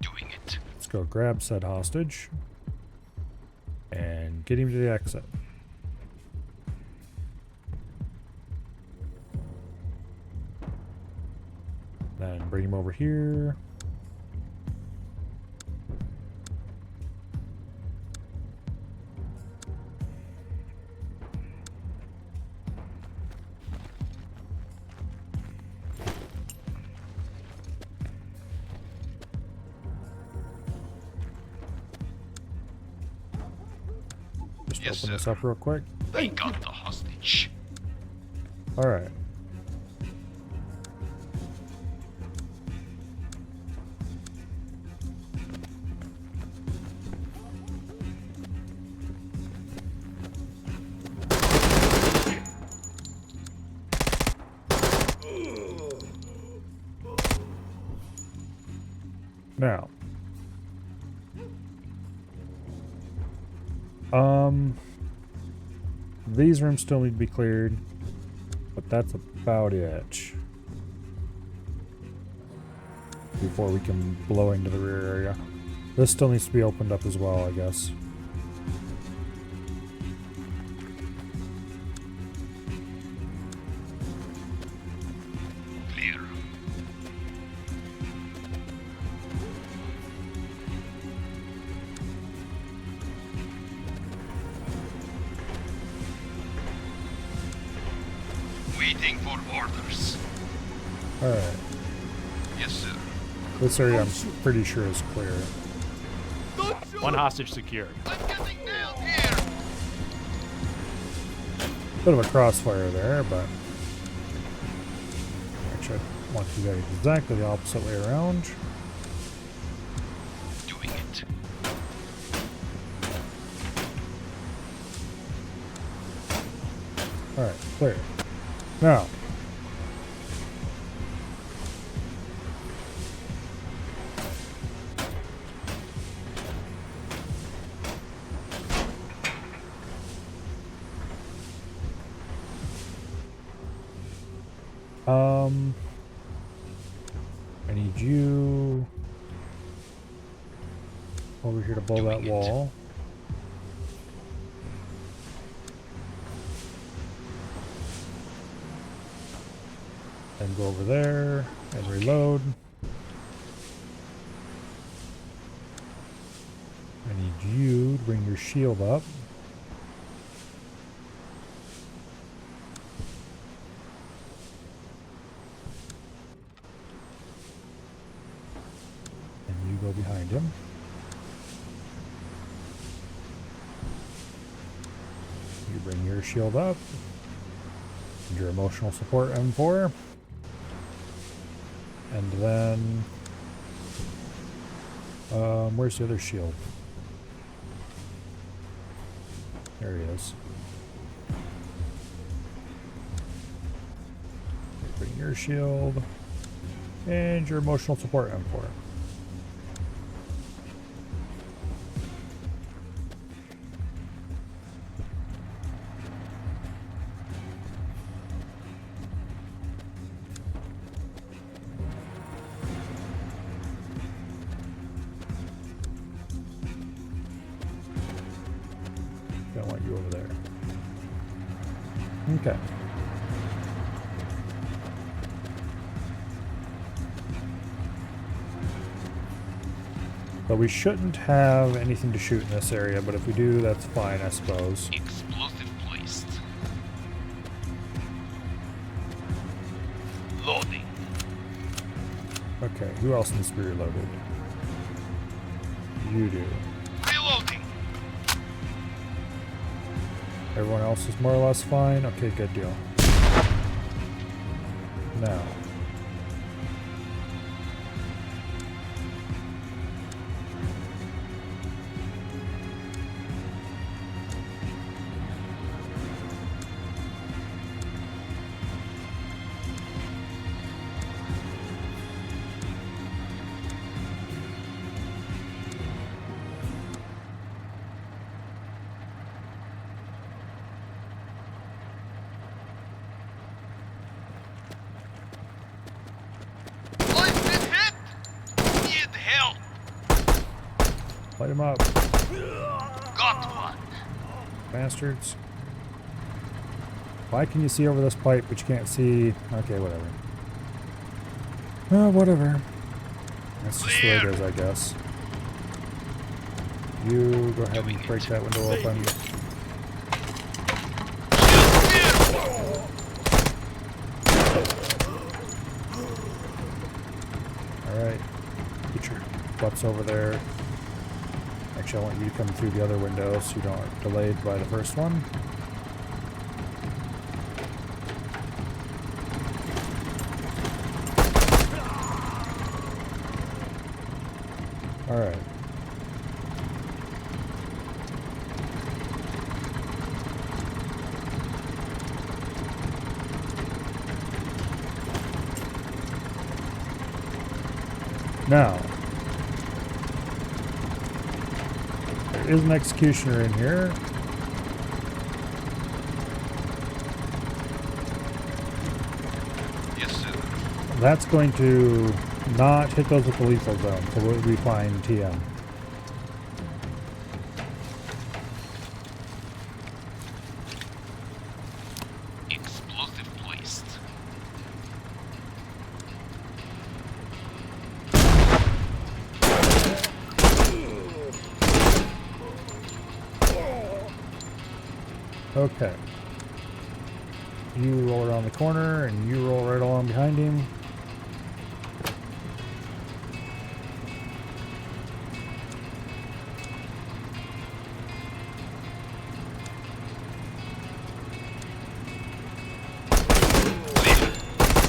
Speaker 2: Doing it.
Speaker 1: let's go grab said hostage and get him to the exit. Then bring him over here. Just
Speaker 2: Yes,
Speaker 1: open this
Speaker 2: sir.
Speaker 1: up real quick.
Speaker 2: I got the hostage.
Speaker 1: All right. Now, These rooms still need to be cleared, but that's about it. Before we can blow into the rear area. This still needs to be opened up as well, I guess.
Speaker 2: Clear. Waiting for orders.
Speaker 1: Alright.
Speaker 2: Yes, sir.
Speaker 1: This area I'm pretty sure is clear.
Speaker 3: One hostage secured.
Speaker 2: I'm getting nailed here.
Speaker 1: Bit of a crossfire there, but actually I want to do that exactly the opposite way around.
Speaker 2: Doing it.
Speaker 1: Alright, clear. Now, I need you over here to blow that
Speaker 2: Doing it.
Speaker 1: wall. And go over there and reload. I need you to bring your shield up. And you go behind him. You bring your shield up. And your emotional support M4. And then, where's the other shield? There he is. Bring your shield and your emotional support M4. Don't want you over there. Okay. But we shouldn't have anything to shoot in this area, but if we do, that's fine, I suppose.
Speaker 2: Explosive placed. Loading.
Speaker 1: Okay, who else needs to be reloaded? You do.
Speaker 2: Reloading.
Speaker 1: Everyone else is more or less fine? Okay, good deal. Now.
Speaker 2: I've been hit. Need help.
Speaker 1: Light him up,
Speaker 2: Got one.
Speaker 1: bastards. Why can you see over this pipe, but you can't see? Okay, whatever. Whatever. That's just the way it is, I guess. You go ahead and break that window open. Alright. Get your butts over there. Actually, I want you to come through the other window so you don't get delayed by the first one. Alright. Now, There is an executioner in here.
Speaker 2: Yes, sir.
Speaker 1: That's going to not hit those with the lethal zone, so we'll be fine TM.
Speaker 2: Explosive placed.
Speaker 1: Okay. You roll around the corner, and you roll right along behind him.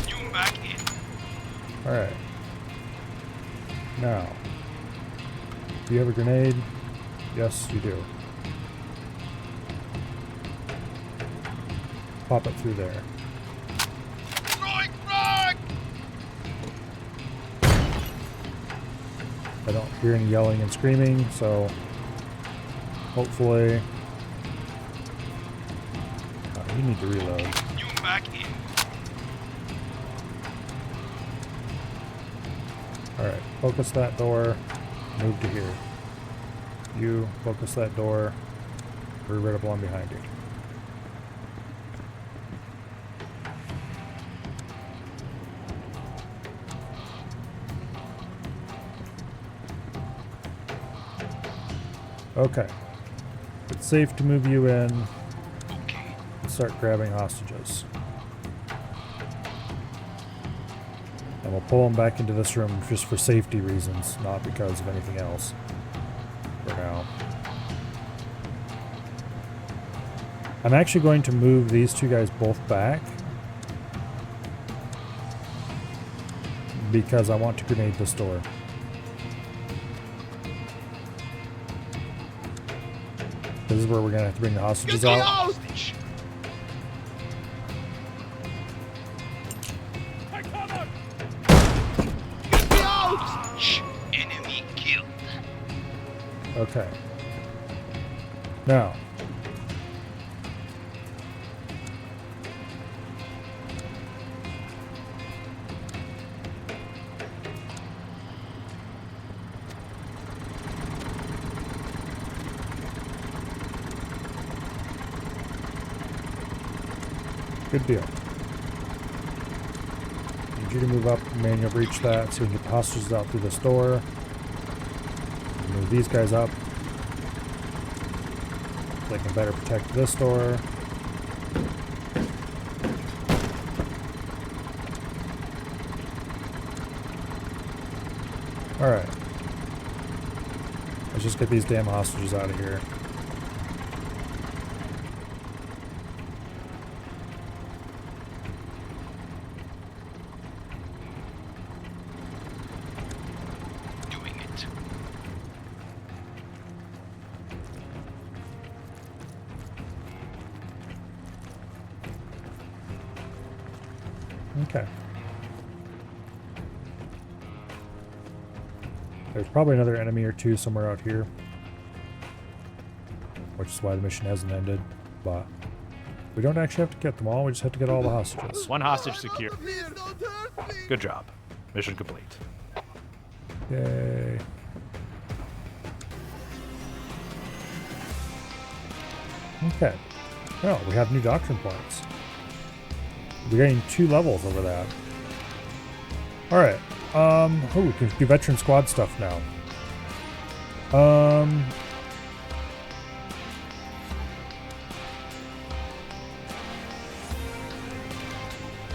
Speaker 2: You back in.
Speaker 1: Alright. Now, do you have a grenade? Yes, you do. Pop it through there.
Speaker 2: Throwing frag!
Speaker 1: I don't hear any yelling and screaming, so hopefully... Oh, you need to reload.
Speaker 2: You back in.
Speaker 1: Alright, focus that door, move to here. You focus that door, we're right up along behind you. Okay. It's safe to move you in
Speaker 2: Okay.
Speaker 1: and start grabbing hostages. And we'll pull them back into this room just for safety reasons, not because of anything else. For now. I'm actually going to move these two guys both back. Because I want to grenade this door. This is where we're gonna have to bring the hostages
Speaker 2: Get the
Speaker 1: out.
Speaker 2: hostage! Get the hostage! Enemy killed.
Speaker 1: Okay. Now. Good deal. Need you to move up, manual breach that, so we can get the hostages out through this door. Move these guys up. They can better protect this door. Alright. Let's just get these damn hostages out of here.
Speaker 2: Doing it.
Speaker 1: Okay. There's probably another enemy or two somewhere out here. Which is why the mission hasn't ended. But we don't actually have to get them all, we just have to get all the hostages.
Speaker 3: One hostage secure. Good job. Mission complete.
Speaker 1: Yay. Okay. Well, we have new doctrine points. We're getting 2 levels over that. Alright. Oh, we can do veteran squad stuff now.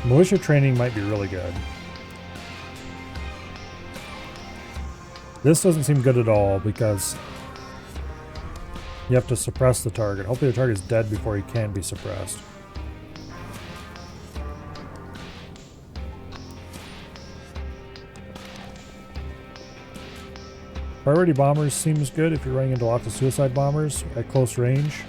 Speaker 1: Militia training might be really good. This doesn't seem good at all because you have to suppress the target. Hopefully the target's dead before he can be suppressed. Priority bombers seems good if you're running into lots of suicide bombers at close range.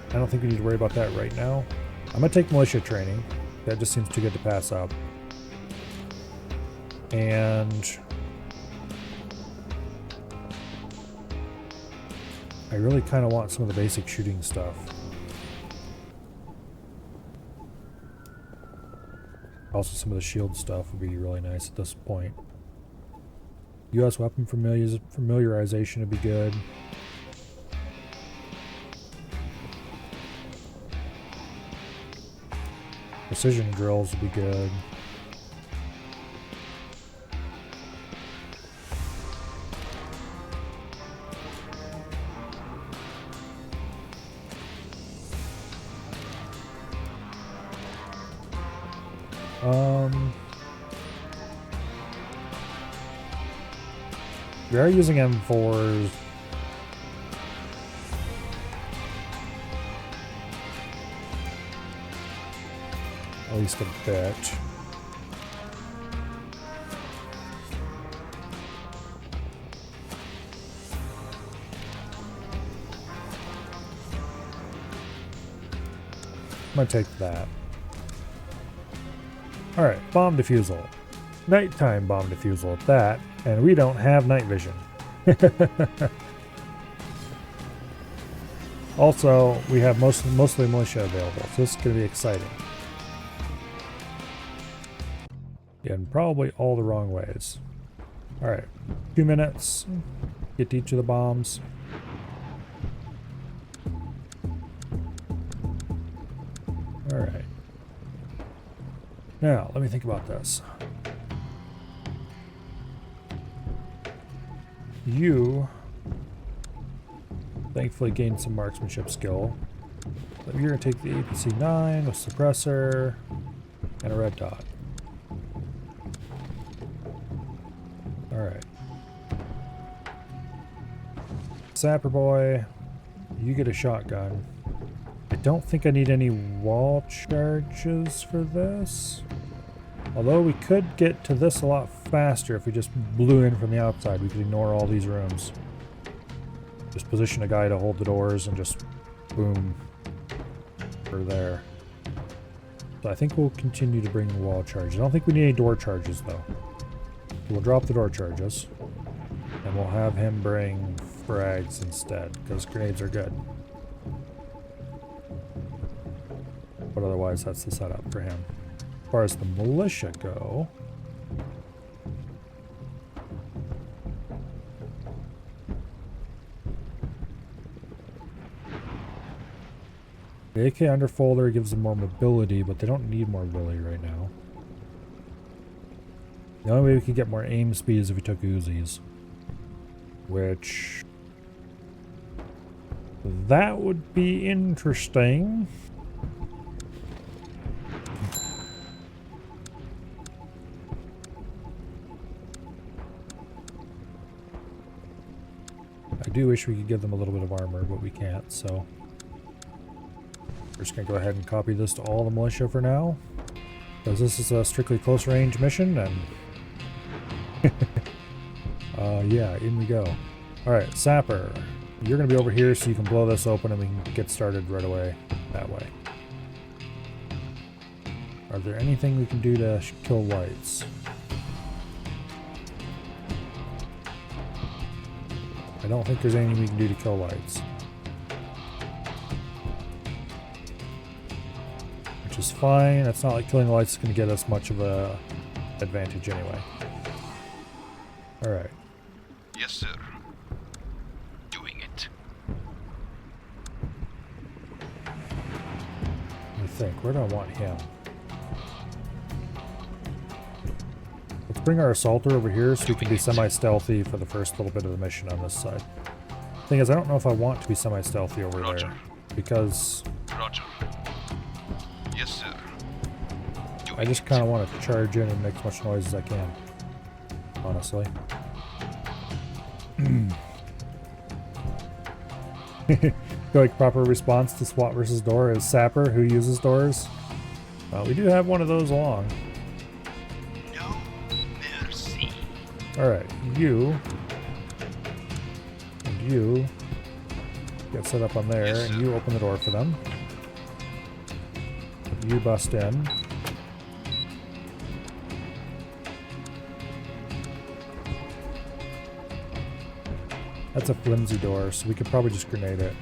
Speaker 1: I don't think we need to worry about that right now. I'm going to take militia training. That just seems too good to pass up. And I really kind of want some of the basic shooting stuff. Also, some of the shield stuff would be really nice at this point. U.S. weapon familiarization would be good. Precision drills would be good. We are using M4s. At least a bit. I'm gonna take that. Alright, bomb defusal. Nighttime bomb defusal at that, and we don't have night vision. Also, we have mostly militia available, so this is going to be exciting. In probably all the wrong ways. Alright, 2 minutes. Get to each of the bombs. Alright. Now, let me think about this. You thankfully gained some marksmanship skill. So you're going to take the APC-9 with suppressor and a red dot. Alright. Sapper boy, you get a shotgun. I don't think I need any wall charges for this. Although we could get to this a lot faster if we just blew in from the outside. We could ignore all these rooms. Just position a guy to hold the doors and just boom. We're there. So I think we'll continue to bring wall charges. I don't think we need any door charges though. We'll drop the door charges. And we'll have him bring frags instead, because grenades are good. But otherwise that's the setup for him. As far as the militia go, the AK underfolder gives them more mobility, but they don't need more mobility right now. The only way we could get more aim speed is if we took Uzis, which that would be interesting. I do wish we could give them a little bit of armor, but we can't, so we're just going to go ahead and copy this to all the militia for now, because this is a strictly close range mission, and yeah, in we go. Alright, Sapper, you're going to be over here so you can blow this open and we can get started right away that way. Are there anything we can do to kill lights? I don't think there's anything we can do to kill lights. Which is fine. It's not like killing lights is going to get us much of a advantage anyway. Alright.
Speaker 2: Yes, sir. Doing it.
Speaker 1: Let me think. Where do I want him? Let's bring our assaulter over here so we can be semi-stealthy for the first little bit of the mission on this side. Thing is, I don't know if I want to be semi-stealthy over
Speaker 2: Roger.
Speaker 1: there, because
Speaker 2: Roger. Yes, sir.
Speaker 1: I just kind of want to charge in and make as much noise as I can, honestly. Like proper response to SWAT versus door is Sapper, who uses doors. We do have one of those along.
Speaker 2: No mercy.
Speaker 1: Alright, you and you get set up on there,
Speaker 2: Yes,
Speaker 1: and you open the door for them. You bust in. That's a flimsy door, so we could probably just grenade it.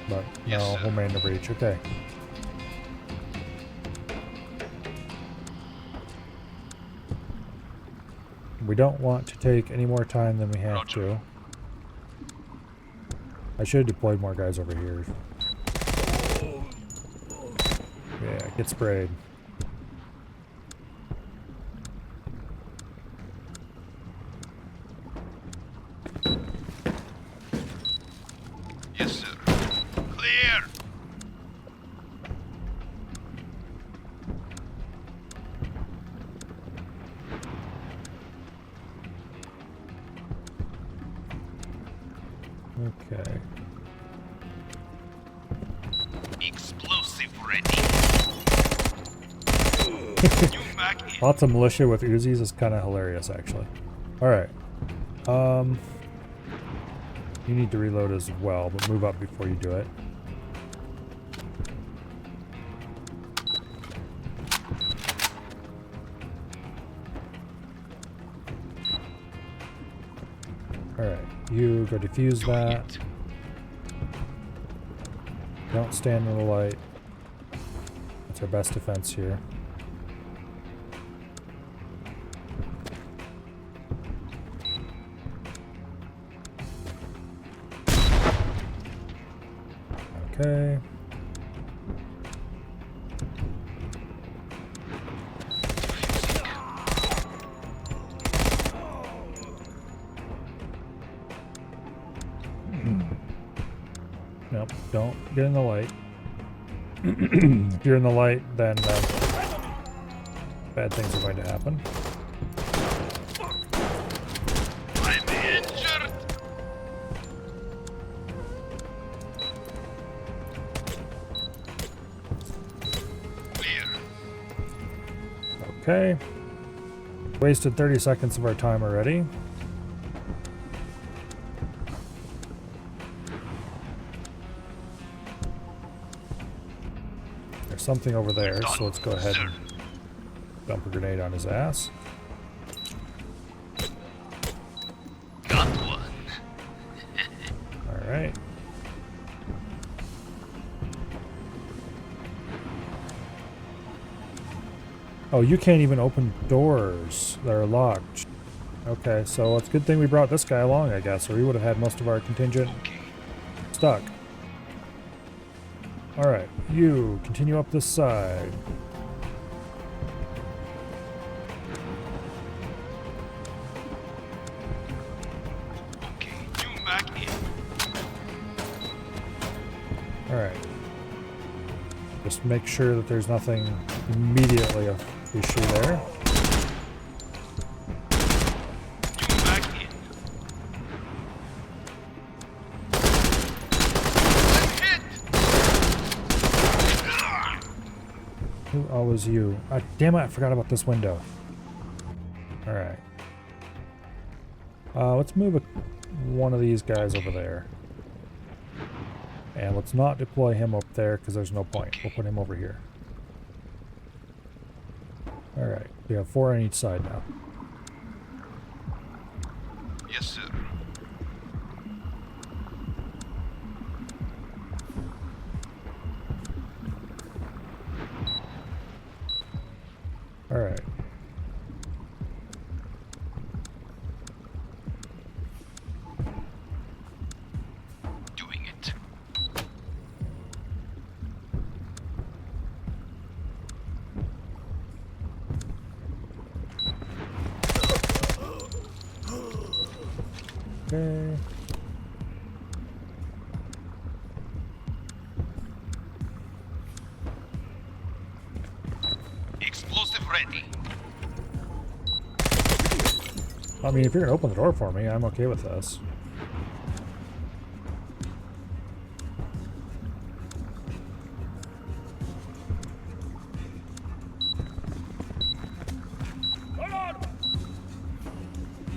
Speaker 1: But
Speaker 2: Yes,
Speaker 1: no,
Speaker 2: sir.
Speaker 1: we'll man the breach. Okay. We don't want to take any more time than we have
Speaker 2: Roger.
Speaker 1: to. I should have deployed more guys over here. Yeah, get sprayed.
Speaker 2: Yes, sir. Clear.
Speaker 1: Okay.
Speaker 2: Explosive ready. New mag in.
Speaker 1: Lots of militia with Uzis is kind of hilarious, actually. Alright. You need to reload as well, but move up before you do it. Alright, you go defuse
Speaker 2: Doing
Speaker 1: that.
Speaker 2: it.
Speaker 1: Don't stand in the light. That's our best defense here. Okay. Nope, don't get in the light. If you're in the light, then bad things are going to happen.
Speaker 2: I'm injured. Clear.
Speaker 1: Okay. Wasted 30 seconds of our time already. There's something over there, so let's go ahead and dump a grenade on his ass.
Speaker 2: Got one.
Speaker 1: Alright. Oh, you can't even open doors that are locked. Okay, so it's a good thing we brought this guy along, I guess, or we would have had most of our contingent
Speaker 2: Okay.
Speaker 1: stuck. Alright, you continue up this side.
Speaker 2: Okay. New mag in.
Speaker 1: Alright. Just make sure that there's nothing immediately of issue there.
Speaker 2: New mag in. I'm hit.
Speaker 1: Who always you? Damn it, I forgot about this window. Alright. Let's move one of these guys over there. And let's not deploy him up there because there's no point. We'll put him over here. Alright, we have 4 on each side now.
Speaker 2: Yes, sir.
Speaker 1: Alright.
Speaker 2: Doing it.
Speaker 1: Okay.
Speaker 2: Explosive ready.
Speaker 1: I mean, if you're gonna open the door for me, I'm okay with this.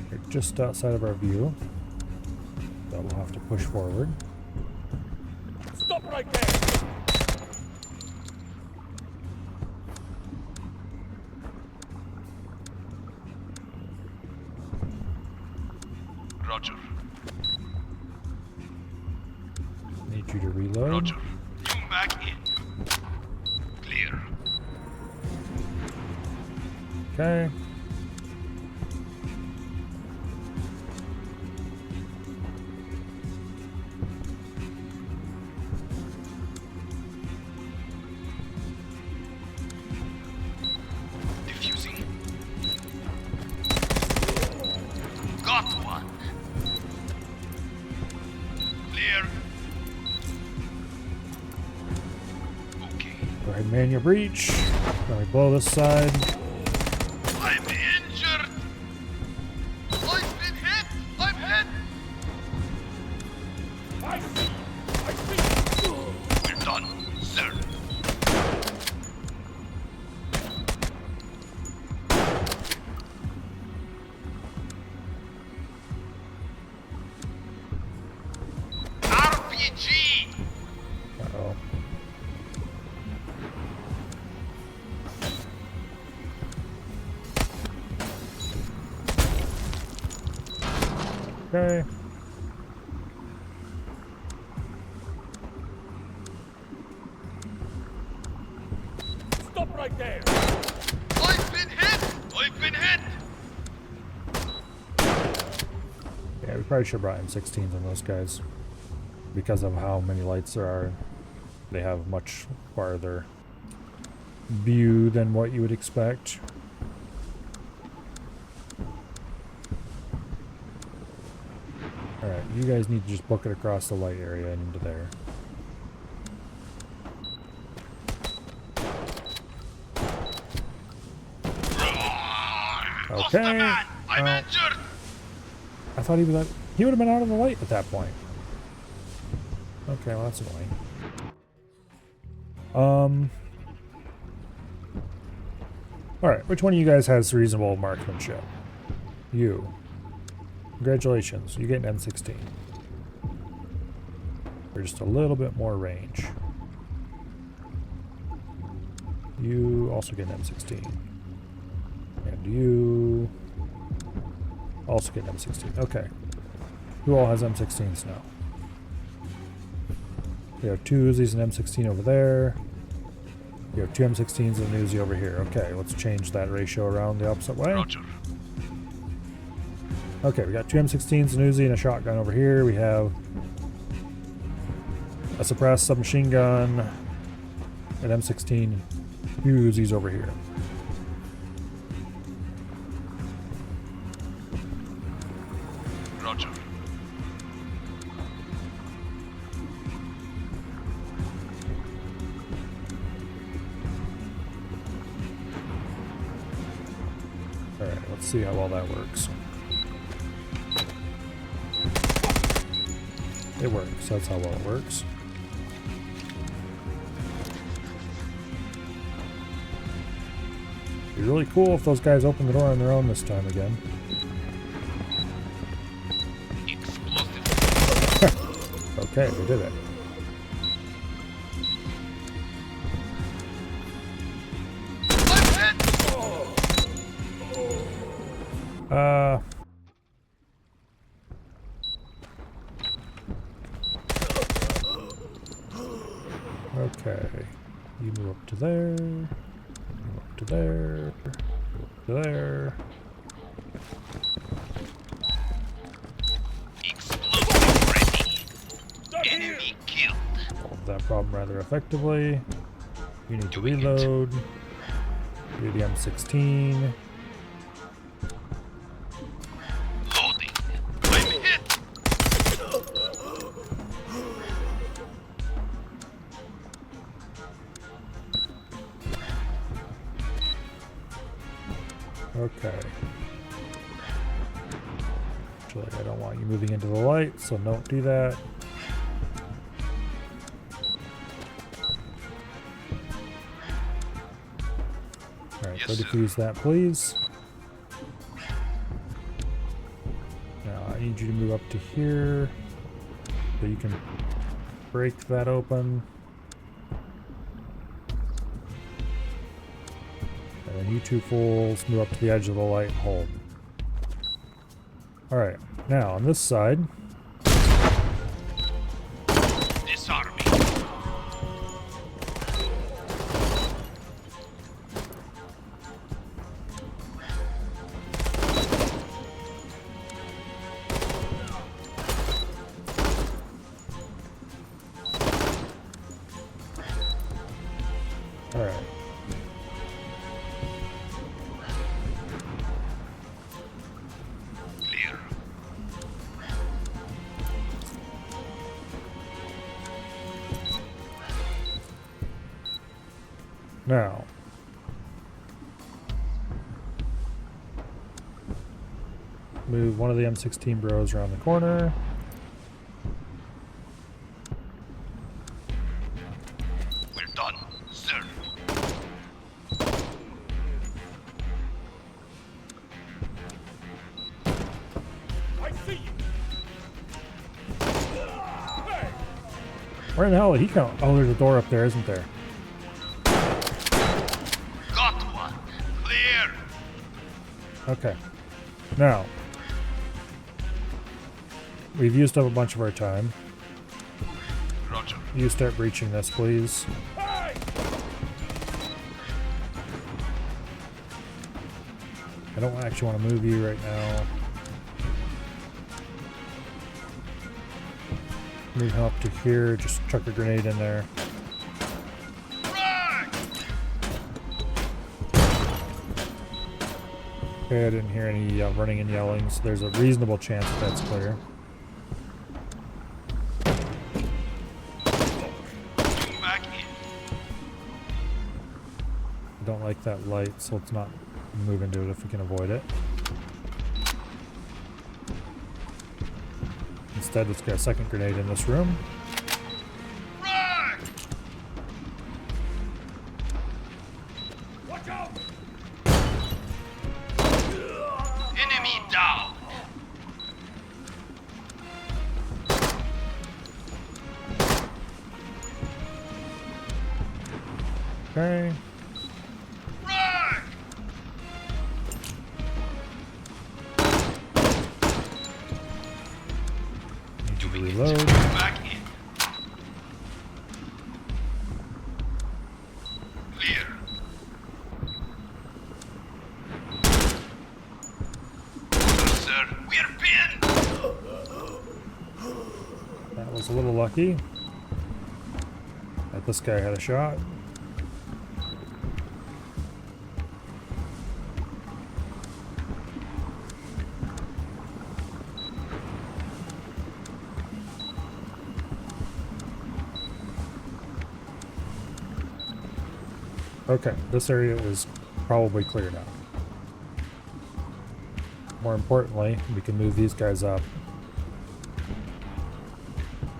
Speaker 1: You're just outside of our view. So we'll have to push forward.
Speaker 4: Stop right there!
Speaker 2: Roger.
Speaker 1: Need you to reload.
Speaker 2: Roger. You back in. Clear.
Speaker 1: Okay.
Speaker 2: Diffusing. Got one. Clear. Okay.
Speaker 1: Go ahead and man your breach. Let me blow this side.
Speaker 2: I'm injured. I've been hit. I'm hit.
Speaker 4: I see! I see!
Speaker 2: We're done, sir. RPG.
Speaker 1: Uh-oh. Okay.
Speaker 4: Stop right there!
Speaker 2: I've been hit. I've been hit.
Speaker 1: Yeah, we probably should have brought M16s on those guys. Because of how many lights there are, they have much farther view than what you would expect. Alright, you guys need to just book it across the light area and into there.
Speaker 2: Lost a
Speaker 1: Okay.
Speaker 2: man. I'm
Speaker 1: well,
Speaker 2: injured.
Speaker 1: I thought he was at, he would have been out of the light at that point. Okay, well that's annoying. Alright, which one of you guys has reasonable marksmanship? You. Congratulations, you get an M16. For just a little bit more range. You also get an M16. And you also get an M16. Okay. Who all has M16s now? We have two Uzis and M16 over there. We have two M16s and an Uzi over here. Okay, let's change that ratio around the opposite way.
Speaker 2: Roger.
Speaker 1: Okay, we got two M16s, an Uzi, and a shotgun over here. We have a suppressed submachine gun, an M16, two Uzis over here.
Speaker 2: Roger.
Speaker 1: Alright, let's see how well that works. It works, that's how well it works. It'd be really cool if those guys opened the door on their own this time again.
Speaker 2: Explosive.
Speaker 1: Okay, we did it.
Speaker 2: I'm hit.
Speaker 1: Okay. You move up to there. Move up to there. Move up to there.
Speaker 2: Explosive ready. Enemy killed.
Speaker 1: Solve that problem rather effectively. You need to reload. Do the M16.
Speaker 2: Loading. I'm hit.
Speaker 1: Okay. Actually, I don't want you moving into the light, so don't do that. Alright,
Speaker 2: Yes,
Speaker 1: go
Speaker 2: sir.
Speaker 1: defuse that, please. Now, I need you to move up to here so you can break that open. And then you two fools move up to the edge of the light and hold. Alright, now on this side,
Speaker 2: Disarm.
Speaker 1: Now, move one of the M16 bros around the corner.
Speaker 2: We're done, sir.
Speaker 4: I see you. Hey,
Speaker 1: Where the hell did he come? Oh, there's a door up there, isn't there?
Speaker 2: Got one. Clear.
Speaker 1: Okay. Now, we've used up a bunch of our time.
Speaker 2: Roger.
Speaker 1: You start breaching this, please.
Speaker 4: hey!
Speaker 1: I don't actually want to move you right now. Move him up to here. Just chuck a grenade in there.
Speaker 2: Right.
Speaker 1: Okay, I didn't hear any running and yelling, so there's a reasonable chance that that's clear.
Speaker 2: Back in.
Speaker 1: I don't like that light, so let's not move into it if we can avoid it. Instead, let's get a second grenade in this room.
Speaker 2: Right.
Speaker 4: Watch out!
Speaker 2: Enemy down.
Speaker 1: Okay.
Speaker 2: Right.
Speaker 1: Need to
Speaker 2: Doing it.
Speaker 1: reload.
Speaker 2: Back in. Clear. Sir, we're pinned.
Speaker 1: That was a little lucky. That this guy had a shot. Okay, this area is probably clear now. More importantly, we can move these guys up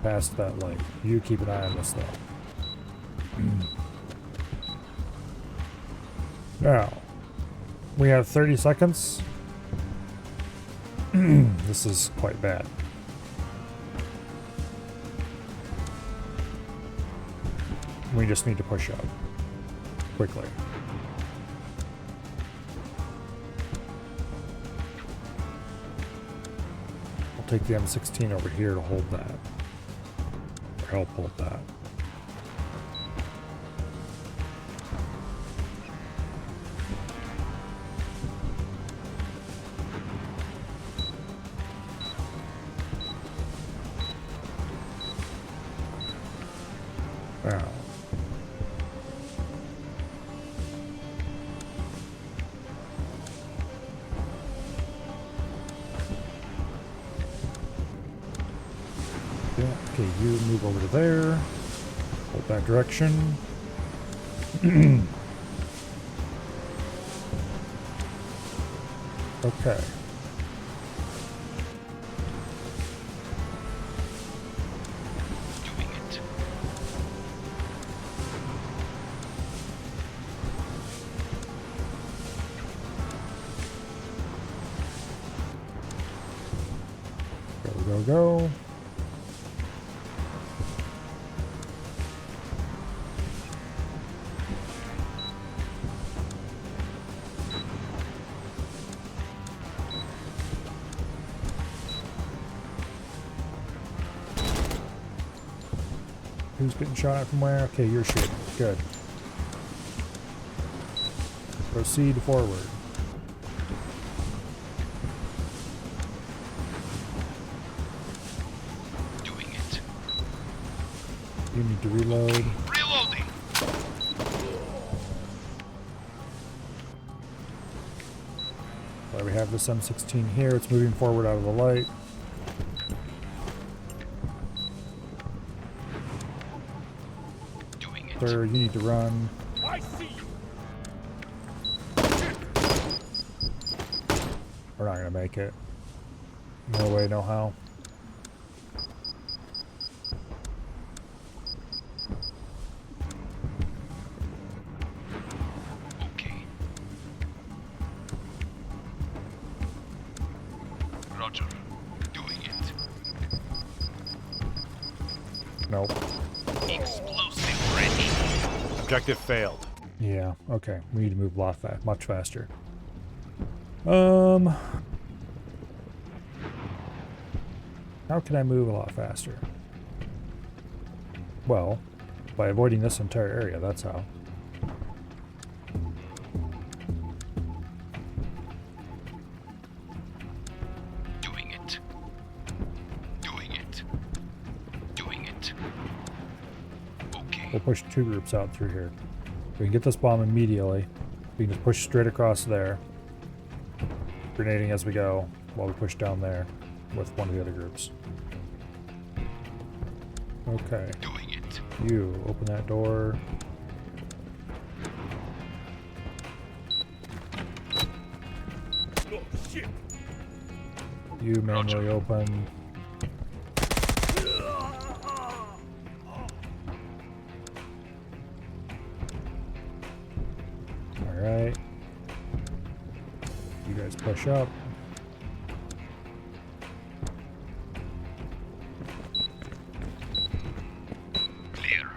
Speaker 1: past that light. You keep an eye on this though. Now, we have 30 seconds. This is quite bad. We just need to push up quickly. I'll take the M16 over here to hold that. Or help hold that. Now. Yeah, okay, you move over to there. Hold that direction. Okay.
Speaker 2: Doing it.
Speaker 1: Go, go, go. Who's getting shot from where? Okay, you're shooting. Good. Proceed forward.
Speaker 2: Doing it.
Speaker 1: You need to reload.
Speaker 2: Reloading.
Speaker 1: While we have this M16 here, it's moving forward out of the light.
Speaker 2: Doing it.
Speaker 1: Third, you need to run.
Speaker 4: I see you.
Speaker 1: We're not gonna make it. No way, no how.
Speaker 2: Okay. Roger. Doing it.
Speaker 1: Nope.
Speaker 2: Explosive ready.
Speaker 3: Objective failed.
Speaker 1: Yeah, okay. We need to move a lot much faster. How can I move a lot faster? Well, by avoiding this entire area, that's how.
Speaker 2: Doing it. Doing it. Doing it. Okay.
Speaker 1: We'll push 2 groups out through here. We can get this bomb immediately. We can just push straight across there. Grenading as we go while we push down there with one of the other groups. Okay.
Speaker 2: Doing it.
Speaker 1: You open that door.
Speaker 4: Oh, shit.
Speaker 1: You manually open. Alright. You guys push up.
Speaker 2: Clear.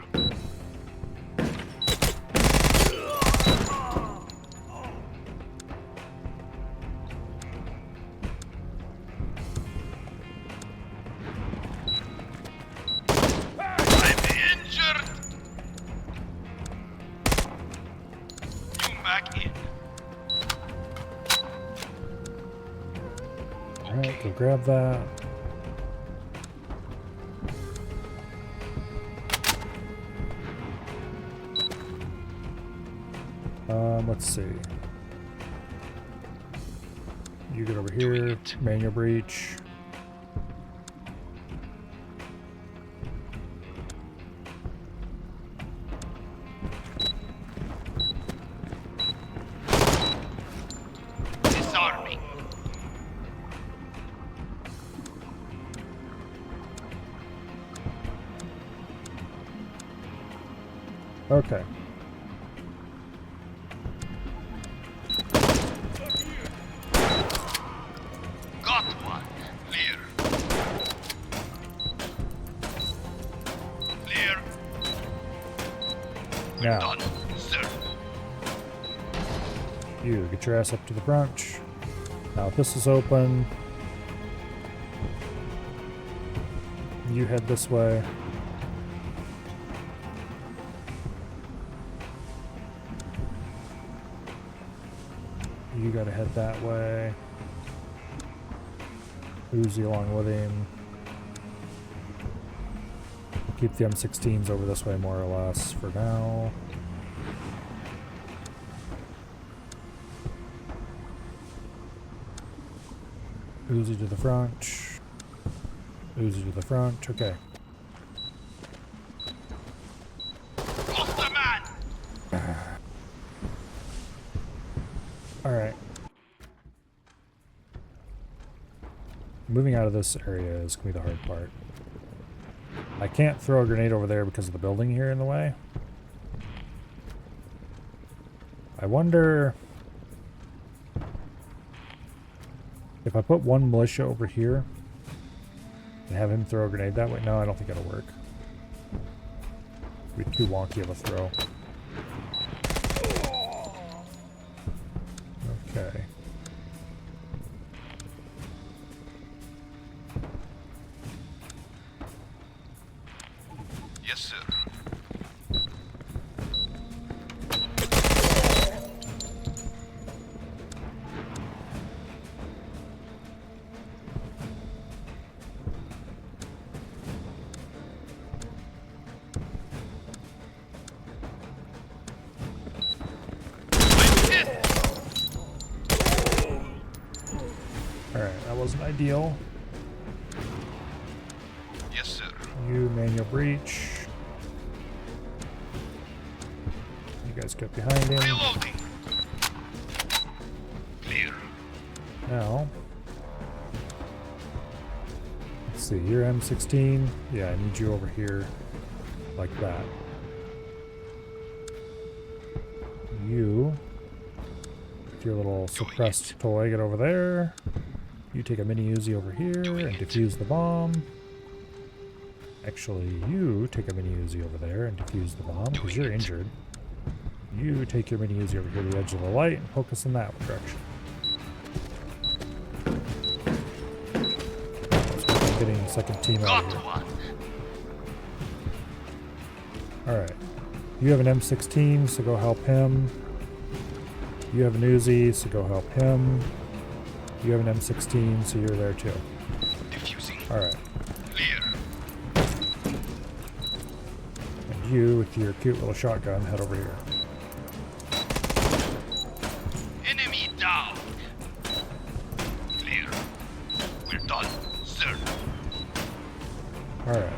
Speaker 2: I'm injured. You back in.
Speaker 1: Alright, go grab that. Let's see. You get over here,
Speaker 2: it.
Speaker 1: manual breach.
Speaker 2: Disarming.
Speaker 1: Okay.
Speaker 2: Got one. Clear. Clear.
Speaker 1: Now,
Speaker 2: Done, sir.
Speaker 1: you get your ass up to the front. Now, if this is open, you head this way. You gotta head that way. Uzi along with him. Keep the M16s over this way more or less for now. Uzi to the front. Uzi to the front. Okay.
Speaker 2: Lost the man.
Speaker 1: Alright. Moving out of this area is going to be the hard part. I can't throw a grenade over there because of the building here in the way. I wonder if I put one militia over here and have him throw a grenade that way. No, I don't think it'll work. It'd be too wonky of a throw. Okay.
Speaker 2: Yes, sir.
Speaker 1: Alright, that wasn't ideal.
Speaker 2: Yes, sir.
Speaker 1: You manual breach. You guys get behind him.
Speaker 2: Reloading. Clear.
Speaker 1: Now, let's see, you're M16. Yeah, I need you over here like that. You, with your little suppressed toy, get over there. You take a mini Uzi over here and defuse the bomb. Actually, you take a mini Uzi over there and defuse the bomb because you're injured. You take your mini Uzi over here to the edge of the light and focus in that direction. So we're getting the second team out of here. Alright. You have an M16, so go help him. You have an Uzi, so go help him. You have an M16, so you're there too. Alright. And you, with your cute little shotgun, head over here.
Speaker 2: Enemy down. Clear. We're done, sir.
Speaker 1: Alright.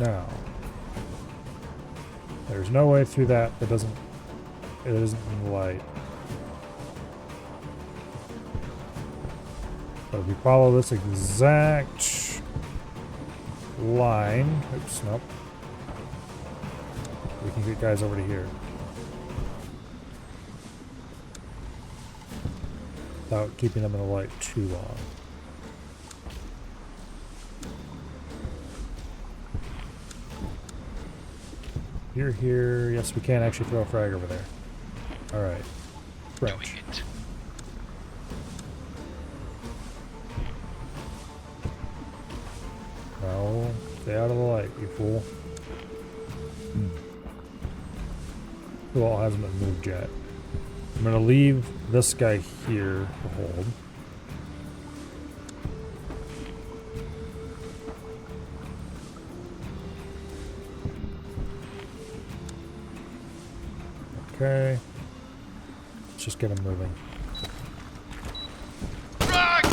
Speaker 1: Now, there's no way through that it isn't in the light. But if we follow this exact line, oops, nope, we can get guys over to here without keeping them in the light too long. You're here. Yes, we can actually throw a frag over there. Alright. French. No. Stay out of the light, you fool. Who all hasn't been moved yet? I'm going to leave this guy here to hold. Okay. Let's just get him moving.
Speaker 2: Frag!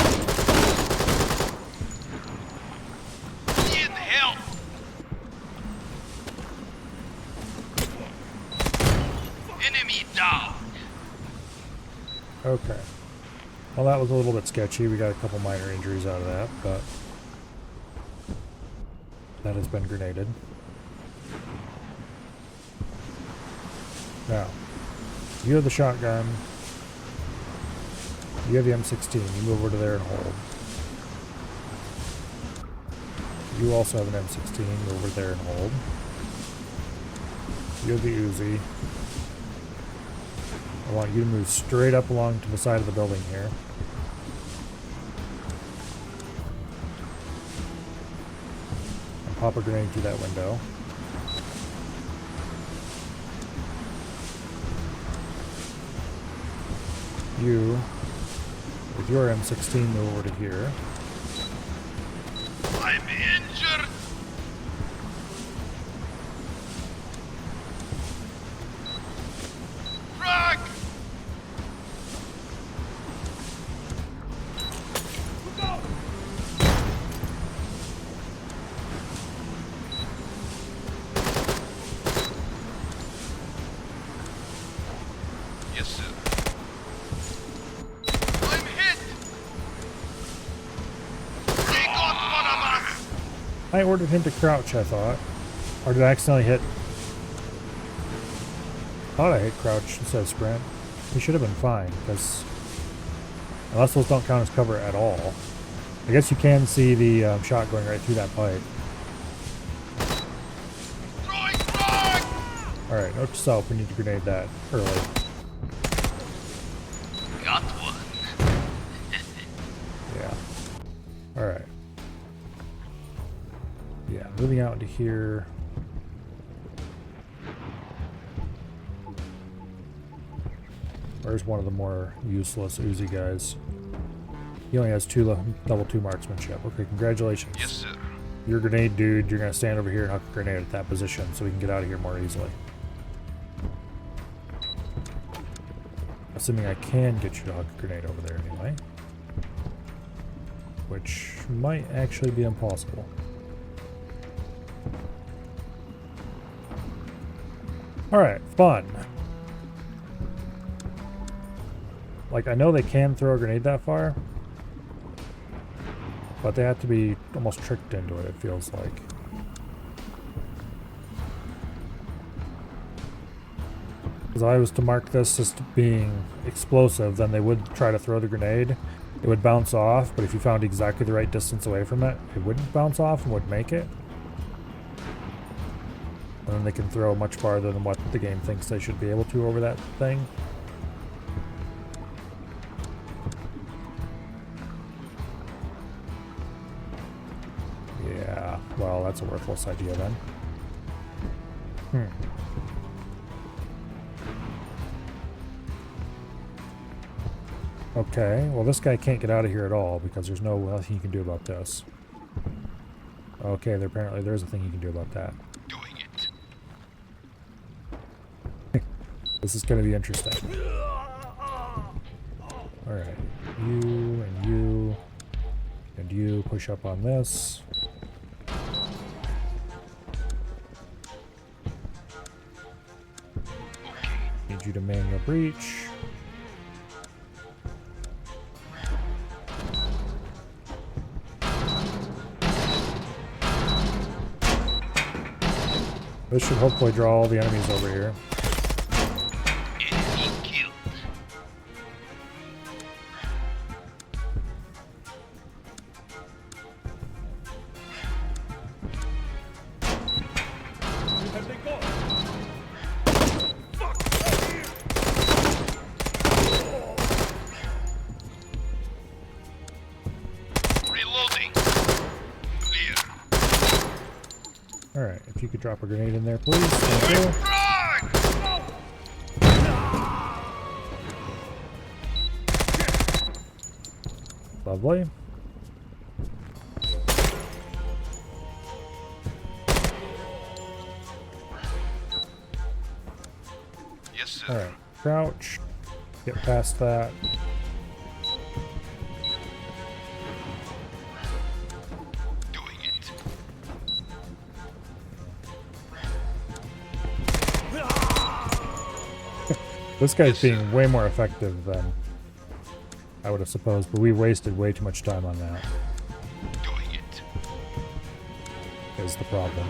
Speaker 2: Need help! Enemy down!
Speaker 1: Okay. Well, that was a little bit sketchy. We got a couple minor injuries out of that, but that has been grenaded. Now, you have the shotgun. You have the M16. You move over to there and hold. You also have an M16. Move over there and hold. You have the Uzi. I want you to move straight up along to the side of the building here. And pop a grenade through that window. You, with your M16, move over to here.
Speaker 2: I'm injured! Frag! Yes, sir. I'm hit! They got one of us!
Speaker 1: I ordered him to crouch, I thought. Or did I accidentally hit? I thought I hit crouch instead of sprint. He should have been fine, because unless those don't count as cover at all. I guess you can see the shot going right through that pipe.
Speaker 2: Throwing frag!
Speaker 1: Alright, note to self, we need to grenade that early.
Speaker 2: Got one.
Speaker 1: Yeah. Alright. Yeah, moving out into here. Where's one of the more useless Uzi guys? He only has level 2 marksmanship. Okay, congratulations.
Speaker 2: Yes, sir.
Speaker 1: You're a grenade dude. You're going to stand over here and huck a grenade at that position so we can get out of here more easily. Assuming I can get you to huck a grenade over there anyway. Which might actually be impossible. Alright, fun. Like, I know they can throw a grenade that far, but they have to be almost tricked into it, it feels like. Because if I was to mark this as being explosive, then they would try to throw the grenade. It would bounce off, but if you found exactly the right distance away from it, it wouldn't bounce off and would make it. And then they can throw much farther than what the game thinks they should be able to over that thing. Yeah, well, that's a worthless idea then. Okay, well this guy can't get out of here at all because there's nothing he can do about this. Okay, apparently there's a thing you can do about that.
Speaker 2: Doing it.
Speaker 1: This is going to be interesting. Alright, you and you and you push up on this. Need you to man the breach. This should hopefully draw all the enemies over here.
Speaker 2: Enemy killed.
Speaker 4: Where have they gone?
Speaker 2: Reloading. Clear.
Speaker 1: Alright, if you could drop a grenade in there, please. Thank you. Lovely.
Speaker 2: Yes, sir.
Speaker 1: Alright, crouch. Get past that.
Speaker 2: Doing it.
Speaker 1: This guy's being way more effective than I would have supposed, but we wasted way too much time on that,
Speaker 2: Doing it.
Speaker 1: is the problem.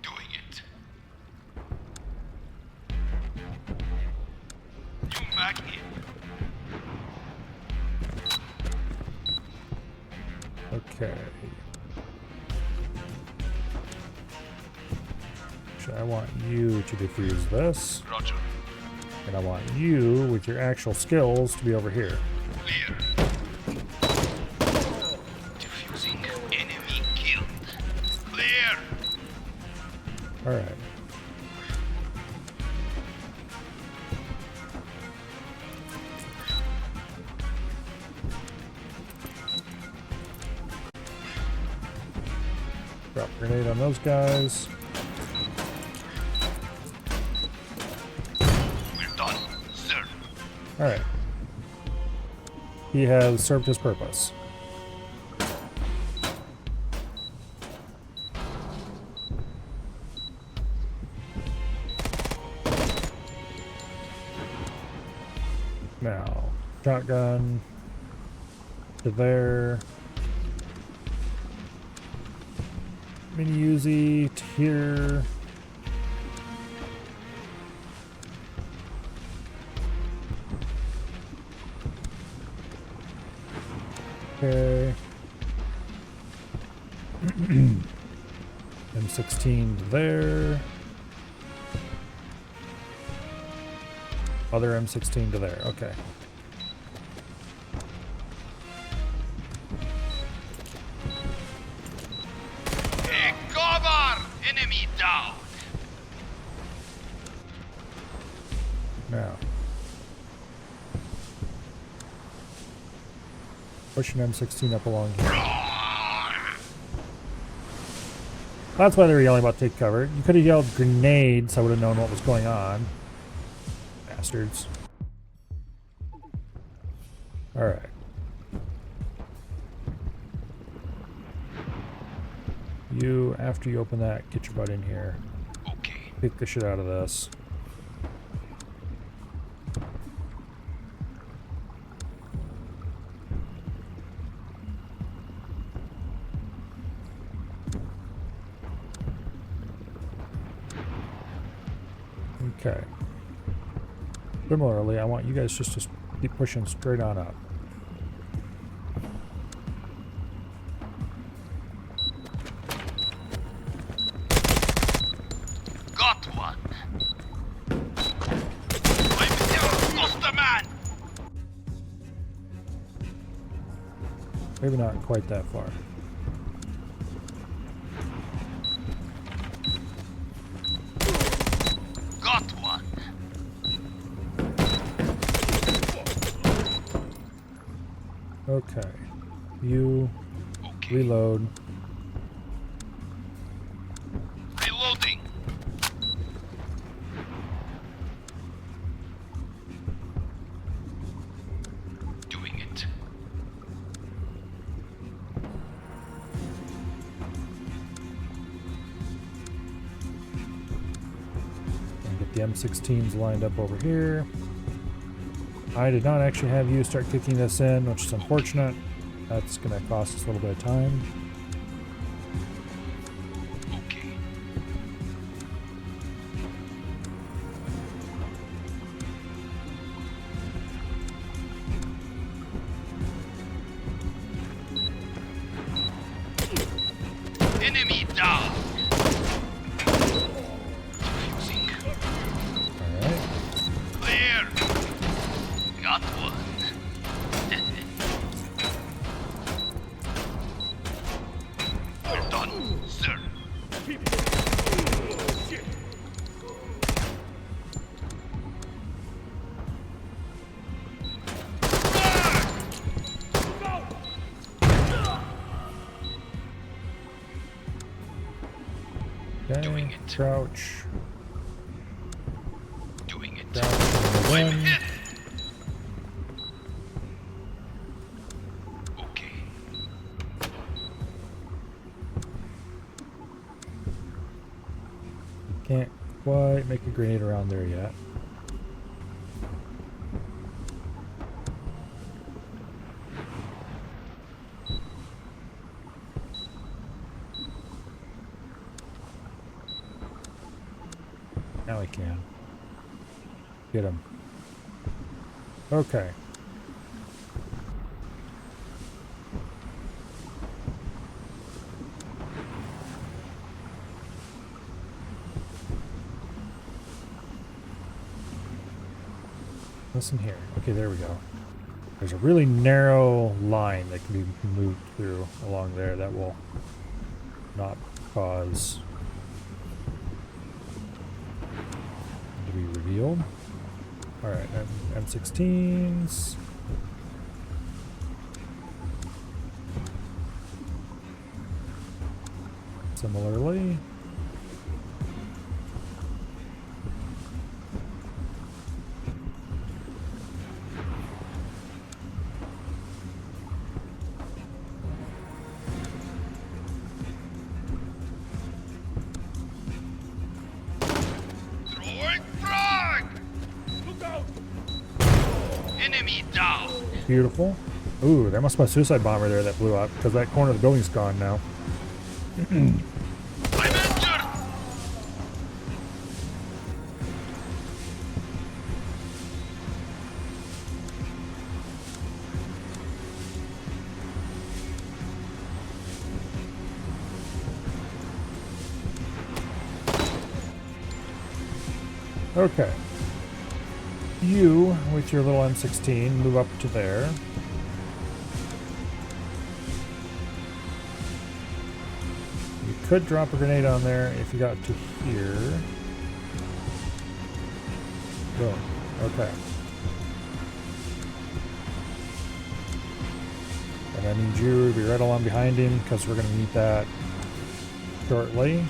Speaker 2: Doing it. You back in.
Speaker 1: Okay. So I want you to defuse this,
Speaker 2: Roger.
Speaker 1: and I want you, with your actual skills, to be over here.
Speaker 2: Clear. Diffusing. Enemy killed. Clear.
Speaker 1: Alright. Drop a grenade on those guys.
Speaker 2: We're done, sir.
Speaker 1: Alright. He has served his purpose. Now, shotgun to there. Mini Uzi to here. Okay. M16 to there. Other M16 to there. Okay.
Speaker 2: Hey, cover! Enemy down.
Speaker 1: Now. Push an M16 up along here. That's why they were yelling about take cover. You could have yelled grenades, I would have known what was going on. Bastards. Alright. You, after you open that, get your butt in here.
Speaker 2: Okay.
Speaker 1: Kick the shit out of this. Okay. Similarly, I want you guys just to keep pushing straight on up.
Speaker 2: Got one. Lost a man.
Speaker 1: Maybe not quite that far.
Speaker 2: Got one.
Speaker 1: Okay. You
Speaker 2: Okay.
Speaker 1: reload.
Speaker 2: Reloading. Doing it.
Speaker 1: And get the M16s lined up over here. I did not actually have you start kicking this in, which is unfortunate. That's going to cost us a little bit of time.
Speaker 2: Okay. Enemy down. Using.
Speaker 1: Alright.
Speaker 2: Clear. Got one. We're done, sir.
Speaker 4: Shit.
Speaker 1: Okay.
Speaker 2: Doing it.
Speaker 1: Crouch.
Speaker 2: Doing it.
Speaker 1: Crouch. And
Speaker 2: I'm
Speaker 1: then
Speaker 2: hit. Okay.
Speaker 1: can't quite make a grenade around there yet. Now I can. Get him. Okay. Listen here. Okay, there we go. There's a really narrow line that can be moved through along there that will not cause to be revealed. Alright, M16s. Similarly.
Speaker 2: Throwing frag!
Speaker 4: Look out!
Speaker 2: Enemy down!
Speaker 1: Beautiful. Ooh, that must be a suicide bomber there that blew up, because that corner of the building's gone now.
Speaker 2: I'm injured!
Speaker 1: Okay. You, with your little M16, move up to there. You could drop a grenade on there if you got to here. Boom. Okay. And I need you to be right along behind him because we're going to need that shortly.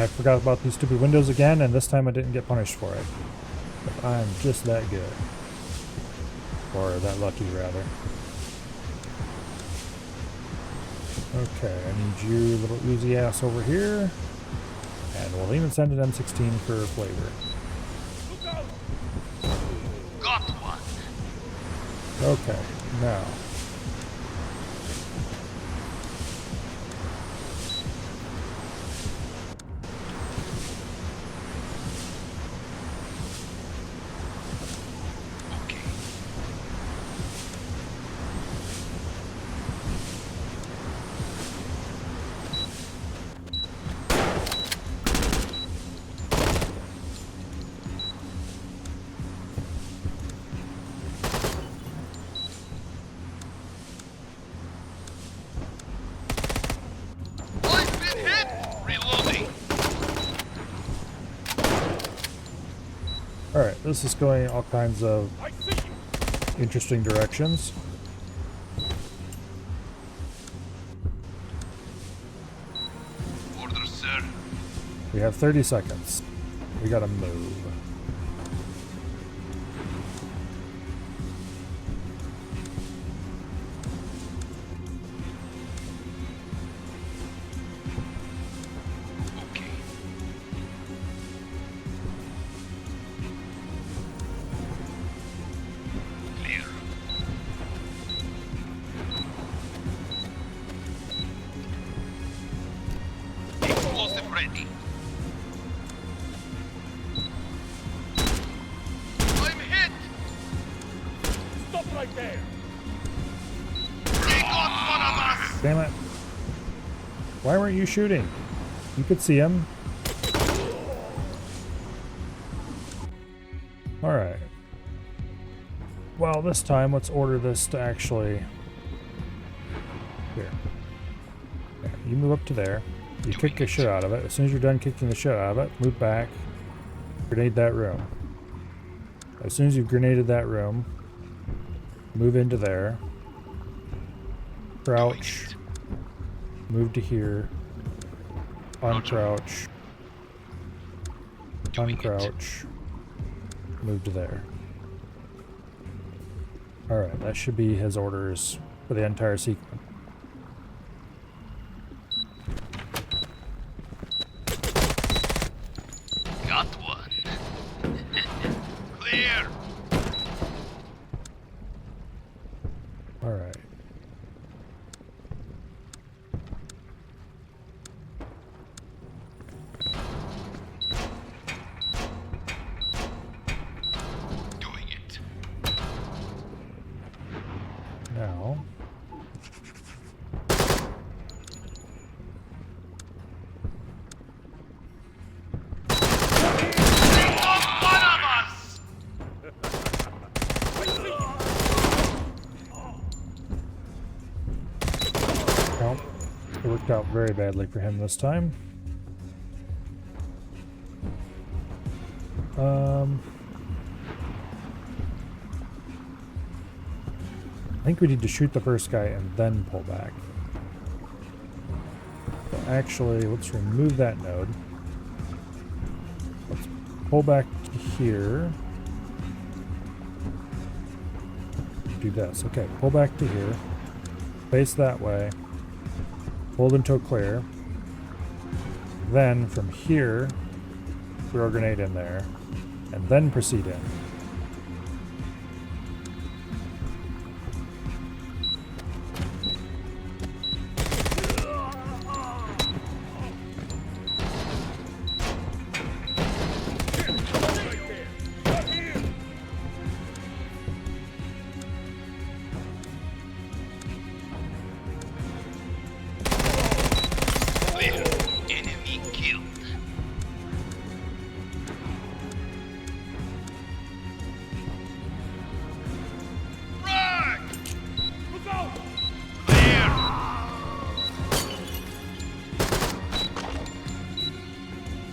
Speaker 1: I forgot about these stupid windows again, and this time I didn't get punished for it. But I'm just that good. Or that lucky, rather. Okay, I need you, little oozy ass, over here. And we'll even send an M16 for flavor.
Speaker 2: Got one.
Speaker 1: Okay, now.
Speaker 2: Okay. I've been hit. Reloading.
Speaker 1: Alright, this is going all kinds of
Speaker 4: I see you.
Speaker 1: interesting directions.
Speaker 2: Orders, sir.
Speaker 1: We have 30 seconds. We gotta move.
Speaker 2: Okay. Clear. Explosive ready. I'm hit.
Speaker 4: Stop right there.
Speaker 2: They got one of us.
Speaker 1: Damn it. Why weren't you shooting? You could see him. Alright. Well, this time, let's order this to actually... Here. Yeah, you move up to there. You kick the shit out of it. As soon as you're done kicking the shit out of it, move back. Grenade that room. As soon as you've grenaded that room, move into there. Crouch. Move to here. Uncrouch. Uncrouch. Move to there. Alright, that should be his orders for the entire sequence.
Speaker 2: Got one. Clear.
Speaker 1: Alright.
Speaker 2: Doing it.
Speaker 1: Now.
Speaker 2: They got one of us.
Speaker 1: Nope. It worked out very badly for him this time. I think we need to shoot the first guy and then pull back. So actually, let's remove that node. Let's pull back to here. Do this. Okay, pull back to here. Face that way. Hold until clear. Then from here, throw a grenade in there. And then proceed in.
Speaker 2: Clear. Enemy killed. Frag!
Speaker 4: Look out!
Speaker 2: Clear.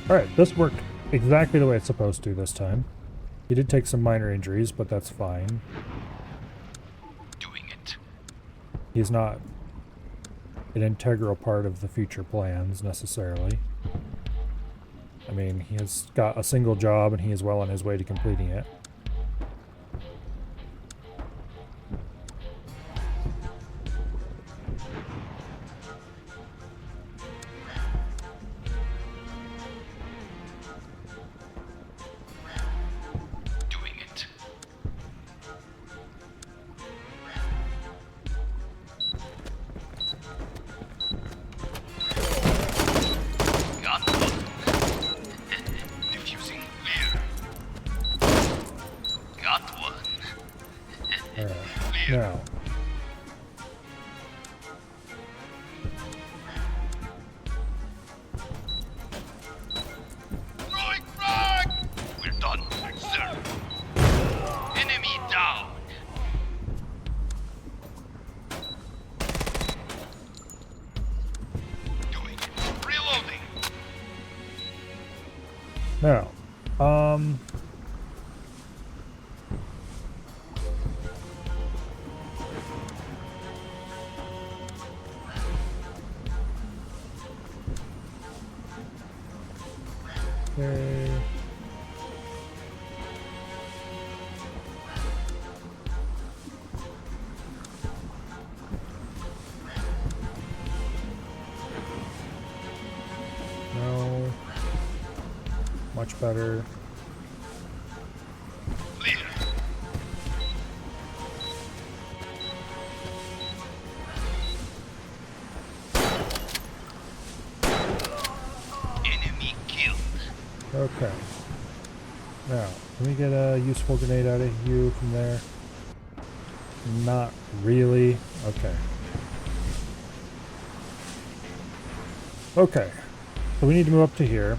Speaker 1: Alright, this worked exactly the way it's supposed to this time. He did take some minor injuries, but that's fine.
Speaker 2: Doing it.
Speaker 1: He's not an integral part of the future plans, necessarily. I mean, he has got a single job and he is well on his way to completing it.
Speaker 2: Doing it. Got one. Diffusing clear. Got one.
Speaker 1: Alright.
Speaker 2: Clear.
Speaker 1: Now,
Speaker 2: Throwing frag! We're done, sir. Enemy down. Doing it. Reloading.
Speaker 1: now, okay. No. Much better.
Speaker 2: Clear. Enemy killed.
Speaker 1: Okay. Now, can we get a useful grenade out of you from there? Not really. Okay. Okay. So we need to move up to here.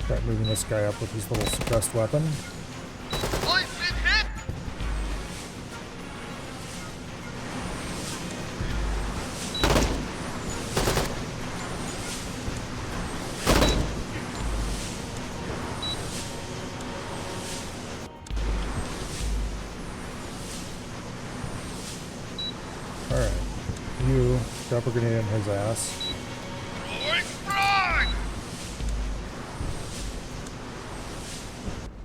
Speaker 1: Start moving this guy up with his little suppressed weapon.
Speaker 2: I've been hit.
Speaker 1: Alright. You drop a grenade on his ass.
Speaker 2: Throwing frag.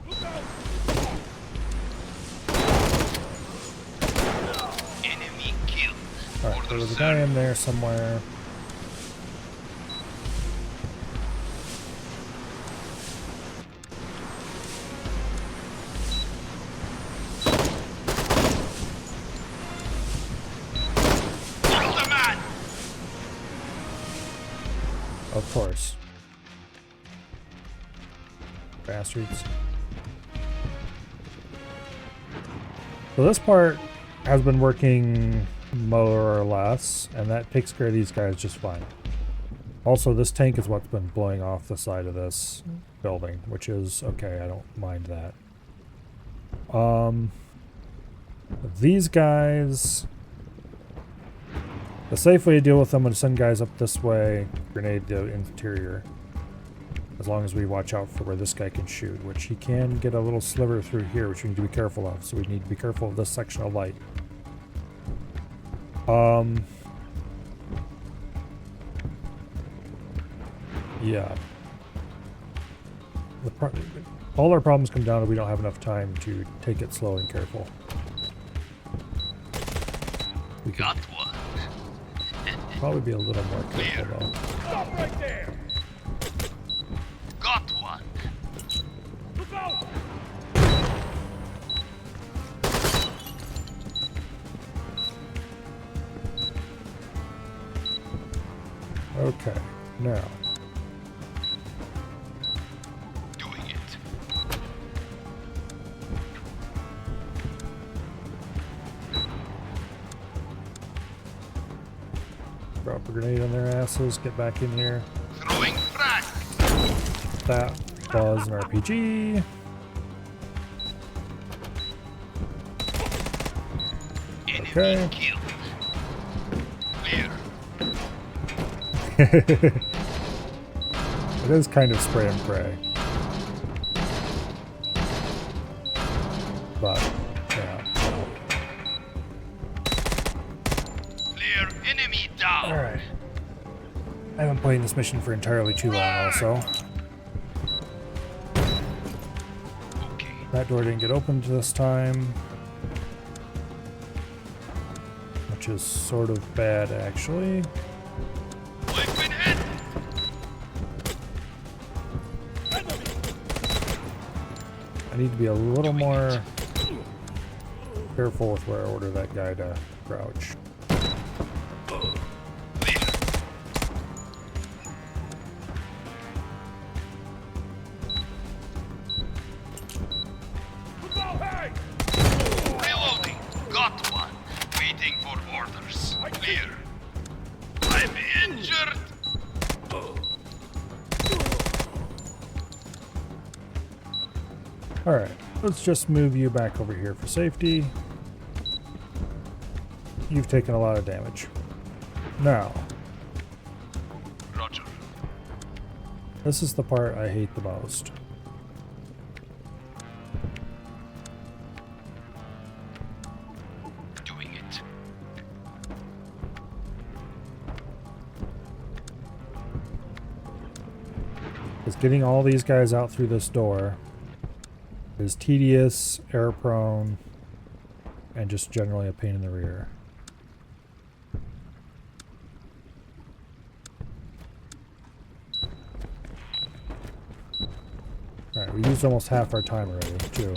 Speaker 4: Look out!
Speaker 2: Enemy killed.
Speaker 1: Alright, there was a guy in there somewhere.
Speaker 2: Kill the man.
Speaker 1: Of course. Bastards. So this part has been working more or less, and that takes care of these guys just fine. Also, this tank is what's been blowing off the side of this building, which is okay, I don't mind that. These guys, the safe way to deal with them is to send guys up this way, grenade the interior. As long as we watch out for where this guy can shoot, which he can get a little sliver through here, which we need to be careful of. So we need to be careful of this section of light. Yeah. All our problems come down to we don't have enough time to take it slow and careful. We could
Speaker 2: Got one.
Speaker 1: probably be a little more careful though.
Speaker 4: Stop right there!
Speaker 2: Got one.
Speaker 4: Look out!
Speaker 1: Okay, now.
Speaker 2: Doing it.
Speaker 1: Drop a grenade on their asses, get back in here.
Speaker 2: Throwing frag.
Speaker 1: That was an RPG. Okay.
Speaker 2: Killed. Clear.
Speaker 1: It is kind of spray and pray. But, yeah.
Speaker 2: Clear. Enemy down.
Speaker 1: Alright. I haven't played this mission for entirely too long also.
Speaker 2: Okay.
Speaker 1: That door didn't get opened this time. Which is sort of bad, actually.
Speaker 2: Weapon hit.
Speaker 1: I need to be a little more careful with where I order that guy to crouch.
Speaker 4: Hey!
Speaker 2: Reloading. Got one. Waiting for orders. Clear. I'm injured.
Speaker 1: Alright, let's just move you back over here for safety. You've taken a lot of damage. Now,
Speaker 2: Roger.
Speaker 1: this is the part I hate the most.
Speaker 2: Doing it.
Speaker 1: Because getting all these guys out through this door is tedious, error prone, and just generally a pain in the rear. Alright, we used almost half our time already, too.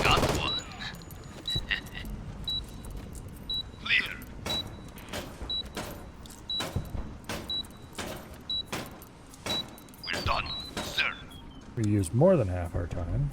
Speaker 2: Got one. Clear. We're done, sir.
Speaker 1: We used more than half our time.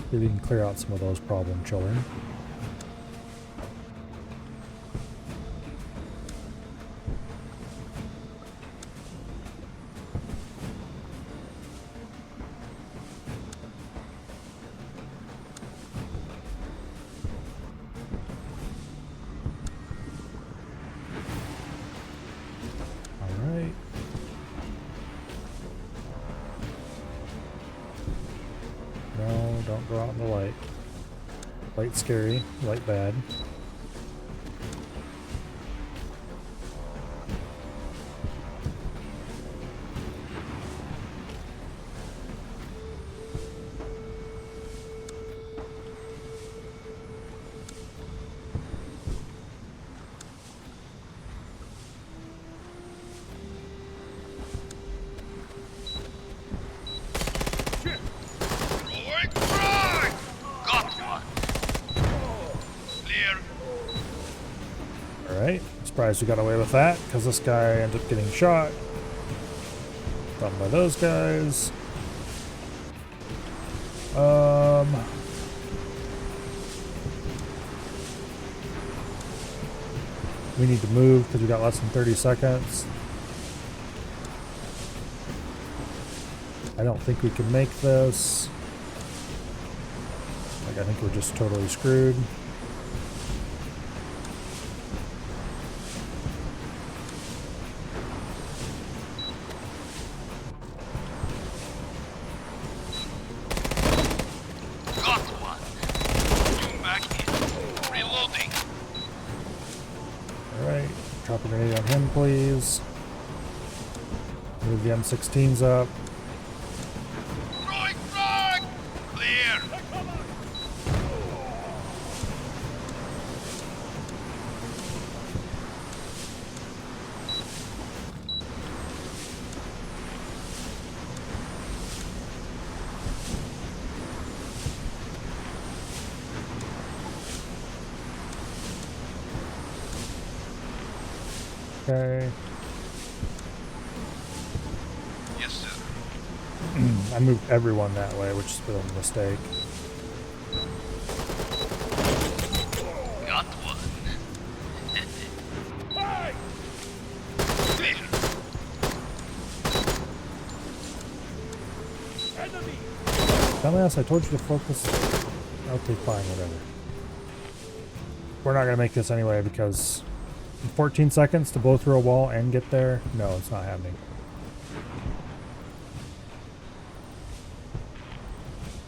Speaker 1: See if we can clear out some of those problem children. Alright. No, don't go out in the light. Light scary, light bad.
Speaker 2: Throwing frag. Got one. Clear.
Speaker 1: Alright, surprised we got away with that, because this guy ended up getting shot. Done by those guys. We need to move because we got less than 30 seconds. I don't think we can make this. Like, I think we're just totally screwed.
Speaker 2: Got one. Zoom back in. Reloading.
Speaker 1: Alright, drop a grenade on him, please. Move the M16s up.
Speaker 2: Throwing frag. Clear.
Speaker 1: Okay.
Speaker 2: Yes, sir.
Speaker 1: I moved everyone that way, which has been a mistake.
Speaker 2: Got one.
Speaker 4: Hey!
Speaker 2: Clear.
Speaker 4: Enemy!
Speaker 1: Dumbass, I told you to focus. Okay, fine, whatever. We're not gonna make this anyway because in 14 seconds to blow through a wall and get there? No, it's not happening.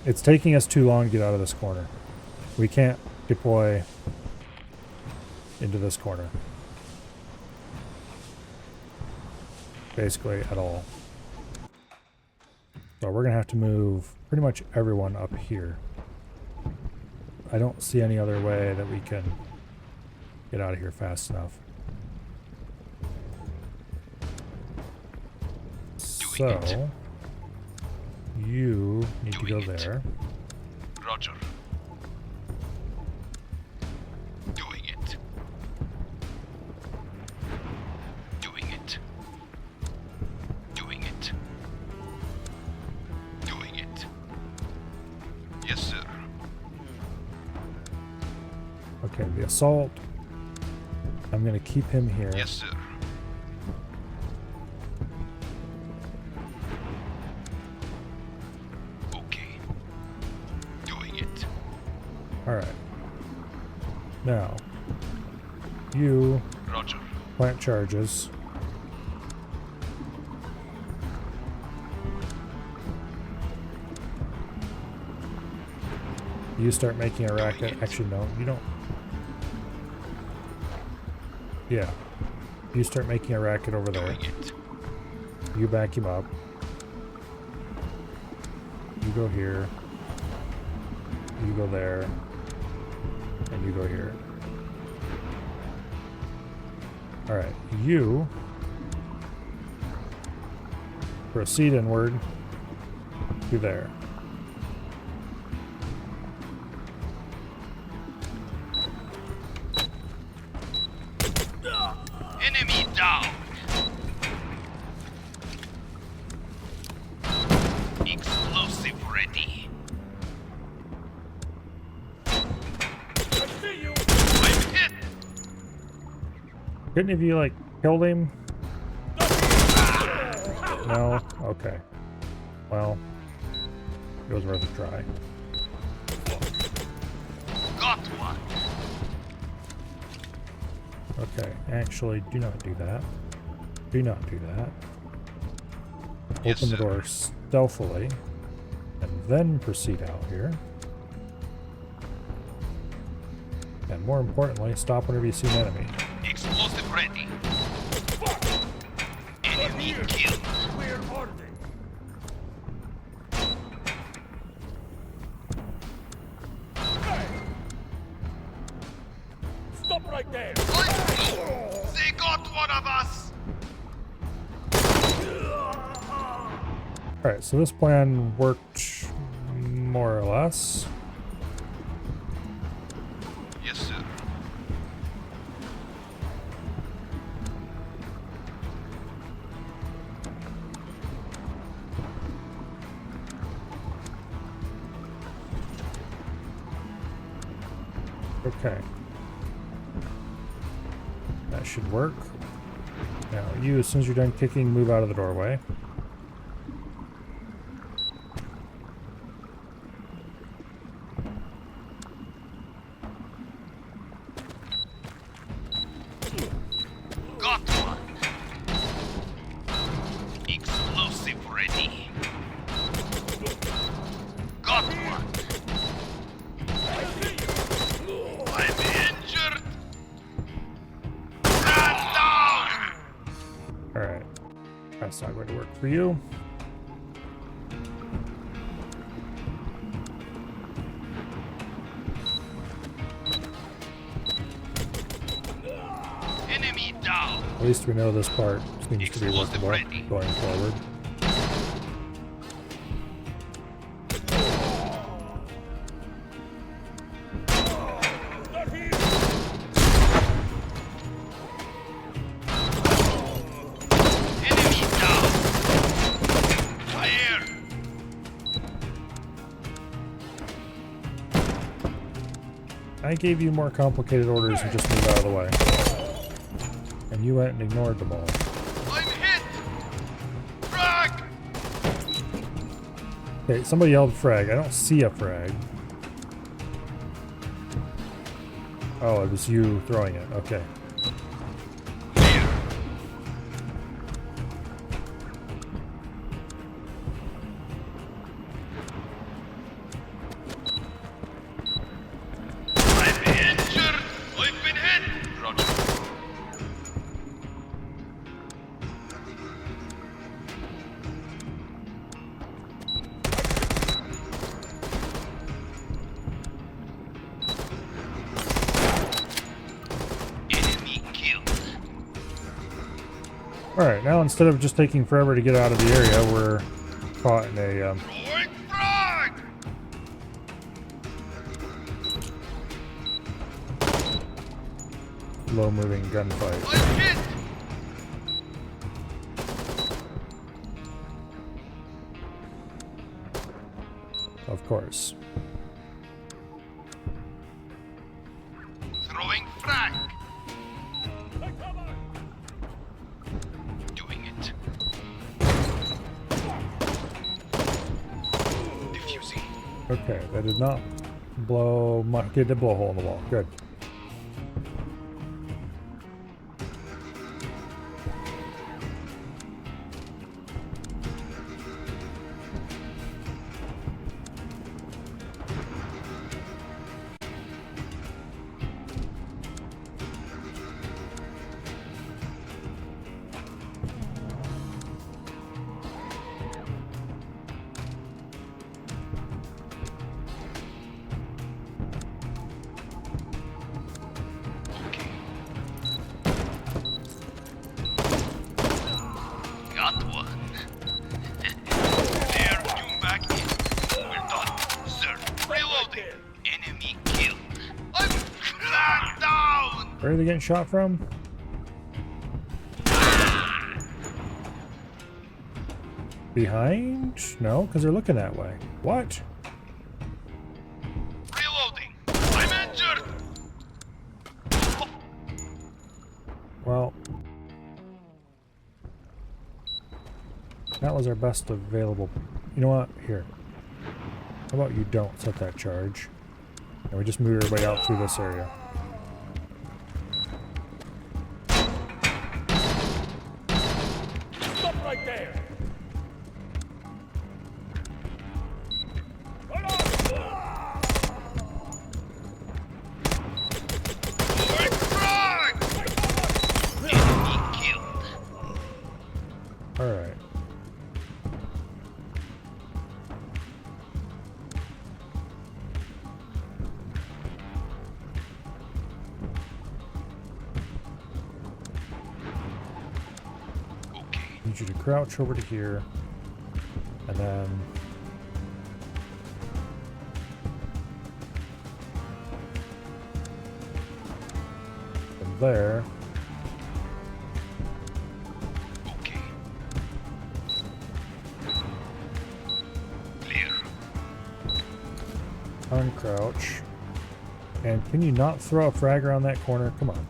Speaker 1: It's taking us too long to get out of this corner. We can't deploy into this corner. Basically at all. So we're gonna have to move pretty much everyone up here. I don't see any other way that we can get out of here fast enough. So you need to go there.
Speaker 2: Roger. Doing it. Doing it. Doing it. Doing it. Yes, sir.
Speaker 1: Okay, the assault. I'm gonna keep him here.
Speaker 2: Yes, sir. Okay. Doing it.
Speaker 1: Alright. Now, you
Speaker 2: Roger.
Speaker 1: plant charges. You start making a racket. Actually, no, you don't. Yeah. You start making a racket over there.
Speaker 2: Doing it.
Speaker 1: You back him up. You go here. You go there. And you go here. Alright, you proceed inward to there.
Speaker 2: Enemy down. Explosive ready.
Speaker 4: I see you!
Speaker 2: I'm hit.
Speaker 1: Couldn't have you, like, killed him? No? Okay. Well, it was worth a try.
Speaker 2: Got one.
Speaker 1: Okay, actually, do not do that. Do not do that.
Speaker 2: Yes,
Speaker 1: Open the
Speaker 2: sir.
Speaker 1: door stealthily, and then proceed out here. And more importantly, stop whenever you see an enemy.
Speaker 2: Explosive ready. Enemy killed.
Speaker 4: Where are they? Hey! Stop right there!
Speaker 2: They got one of us.
Speaker 1: Alright, so this plan worked more or less.
Speaker 2: Yes, sir.
Speaker 1: Okay. That should work. Now, you, as soon as you're done kicking, move out of the doorway.
Speaker 2: Got one. Explosive ready. Got one. I'm injured. Stand down.
Speaker 1: Alright. That's not going to work for you.
Speaker 2: Enemy down.
Speaker 1: At least we know this part seems to be
Speaker 2: Explosive
Speaker 1: workable
Speaker 2: ready.
Speaker 1: going forward.
Speaker 4: They're here!
Speaker 2: Enemy down. Clear.
Speaker 1: I gave you more complicated orders and just moved out of the way. And you went and ignored them all.
Speaker 2: I'm hit! Frag!
Speaker 1: Okay, somebody yelled frag. I don't see a frag. Oh, it was you throwing it. Okay. Alright, now instead of just taking forever to get out of the area, we're caught in a slow-moving gunfight. Of course.
Speaker 2: Throwing frag! Doing it. Diffusing.
Speaker 1: Okay, that did not blow my... Okay, it did blow a hole in the wall. Good.
Speaker 2: Got one. There, you back in. We're done, sir. Reloading. Enemy killed. I'm clapped down.
Speaker 1: Where are they getting shot from? Behind? No, because they're looking that way. What?
Speaker 2: Reloading. I'm injured.
Speaker 1: Well, that was our best available. You know what? Here. How about you don't set that charge? And we just move everybody out through this area.
Speaker 4: Stop right there!
Speaker 2: Throwing frag. Enemy killed.
Speaker 1: Alright. Need you to crouch over to here, and then from there,
Speaker 2: Okay. Clear.
Speaker 1: uncrouch. And can you not throw a frag around that corner? Come on.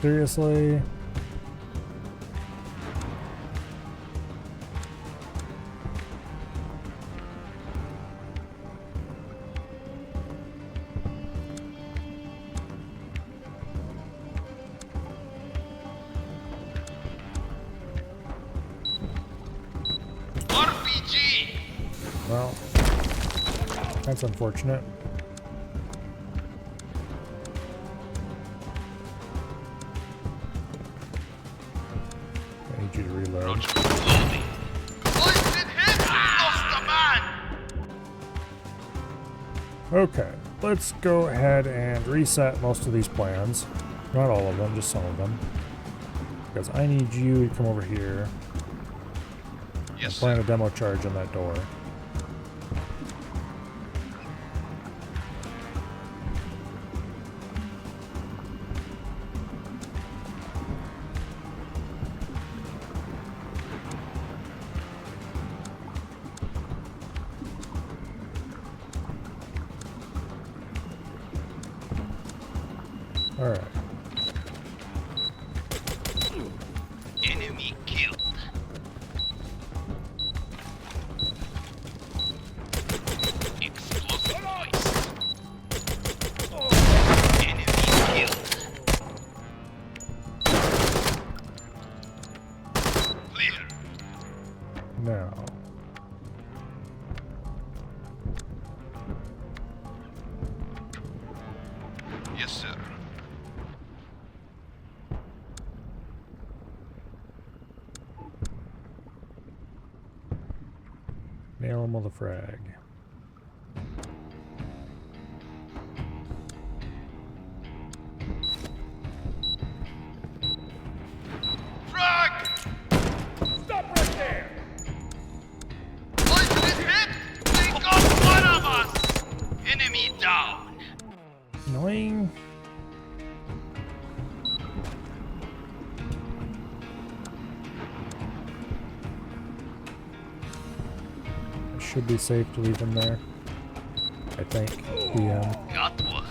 Speaker 1: Seriously?
Speaker 2: RPG.
Speaker 1: Well, that's unfortunate. I need you to reload.
Speaker 2: Roger. Loading. I've been hit. Lost a man.
Speaker 1: Okay, let's go ahead and reset most of these plans. Not all of them, just some of them. Because I need you to come over here
Speaker 2: Yes,
Speaker 1: and plan
Speaker 2: sir.
Speaker 1: a demo charge on that door. Alright.
Speaker 2: Enemy killed. Explosive noise. Enemy killed. Clear.
Speaker 1: Now.
Speaker 2: Yes, sir.
Speaker 1: Nail him with a frag.
Speaker 2: Frag!
Speaker 4: Stop right there!
Speaker 2: I've been hit! They got one of us! Enemy down.
Speaker 1: Annoying. It should be safe to leave him there. I think. PM.
Speaker 2: Got one.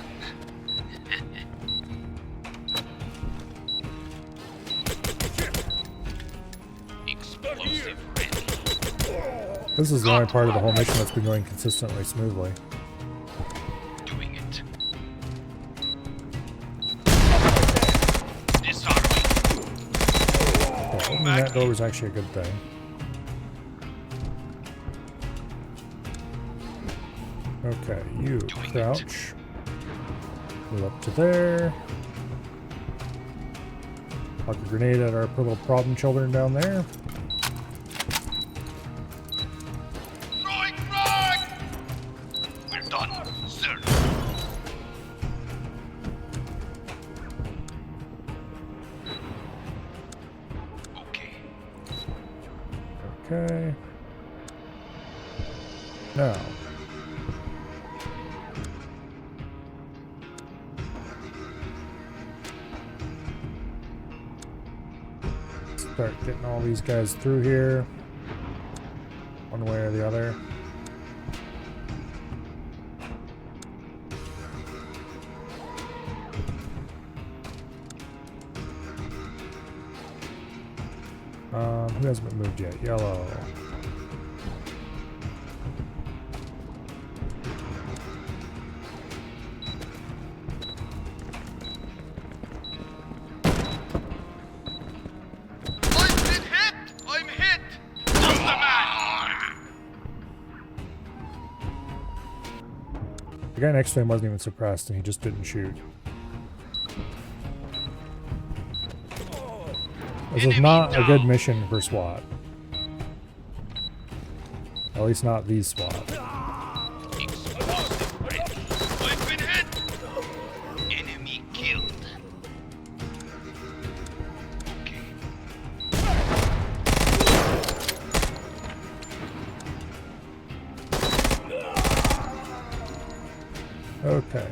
Speaker 2: Explosive ready.
Speaker 1: This is the only part of the whole mission that's been going consistently smoothly.
Speaker 2: Doing it. Disarming.
Speaker 1: Yeah, opening that door was actually a good thing. Okay, you crouch. Move up to there. Pluck a grenade at our little problem children down there.
Speaker 2: Throwing frag! We're done, sir. Okay.
Speaker 1: Okay. Now. Start getting all these guys through here. One way or the other. Who hasn't been moved yet? Yellow.
Speaker 2: I've been hit! I'm hit! Just the man!
Speaker 1: The guy next to him wasn't even suppressed and he just didn't shoot. This is not a good mission for SWAT. At least not these SWAT.
Speaker 2: Explosive ready. I've been hit! Enemy killed. Okay.
Speaker 1: Okay.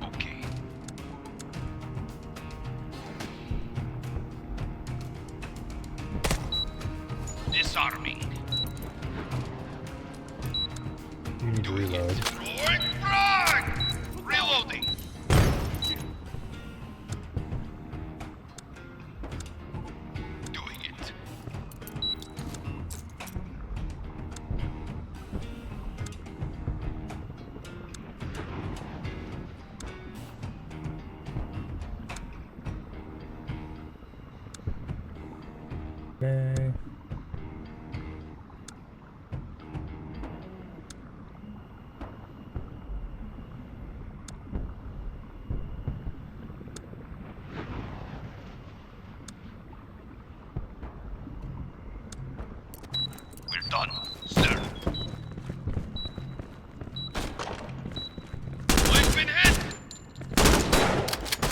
Speaker 2: Okay. Disarming.
Speaker 1: You need to reload.
Speaker 2: Throwing frag! Reloading. Doing it.
Speaker 1: Okay.
Speaker 2: We're done, sir. I've been hit!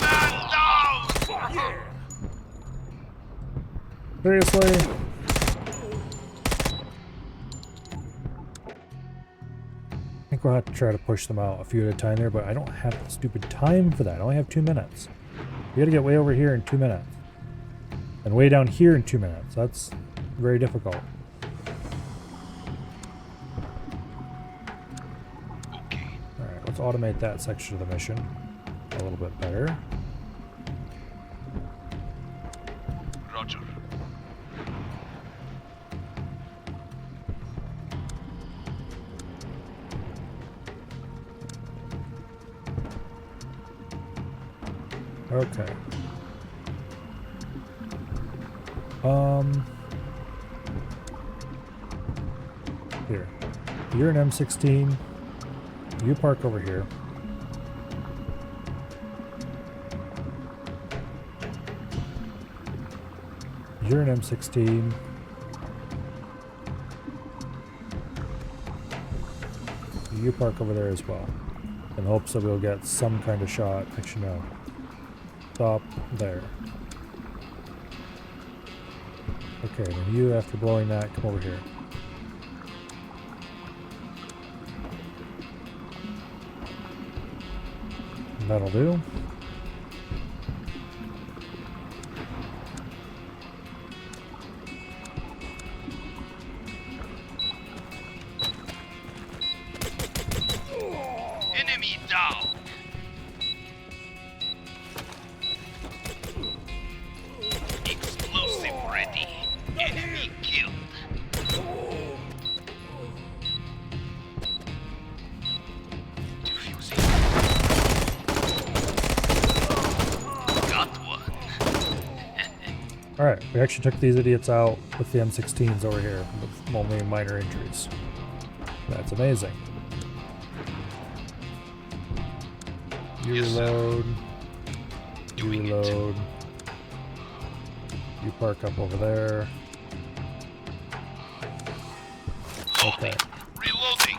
Speaker 2: Man down!
Speaker 4: Yeah!
Speaker 1: Seriously? I think we'll have to try to push them out a few at a time there, but I don't have the stupid time for that. I only have 2 minutes. We gotta get way over here in 2 minutes. And way down here in 2 minutes. That's very difficult.
Speaker 2: Okay.
Speaker 1: let's automate that section of the mission a little bit better.
Speaker 2: Roger.
Speaker 1: Okay. Here. You're an M16. You park over here. You're an M16. You park over there as well. In hopes that we'll get some kind of shot. Actually, no. Stop there. Okay, then you, after blowing that, come over here. That'll do.
Speaker 2: Enemy down. Explosive ready. Enemy killed. Defusing. Got one.
Speaker 1: Alright, we actually took these idiots out with the M16s over here with only minor injuries. That's amazing. You
Speaker 2: Yes, sir.
Speaker 1: reload. You
Speaker 2: Doing it.
Speaker 1: reload. You park up over there.
Speaker 2: Loading.
Speaker 1: Okay.
Speaker 2: Reloading.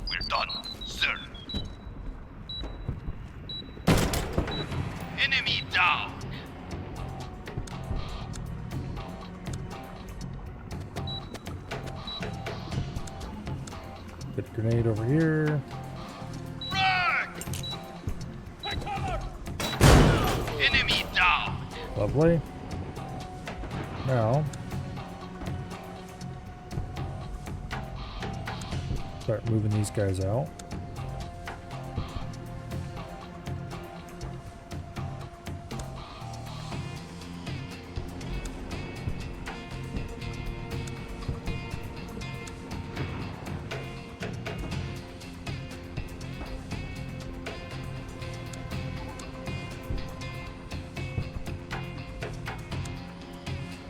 Speaker 2: We're done, sir. Enemy down.
Speaker 1: Good grenade over here.
Speaker 2: Frag!
Speaker 4: Take cover!
Speaker 2: Enemy down.
Speaker 1: Lovely. Now, start moving these guys out.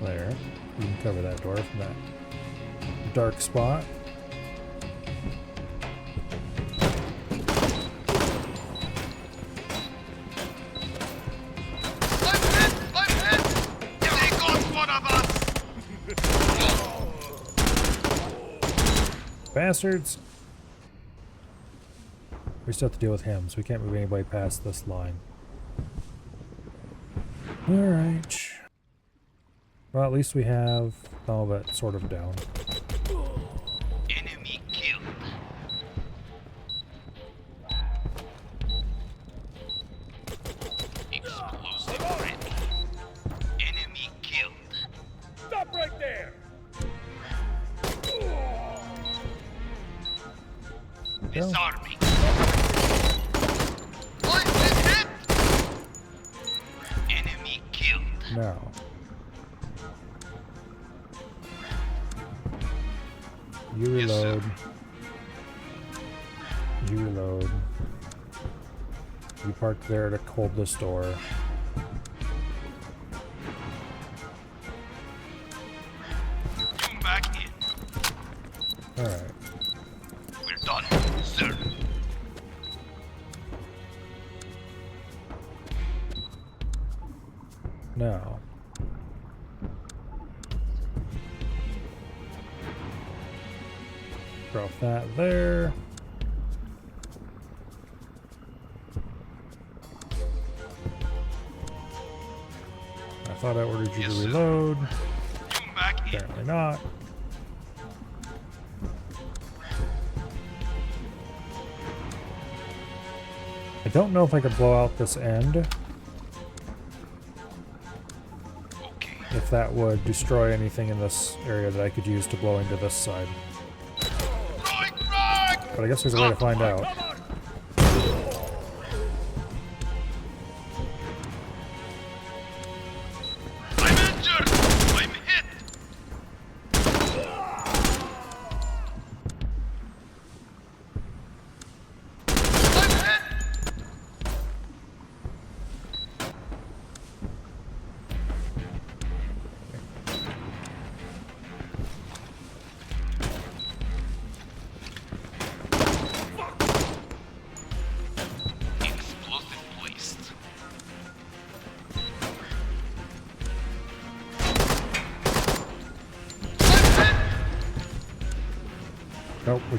Speaker 1: There. You can cover that door from that dark spot.
Speaker 2: I'm hit! I'm hit! They got one of us!
Speaker 1: Bastards! We still have to deal with him, so we can't move anybody past this line. Alright. Well, at least we have some of it sort of down.
Speaker 2: Enemy killed. Explosive ready. Enemy killed.
Speaker 4: Stop right there!
Speaker 2: Disarming. I'm hit! Enemy killed.
Speaker 1: Now. You
Speaker 2: Yes, sir.
Speaker 1: reload. You reload. You park there to hold this door.
Speaker 2: Come back in.
Speaker 1: Alright.
Speaker 2: We're done, sir.
Speaker 1: Now. Drop that there. I thought I ordered you
Speaker 2: Yes,
Speaker 1: to
Speaker 2: sir.
Speaker 1: reload.
Speaker 2: Come back in.
Speaker 1: Apparently not. I don't know if I could blow out this end,
Speaker 2: Okay.
Speaker 1: if that would destroy anything in this area that I could use to blow into this side.
Speaker 2: Throwing frag!
Speaker 1: But I guess there's a way to find out.
Speaker 4: Cover!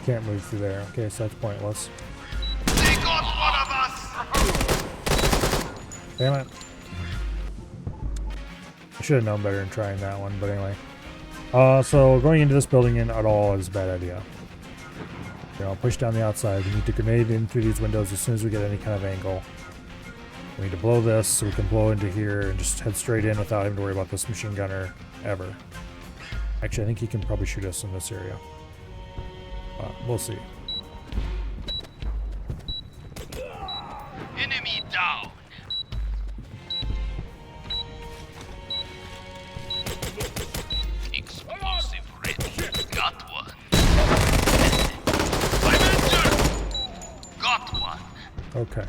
Speaker 1: can't move through there. Okay, so that's pointless.
Speaker 2: They got one of us!
Speaker 1: Damn it. I should have known better in trying that one, but anyway. So going into this building in at all is a bad idea. You know, push down the outside. We need to grenade in through these windows as soon as we get any kind of angle. We need to blow this so we can blow into here and just head straight in without having to worry about this machine gunner ever. Actually, I think he can probably shoot us in this area. We'll see.
Speaker 2: Enemy down! Explosive ready. Got one. I'm injured! Got one.
Speaker 1: Okay.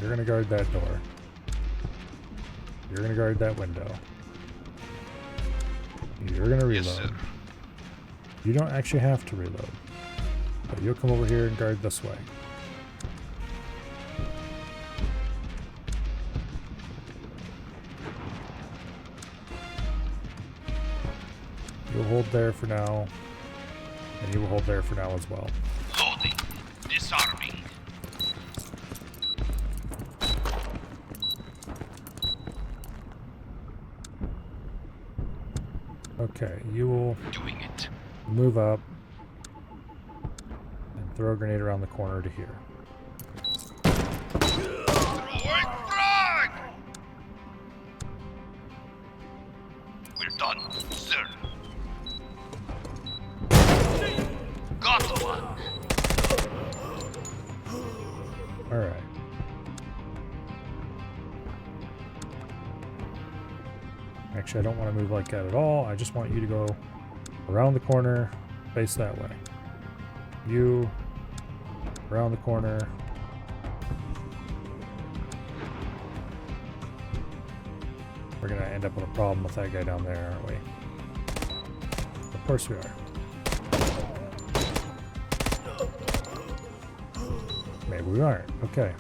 Speaker 1: You're gonna guard that door. You're gonna guard that window. You're gonna reload.
Speaker 2: Yes, sir.
Speaker 1: You don't actually have to reload. But you'll come over here and guard this way. You'll hold there for now. And you will hold there for now as well.
Speaker 2: Loading. Disarming.
Speaker 1: Okay, you will
Speaker 2: Doing it.
Speaker 1: move up and throw a grenade around the corner to here.
Speaker 2: Throwing frag! We're done, sir. Got one.
Speaker 1: Alright. Actually, I don't want to move like that at all. I just want you to go around the corner, face that way. You, around the corner. We're going to end up with a problem with that guy down there, aren't we? Of course we are. Maybe we aren't. Okay.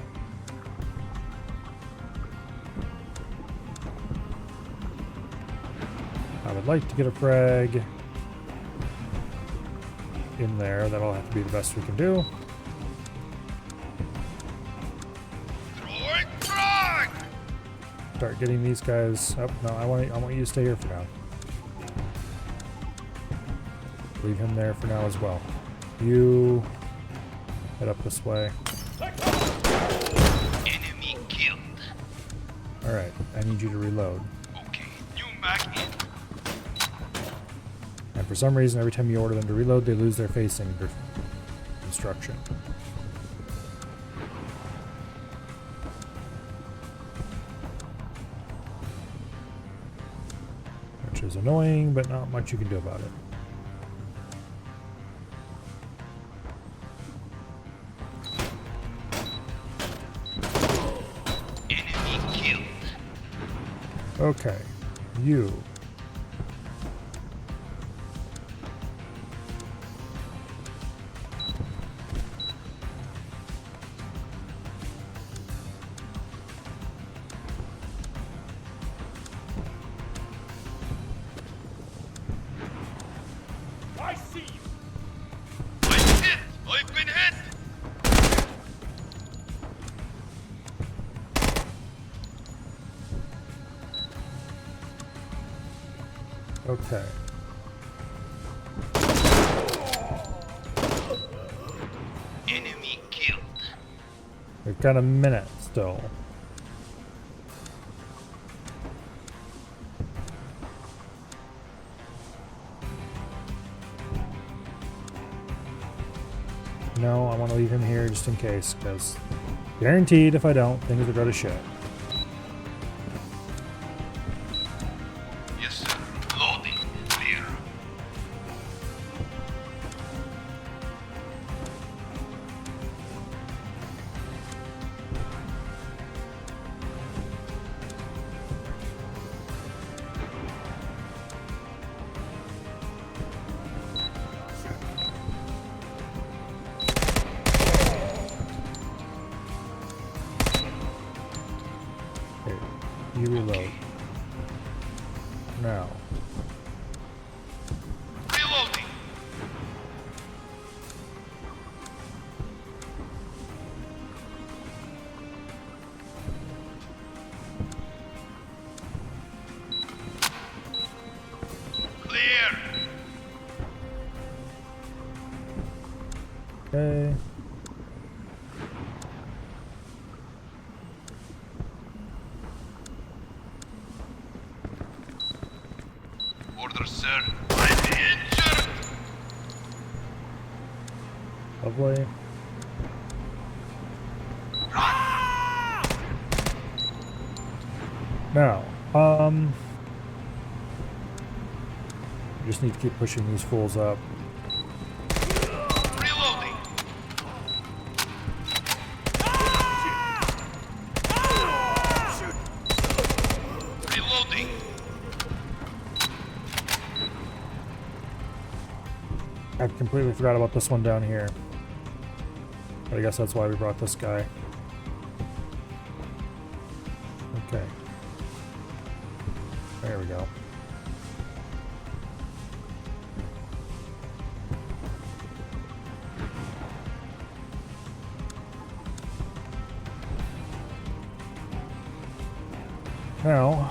Speaker 1: I would like to get a frag in there. That'll have to be the best we can do.
Speaker 2: Throwing frag!
Speaker 1: Start getting these guys up. No, I want you to stay here for now. Leave him there for now as well. You head up this way.
Speaker 2: Enemy killed.
Speaker 1: Alright, I need you to reload.
Speaker 2: Okay, new mag in.
Speaker 1: And for some reason, every time you order them to reload, they lose their facing instruction. Which is annoying, but not much you can do about it.
Speaker 2: Enemy killed.
Speaker 1: Okay, you.
Speaker 4: I see you.
Speaker 2: I'm hit! I've been hit!
Speaker 1: Okay.
Speaker 2: Enemy killed.
Speaker 1: We've got a minute still. No, I want to leave him here just in case, because guaranteed if I don't, things will go to shit.
Speaker 2: Yes, sir. Loading. Clear.
Speaker 1: Here, you reload. Now, Okay.
Speaker 2: Order, sir. I'm injured.
Speaker 1: Lovely. Now, just need to keep pushing these fools up.
Speaker 2: Reloading. Reloading.
Speaker 1: I completely forgot about this one down here. But I guess that's why we brought this guy. Okay. There we go. Now,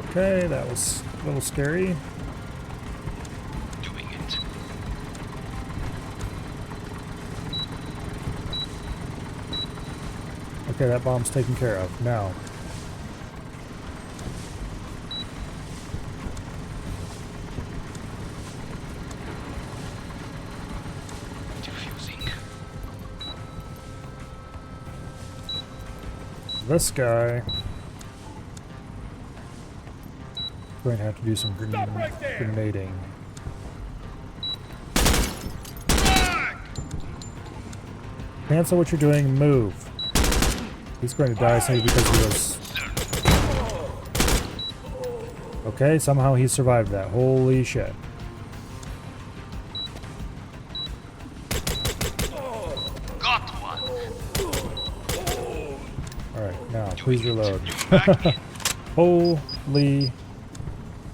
Speaker 1: okay, that was a little scary.
Speaker 2: Doing it.
Speaker 1: Okay, that bomb's taken care of. Now,
Speaker 2: Diffusing.
Speaker 1: this guy going to have to do some grenading. Cancel what you're doing and move. He's going to die simply because he was... Okay, somehow he survived that. Holy shit.
Speaker 2: Got one.
Speaker 1: Alright, now, please reload.
Speaker 2: Back in.
Speaker 1: Holy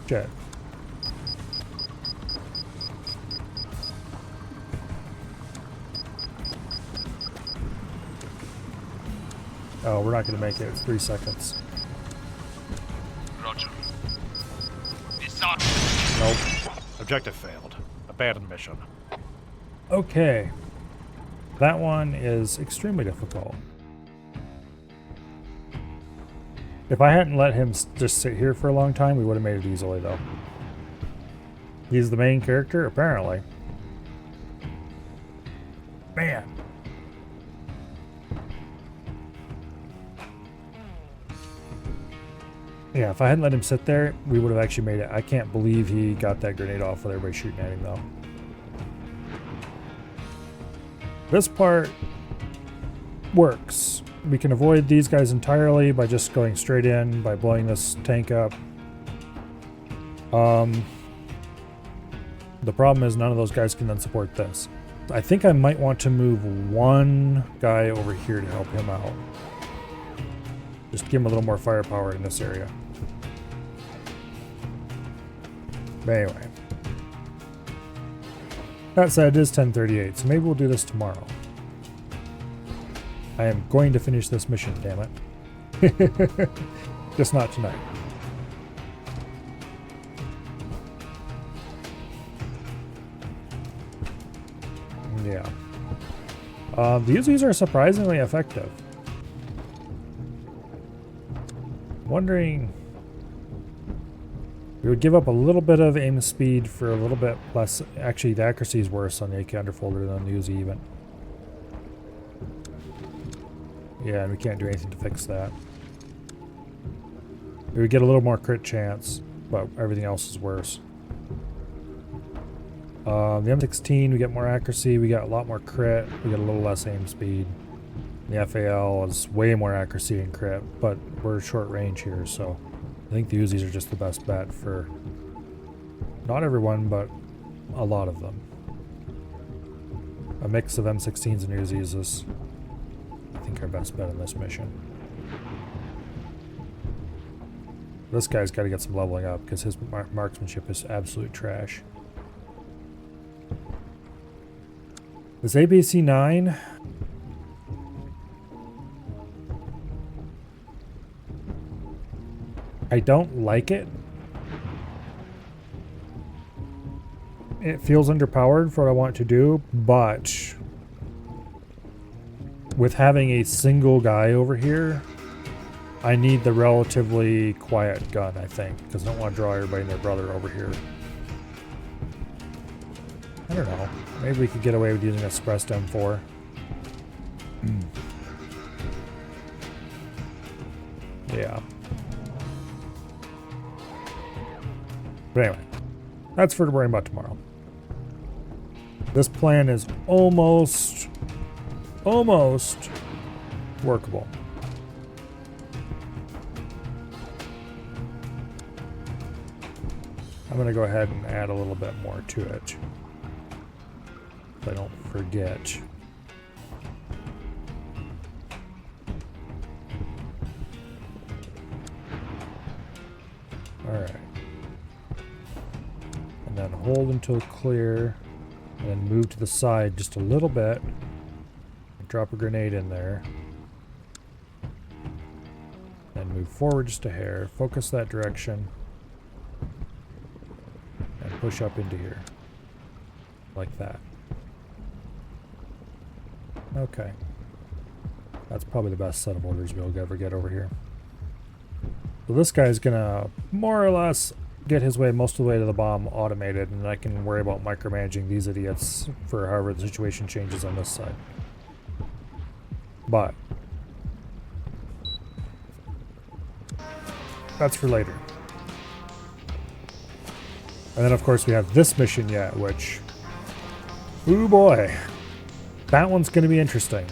Speaker 1: shit. Oh, we're not going to make it. It's 3 seconds.
Speaker 2: Roger. Disarm.
Speaker 1: Nope.
Speaker 3: Objective failed. Abandoned mission.
Speaker 1: Okay. That one is extremely difficult. If I hadn't let him just sit here for a long time, we would have made it easily, though. He's the main character, apparently. Man. Yeah, if I hadn't let him sit there, we would have actually made it. I can't believe he got that grenade off with everybody shooting at him, though. This part works. We can avoid these guys entirely by just going straight in, by blowing this tank up. The problem is none of those guys can then support this. I think I might want to move one guy over here to help him out. Just give him a little more firepower in this area. But anyway. That said, it is 10:38, so maybe we'll do this tomorrow. I am going to finish this mission, damn it. Just not tonight. Yeah. The Uzis are surprisingly effective. Wondering... We would give up a little bit of aim speed for a little bit less... Actually, the accuracy is worse on the AK Underfolder than the Uzi even. Yeah, and we can't do anything to fix that. We would get a little more crit chance, but everything else is worse. The M16, we get more accuracy, we got a lot more crit, we get a little less aim speed. The FAL is way more accuracy and crit, but we're short range here, so I think the Uzis are just the best bet for not everyone, but a lot of them. A mix of M16s and Uzis is, I think, our best bet in this mission. This guy's got to get some leveling up because his marksmanship is absolute trash. This ABC-9, I don't like it. It feels underpowered for what I want to do, but with having a single guy over here, I need the relatively quiet gun, I think, because I don't want to draw everybody and their brother over here. I don't know. Maybe we could get away with using a suppressed M4. Yeah. But anyway, that's for worrying about tomorrow. This plan is almost workable. I'm going to go ahead and add a little bit more to it, so I don't forget. All right. And then hold until clear, and then move to the side just a little bit. Drop a grenade in there. Then move forward just a hair. Focus that direction. And push up into here. Like that. Okay. That's probably the best set of orders we'll ever get over here. So this guy's gonna more or less get his way most of the way to the bomb automated, and I can worry about micromanaging these idiots for however the situation changes on this side. But that's for later. And then of course we have this mission yet, which, ooh boy, that one's going to be interesting.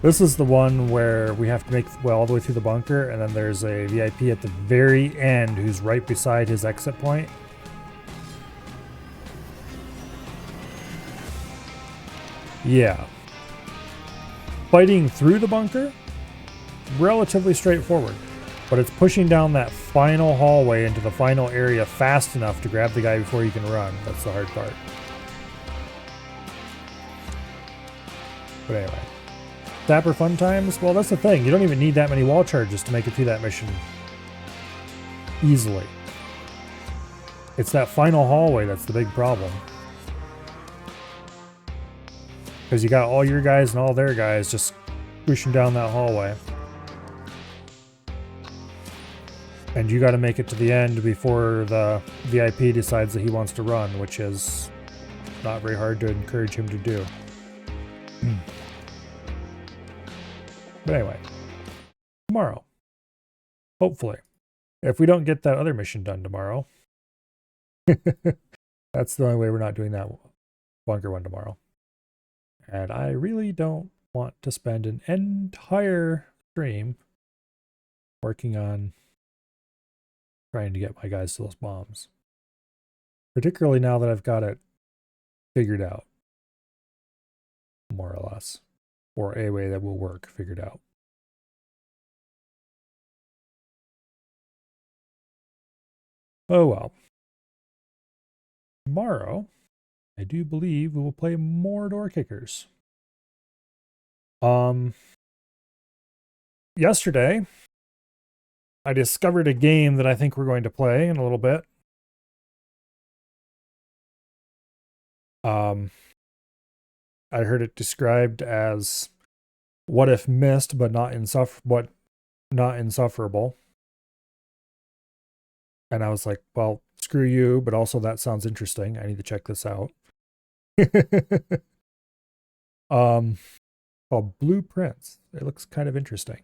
Speaker 1: This is the one where we have to make the way all the way through the bunker, and then there's a VIP at the very end who's right beside his exit point. Yeah. Fighting through the bunker, relatively straightforward, but it's pushing down that final hallway into the final area fast enough to grab the guy before you can run. That's the hard part. But anyway, Sapper fun times? Well, that's the thing. You don't even need that many wall charges to make it through that mission easily. It's that final hallway that's the big problem. Because you got all your guys and all their guys just pushing down that hallway. And you got to make it to the end before the VIP decides that he wants to run, which is not very hard to encourage him to do. But anyway, tomorrow, hopefully, if we don't get that other mission done tomorrow, that's the only way we're not doing that bunker one tomorrow. And I really don't want to spend an entire stream working on trying to get my guys to those bombs. Particularly now that I've got it figured out. More or less. Or a way that will work figured out. Oh well. Tomorrow, I do believe we will play more door kickers. Yesterday, I discovered a game that I think we're going to play in a little bit. I heard it described as what if missed, but not insufferable. And I was like, well, screw you, but also that sounds interesting. I need to check this out. Called Blueprints. It looks kind of interesting.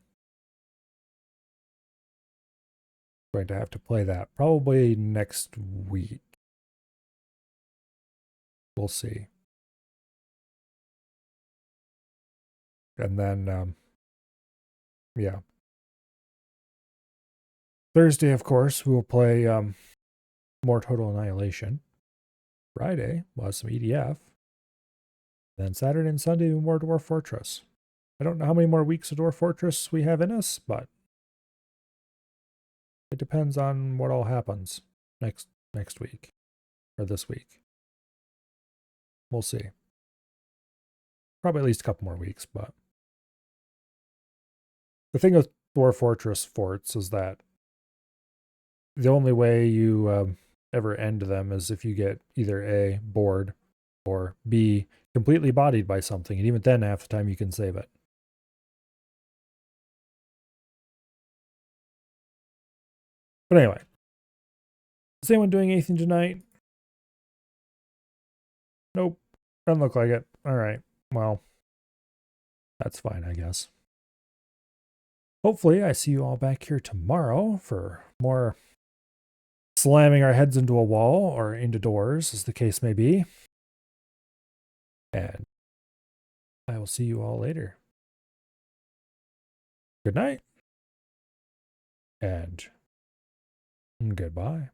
Speaker 1: Going to have to play that probably next week. We'll see. And then, yeah. Thursday, of course, we will play more Total Annihilation. Friday, we'll have some EDF. Then Saturday and Sunday, more Dwarf Fortress. I don't know how many more weeks of Dwarf Fortress we have in us, but it depends on what all happens next week or this week. We'll see. Probably at least a couple more weeks, but the thing with Dwarf Fortress forts is that the only way you ever end them is if you get either A, bored, or B, completely bodied by something. And even then, half the time you can save it. But anyway, is anyone doing anything tonight? Nope. Doesn't look like it. All right. Well, that's fine, I guess. Hopefully, I see you all back here tomorrow for more slamming our heads into a wall or into doors, as the case may be. And I will see you all later. Good night. And goodbye.